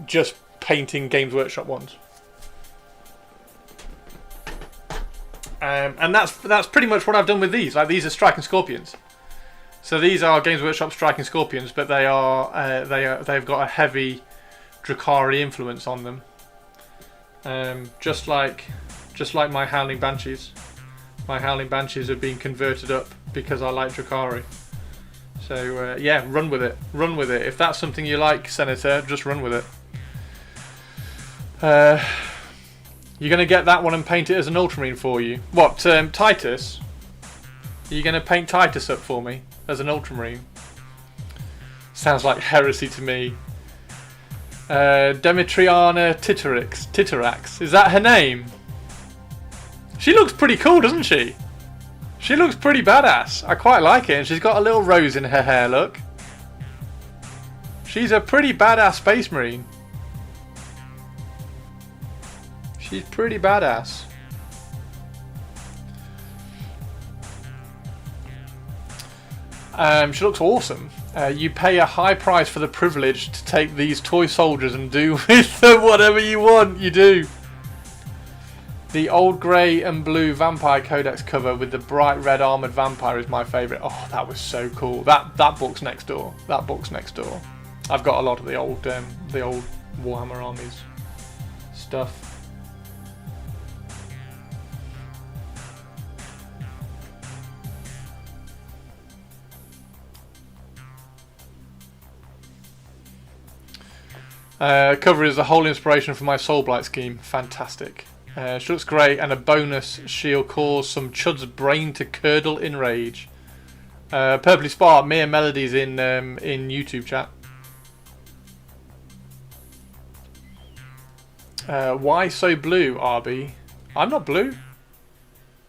G: just painting Games Workshop ones. And that's pretty much what I've done with these. Like, these are Striking Scorpions. So these are Games Workshop Striking Scorpions, but they've got a heavy Drakari influence on them, just like my Howling Banshees. My Howling Banshees have been converted up because I like Drakari. So yeah, run with it. If that's something you like, Senator, just run with it. You're going to get that one and paint it as an Ultramarine for you. What, Titus? Are you going to paint Titus up for me as an Ultramarine? Sounds like heresy to me. Demetriana Titerax. Is that her name? She looks pretty cool, doesn't she? She looks pretty badass. I quite like it, and she's got a little rose in her hair, look. She's a pretty badass Space Marine. She's pretty badass. She looks awesome. You pay a high price for the privilege to take these toy soldiers and do with them whatever you want. You do. The old grey and blue Vampire Codex cover with the bright red armoured vampire is my favourite. Oh, that was so cool. That book's next door. That book's next door. I've got a lot of the old Warhammer armies stuff. Cover is the whole inspiration for my Soulblight scheme. Fantastic. She looks great, and a bonus, she'll cause some chud's brain to curdle in rage. Purpley Spark, Mere Melodies in YouTube chat. Why so blue, RB? I'm not blue.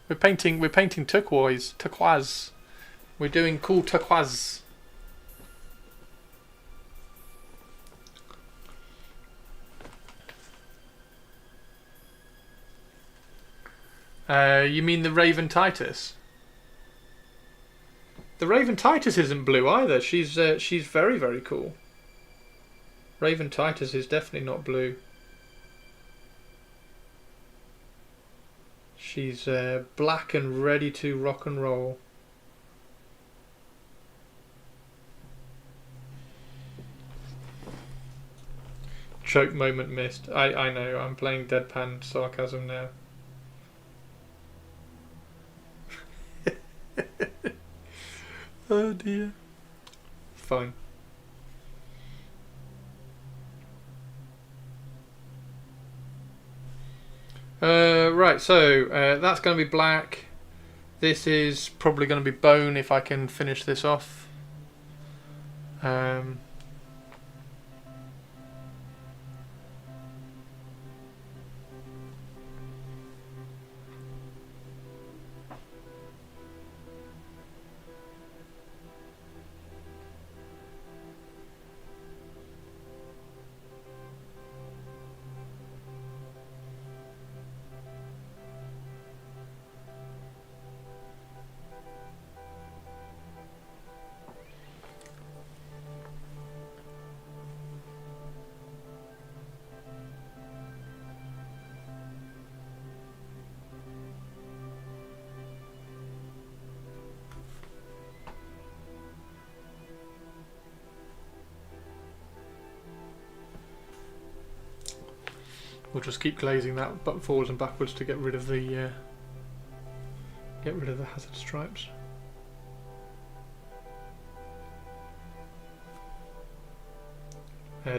G: We're painting turquoise. We're doing cool turquoise. You mean the Raven Titus? The Raven Titus isn't blue either. She's very, very cool. Raven Titus is definitely not blue. She's black and ready to rock and roll. Choke moment missed. I know, I'm playing deadpan sarcasm now. Oh dear. Fine. Right, so that's going to be black. This is probably going to be bone if I can finish this off. We'll just keep glazing that forwards and backwards to get rid of the hazard stripes.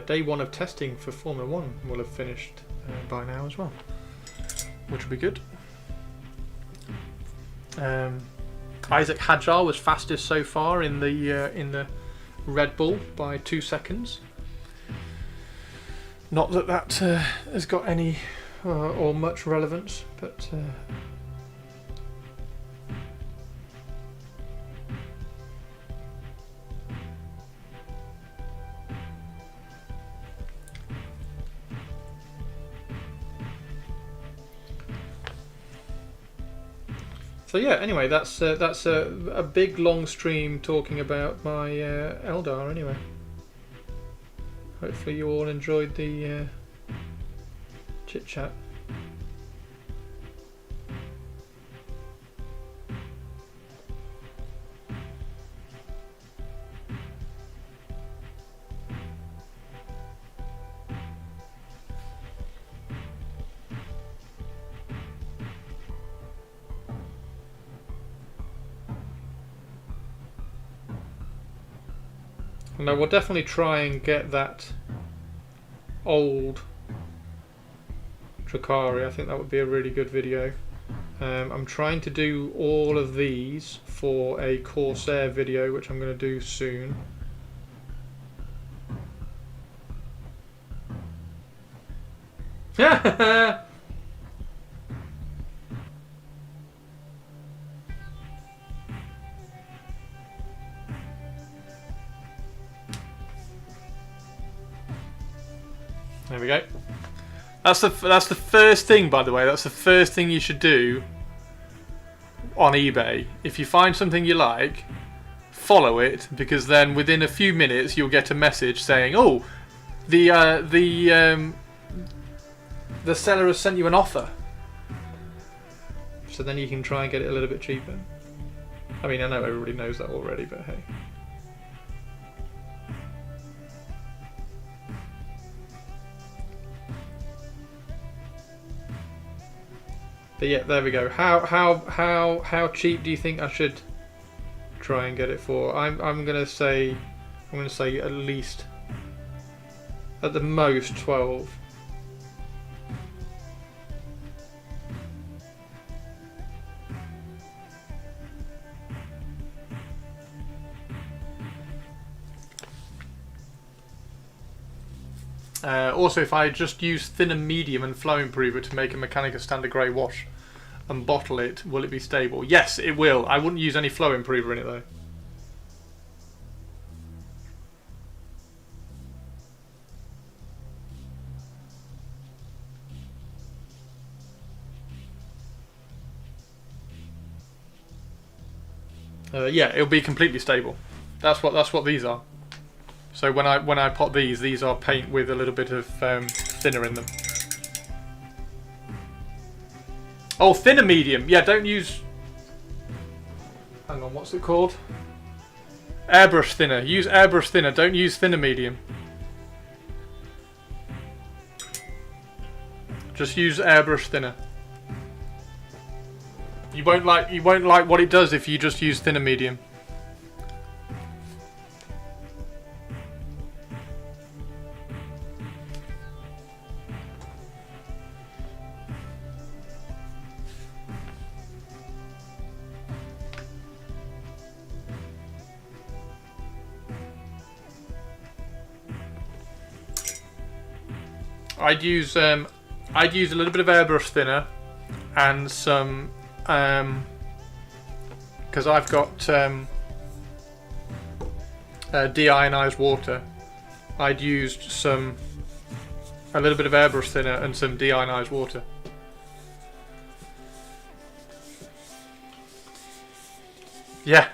G: Day 1 of testing for Formula 1 will have finished by now as well, which will be good. Isaac Hadjar was fastest so far in the Red Bull by 2 seconds. Not that that has got any or much relevance, but so yeah. Anyway, that's a big long stream talking about my Eldar. Anyway. Hopefully you all enjoyed the chit chat. And I will definitely try and get that old Drakari. I think that would be a really good video. I'm trying to do all of these for a Corsair video, which I'm going to do soon. There we go. That's the first thing, by the way. That's the first thing you should do on eBay. If you find something you like, follow it, because then within a few minutes you'll get a message saying, "Oh, the seller has sent you an offer." So then you can try and get it a little bit cheaper. I mean, I know everybody knows that already, but hey. But yeah, there we go. How cheap do you think I should try and get it for? I'm gonna say at least, at the most, 12. Also, if I just use thinner medium and flow improver to make a Mechanica standard grey wash and bottle it, will it be stable? Yes, it will. I wouldn't use any flow improver in it though. Yeah, it'll be completely stable. That's what these are. So when I pot these are paint with a little bit of thinner in them. Oh, thinner medium. Yeah, don't use... Hang on, what's it called? Airbrush thinner. Use airbrush thinner. Don't use thinner medium. Just use airbrush thinner. You won't like what it does if you just use thinner medium. I'd use a little bit of airbrush thinner and some because I've got deionized water. I'd used a little bit of airbrush thinner and some deionized water. Yeah,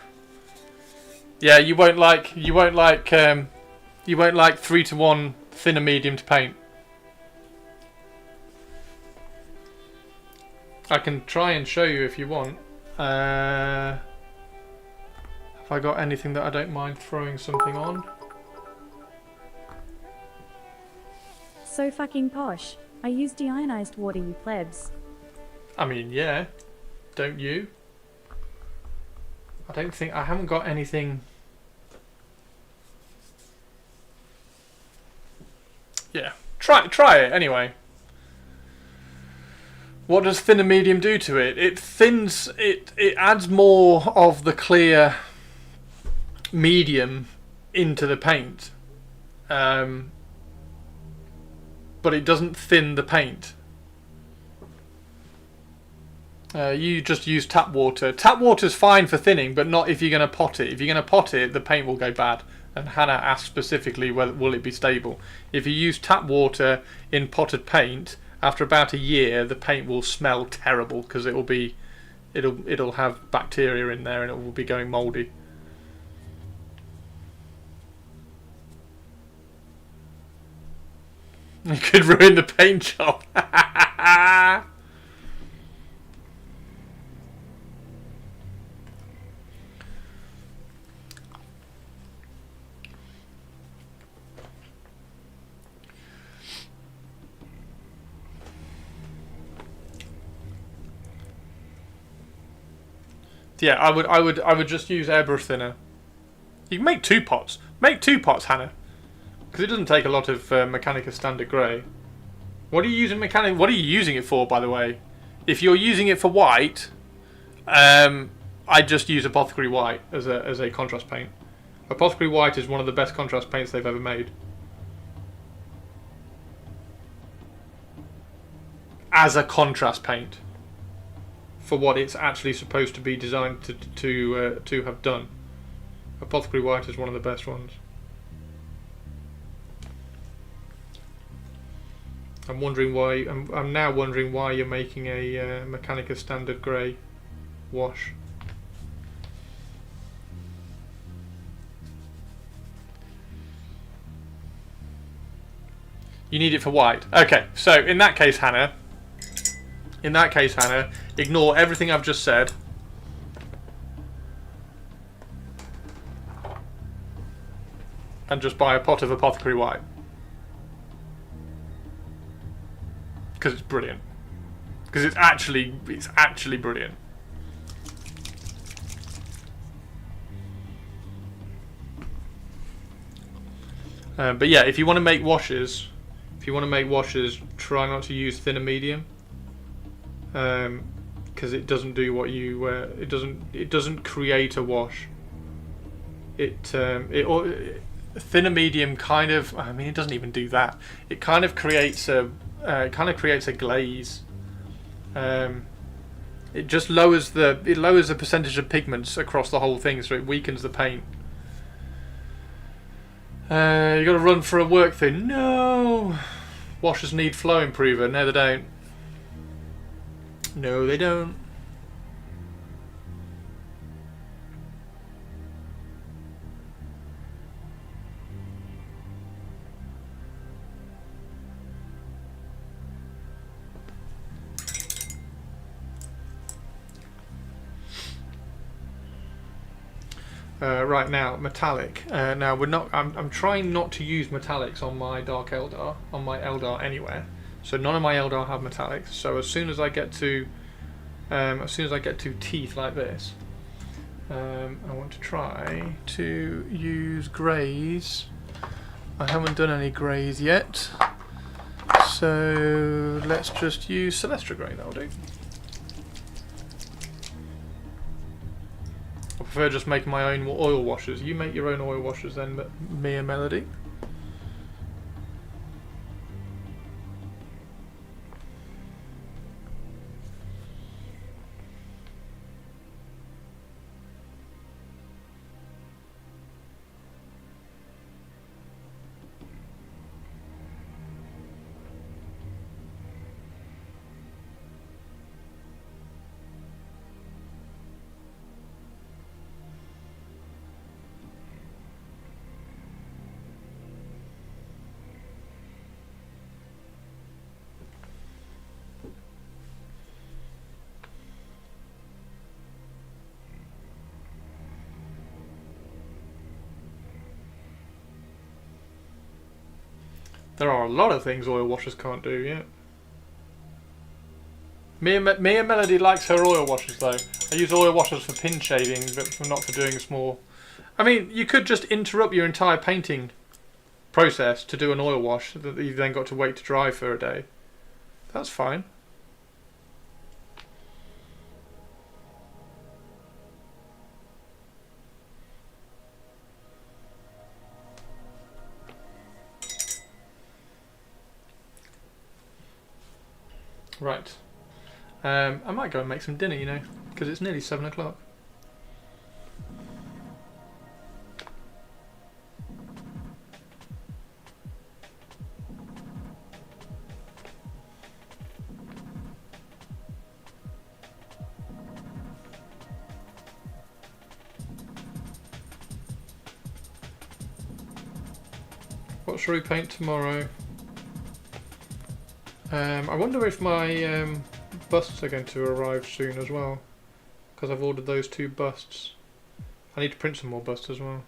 G: you won't like 3-to-1 thinner medium to paint. I can try and show you if you want. Have I got anything that I don't mind throwing something on?
I: So fucking posh. I use deionized water, you plebs.
G: I mean, yeah. Don't you? I haven't got anything. Yeah. Try it anyway. What does thinner medium do to it? It thins it. It adds more of the clear medium into the paint, but it doesn't thin the paint. You just use tap water. Tap water's fine for thinning, but not if you're going to pot it. If you're going to pot it, the paint will go bad. And Hannah asked specifically, whether will it be stable? If you use tap water in potted paint, after about a year, the paint will smell terrible because it'll have bacteria in there and it will be going mouldy. You could ruin the paint job. Yeah, I would just use airbrush thinner. You can make 2 pots. Make 2 pots, Hannah, because it doesn't take a lot of Mechanica Standard Grey. What are you using What are you using it for, by the way? If you're using it for white, I just use Apothecary White as a contrast paint. Apothecary White is one of the best contrast paints they've ever made. As a contrast paint. For what it's actually supposed to be designed to have done. Apothecary White is one of the best ones. I'm wondering why. I'm now wondering why you're making a Mechanica Standard Grey wash. You need it for white. Okay, so in that case, Hannah, ignore everything I've just said. And just buy a pot of Apothecary White. Because it's brilliant. Because it's actually brilliant. But yeah, if you want to make washes, try not to use thinner medium. Because it doesn't do what you it doesn't create a wash. Thinner medium kind of, I mean, it doesn't even do that. It kind of creates a glaze. It just lowers the percentage of pigments across the whole thing, so it weakens the paint. You got to run for a work thing. No, washers need flow improver. No, they don't. No, they don't. Right now, metallic. Now we're not. I'm trying not to use metallics on my Dark Eldar, on my Eldar anywhere. So none of my Eldar have metallics. So as soon as I get to teeth like this, I want to try to use greys. I haven't done any greys yet, so let's just use Celestra grey. That'll do. I prefer just making my own oil washers. You make your own oil washers then, Mia Melody. There are a lot of things oil washers can't do, yeah. Mia Melody likes her oil washers though. I use oil washers for pin shading, but not for doing small... I mean, you could just interrupt your entire painting process to do an oil wash that you've then got to wait to dry for a day. That's fine. Right. I might go and make some dinner, you know, because it's nearly 7 o'clock. What shall we paint tomorrow? I wonder if my busts are going to arrive soon as well, because I've ordered those 2 busts. I need to print some more busts as well.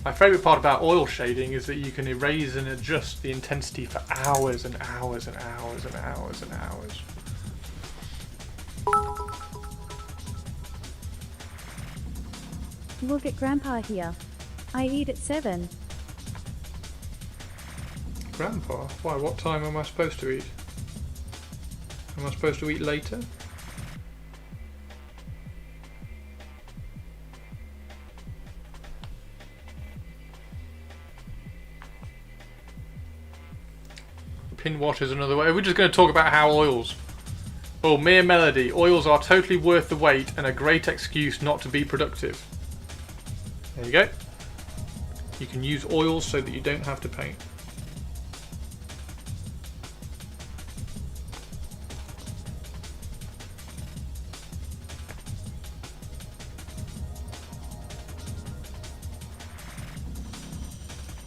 G: My favourite part about oil shading is that you can erase and adjust the intensity for hours and hours and hours and hours and hours.
I: Look at Grandpa here. I eat at 7.
G: Grandpa? Why, what time am I supposed to eat? Am I supposed to eat later? Pin wash is another way. We're just going to talk about how oils... Oh, Mia Melody. Oils are totally worth the wait and a great excuse not to be productive. There you go. You can use oils so that you don't have to paint.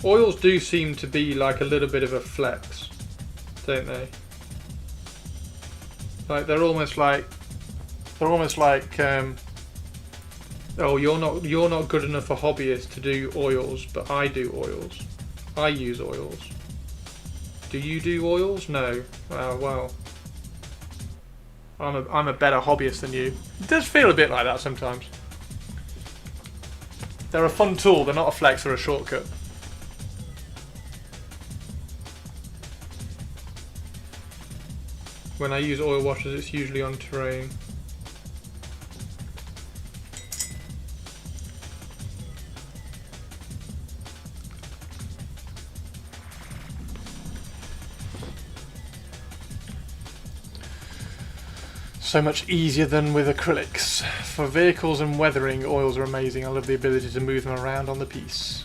G: Oils do seem to be like a little bit of a flex, don't they? Like they're almost like oh, you're not good enough a hobbyist to do oils, but I do oils. I use oils. Do you do oils? No. Well, I'm a better hobbyist than you. It does feel a bit like that sometimes. They're a fun tool. They're not a flex or a shortcut. When I use oil washers, it's usually on terrain. So much easier than with acrylics. For vehicles and weathering, oils are amazing. I love the ability to move them around on the piece.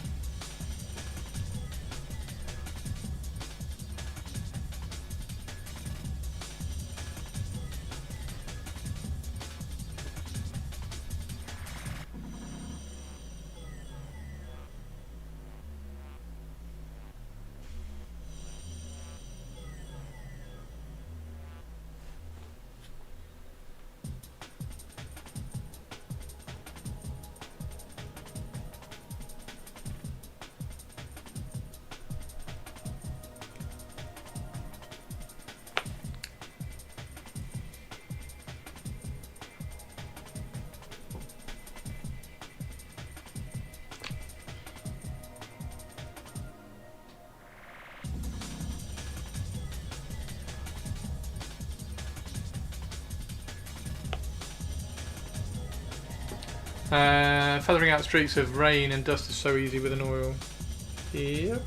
G: Feathering out streaks of rain and dust is so easy with an oil. Yep.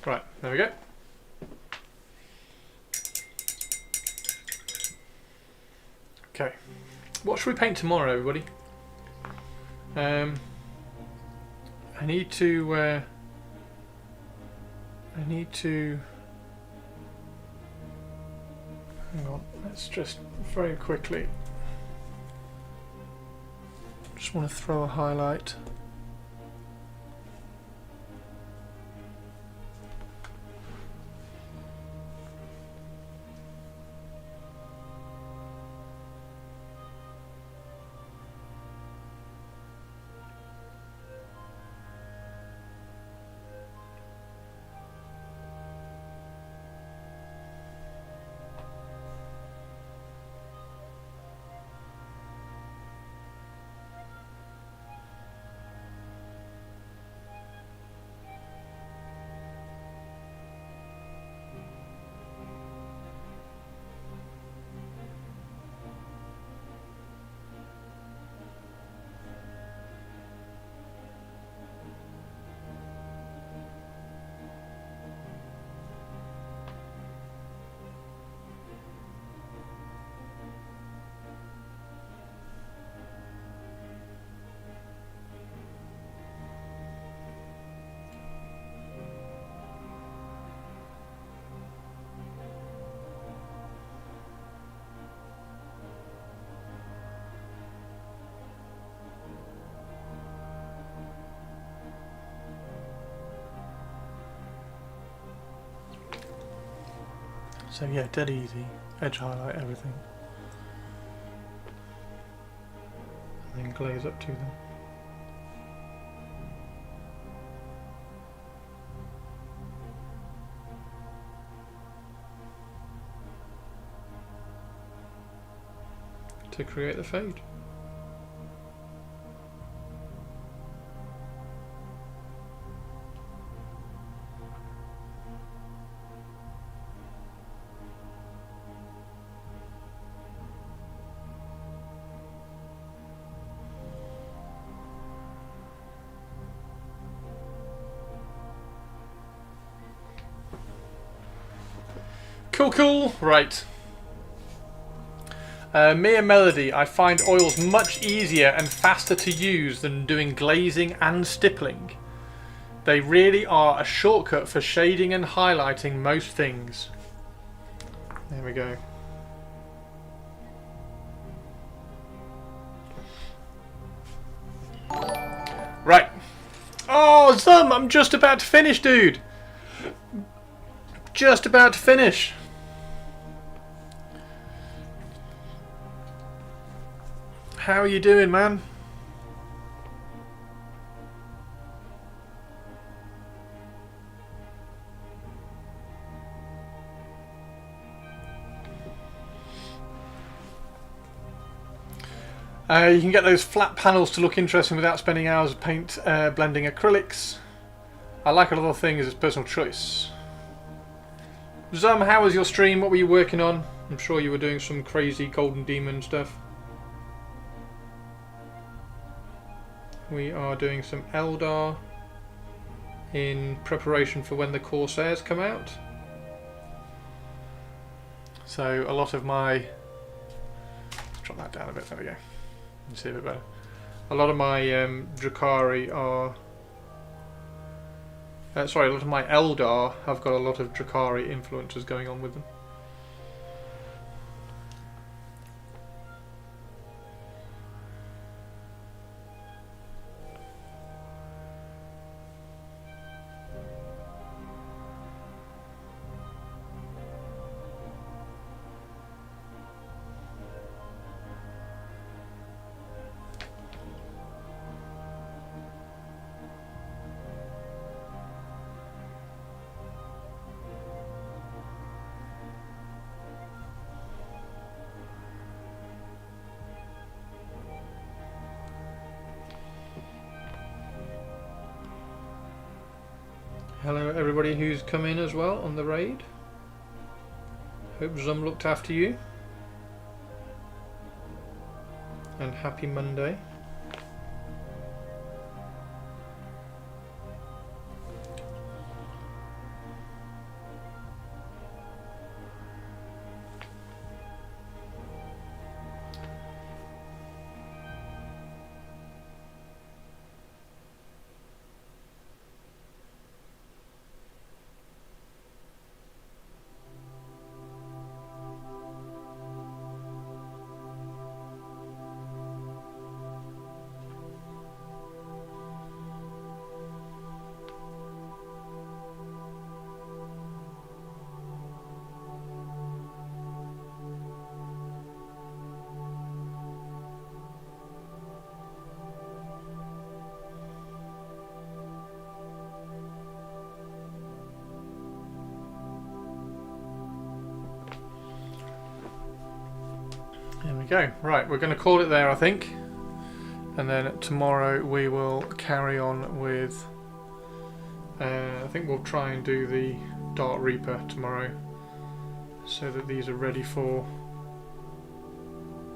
G: Right, there we go. Okay, what should we paint tomorrow, everybody? I need to. Hang on. Let's just very quickly. Just want to throw a highlight. So yeah, dead easy. Edge highlight everything. And then glaze up to them. To create the fade. Cool. Right. Mere Melody. I find oils much easier and faster to use than doing glazing and stippling. They really are a shortcut for shading and highlighting most things. There we go. Right. Oh, Zum, I'm just about to finish, dude. Just about to finish. How are you doing, man? You can get those flat panels to look interesting without spending hours of paint blending acrylics. I like a lot of things, it's personal choice. Zum, how was your stream? What were you working on? I'm sure you were doing some crazy Golden Demon stuff. We are doing some Eldar in preparation for when the Corsairs come out. So a lot of my... Let's drop that down a bit, there we go. You can see a bit better. A lot of my Drakari are... sorry, a lot of my Eldar have got a lot of Drakari influences going on with them. Hello everybody who's come in as well on the raid. Hope Zum looked after you. And happy Monday. There we go. Right, we're going to call it there, I think. And then tomorrow we will carry on with... I think we'll try and do the Dark Reaper tomorrow, so that these are ready for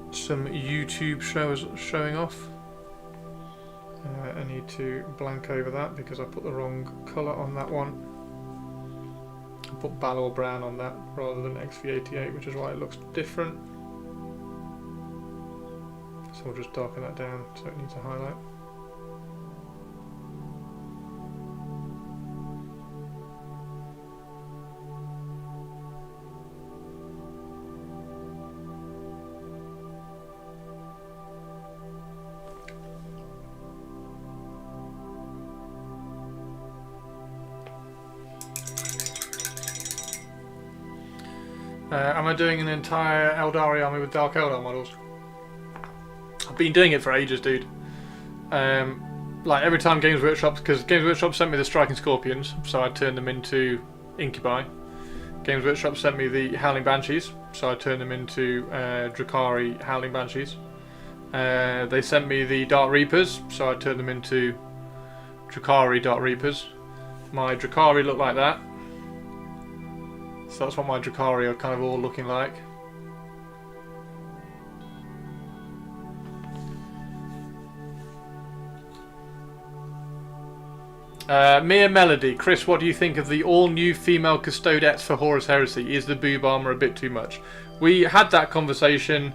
G: some YouTube showing off. I need to blank over that because I put the wrong colour on that one. I put Balor Brown on that rather than XV88, which is why it looks different. So we'll just darken that down so it needs a highlight. Am I doing an entire Aeldari army with Dark Eldar models? I've been doing it for ages, dude. Like every time Games Workshop, because Games Workshop sent me the Striking Scorpions, so I turned them into Incubi. Games Workshop sent me the Howling Banshees, so I turned them into Drakari Howling Banshees. They sent me the Dark Reapers, so I turned them into Drakari Dark Reapers. My Drakari look like that. So that's what my Drakari are kind of all looking like. Mere Melody. Chris, what do you think of the all-new female custodettes for Horus Heresy? Is the boob armor a bit too much? We had that conversation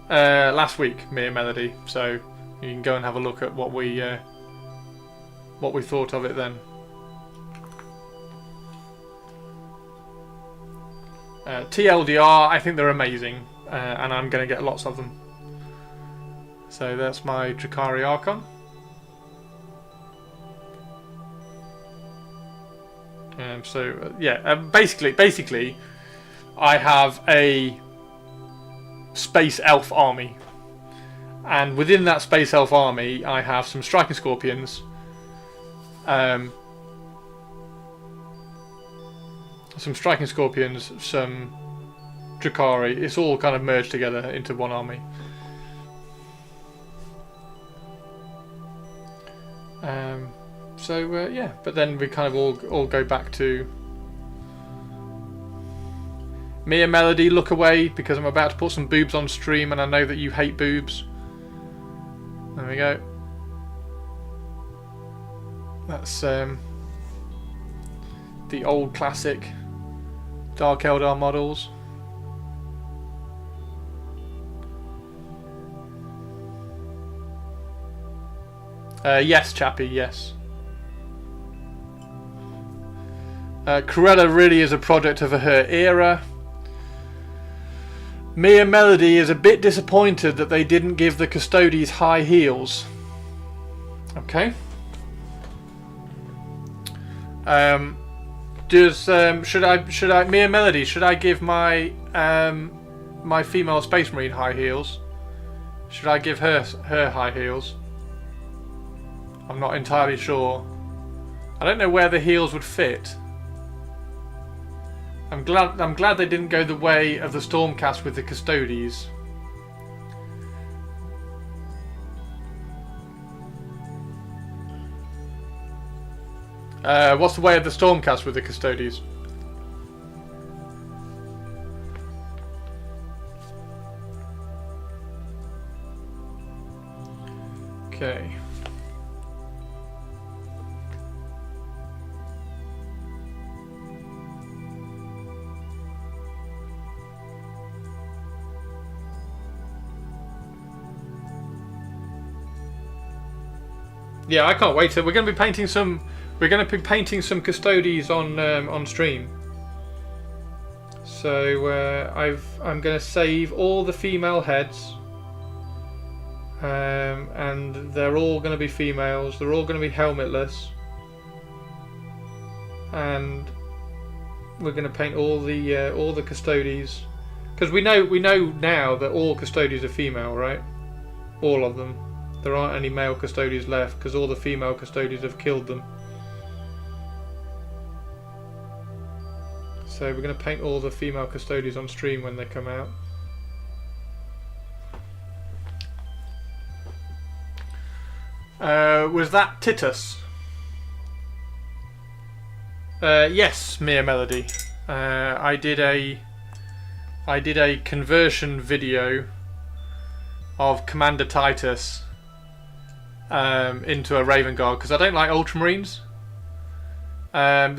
G: last week, Mere Melody, so you can go and have a look at what we thought of it then. TLDR, I think they're amazing, and I'm going to get lots of them. So that's my Drakari Archon. Basically, I have a Space Elf army, and within that Space Elf army, I have some Striking Scorpions, some Drakari. It's all kind of merged together into one army. Yeah, but then we kind of all go back to Mere Melody. Look away, because I'm about to put some boobs on stream, and I know that you hate boobs. There we go. That's the old classic Dark Eldar models. Yes, Chappie, yes. Cruella really is a product of her era. Mere Melody is a bit disappointed that they didn't give the Custodes high heels. Okay. Should I Mere Melody? Should I give my my female Space Marine high heels? Should I give her high heels? I'm not entirely sure. I don't know where the heels would fit. I'm glad they didn't go the way of the Stormcast with the Custodes. What's the way of the Stormcast with the Custodies? Okay. Yeah, I can't wait. We're going to be painting some. We're going to be painting some Custodies on stream. So I'm going to save all the female heads, and they're all going to be females. They're all going to be helmetless, and we're going to paint all the Custodies, because we know now that all Custodies are female, right? All of them. There aren't any male Custodies left because all the female Custodies have killed them. So we're going to paint all the female Custodies on stream when they come out. Was that Titus? Yes, Mia Melody. I did a conversion video of Commander Titus into a Raven Guard because I don't like Ultramarines.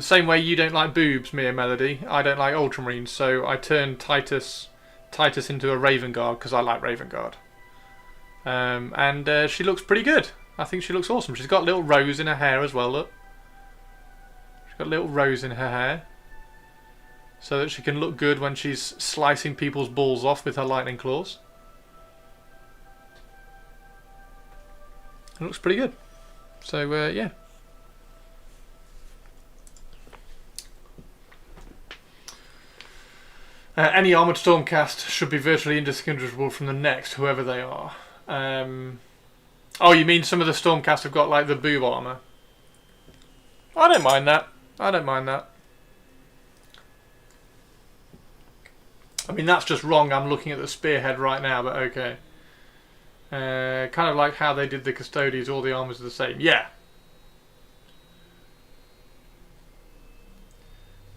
G: Same way you don't like boobs, Mia Melody. I don't like Ultramarines, so I turned Titus into a Raven Guard because I like Raven Guard. And she looks pretty good. I think she looks awesome. She's got a little rose in her hair as well, look. She's got a little rose in her hair so that she can look good when she's slicing people's balls off with her lightning claws. It looks pretty good. So, yeah. Any armoured Stormcast should be virtually indistinguishable from the next, whoever they are. Oh, you mean some of the Stormcast have got like the boob armour? I don't mind that. I don't mind that. I mean, that's just wrong. I'm looking at the spearhead right now, but okay. Kind of like how they did the Custodies, all the armours are the same. Yeah.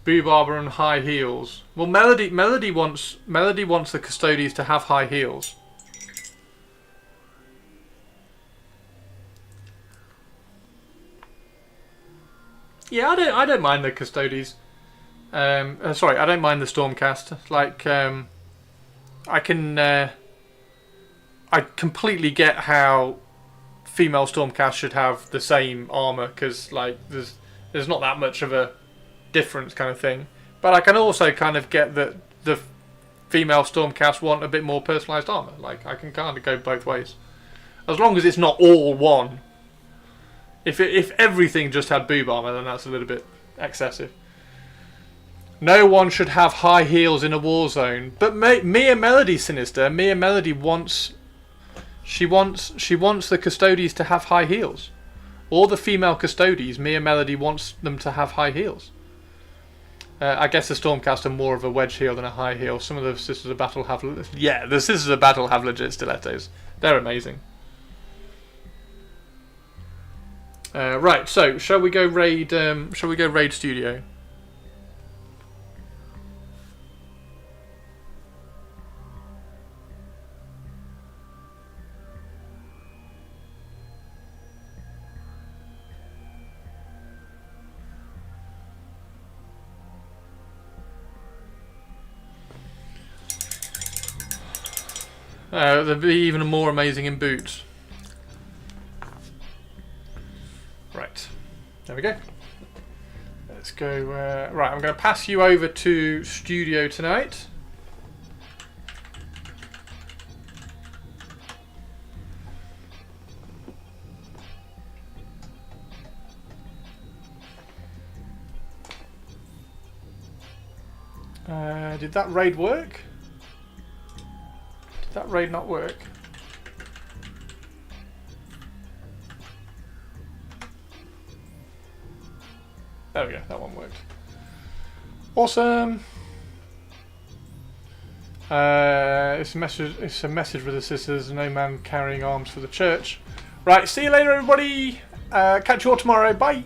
G: Boob armour and high heels. Well, Melody wants the Custodies to have high heels. Yeah, I don't mind the Custodies. Sorry, I don't mind the Stormcast. Like, I completely get how female Stormcast should have the same armor because, like, there's not that much of a difference, kind of thing. But I can also kind of get that the female Stormcast want a bit more personalized armor. Like, I can kind of go both ways, as long as it's not all one. If everything just had boob armor, then that's a little bit excessive. No one should have high heels in a war zone. But Mia Melody, Sinister. Mia Melody wants. She wants the Custodies to have high heels. All the female Custodies, Mia Melody wants them to have high heels. I guess the Stormcast are more of a wedge heel than a high heel. Some of the Sisters of Battle have... Yeah, the Sisters of Battle have legit stilettos. They're amazing. Right, so shall we go raid Studio? They'd be even more amazing in boots. Right, there we go. Let's go. Right, I'm going to pass you over to Studio tonight. Did that raid work? Did that raid not work? There we go, that one worked. Awesome. It's a message with the sisters, no man carrying arms for the church. Right, see you later everybody. Catch you all tomorrow. Bye.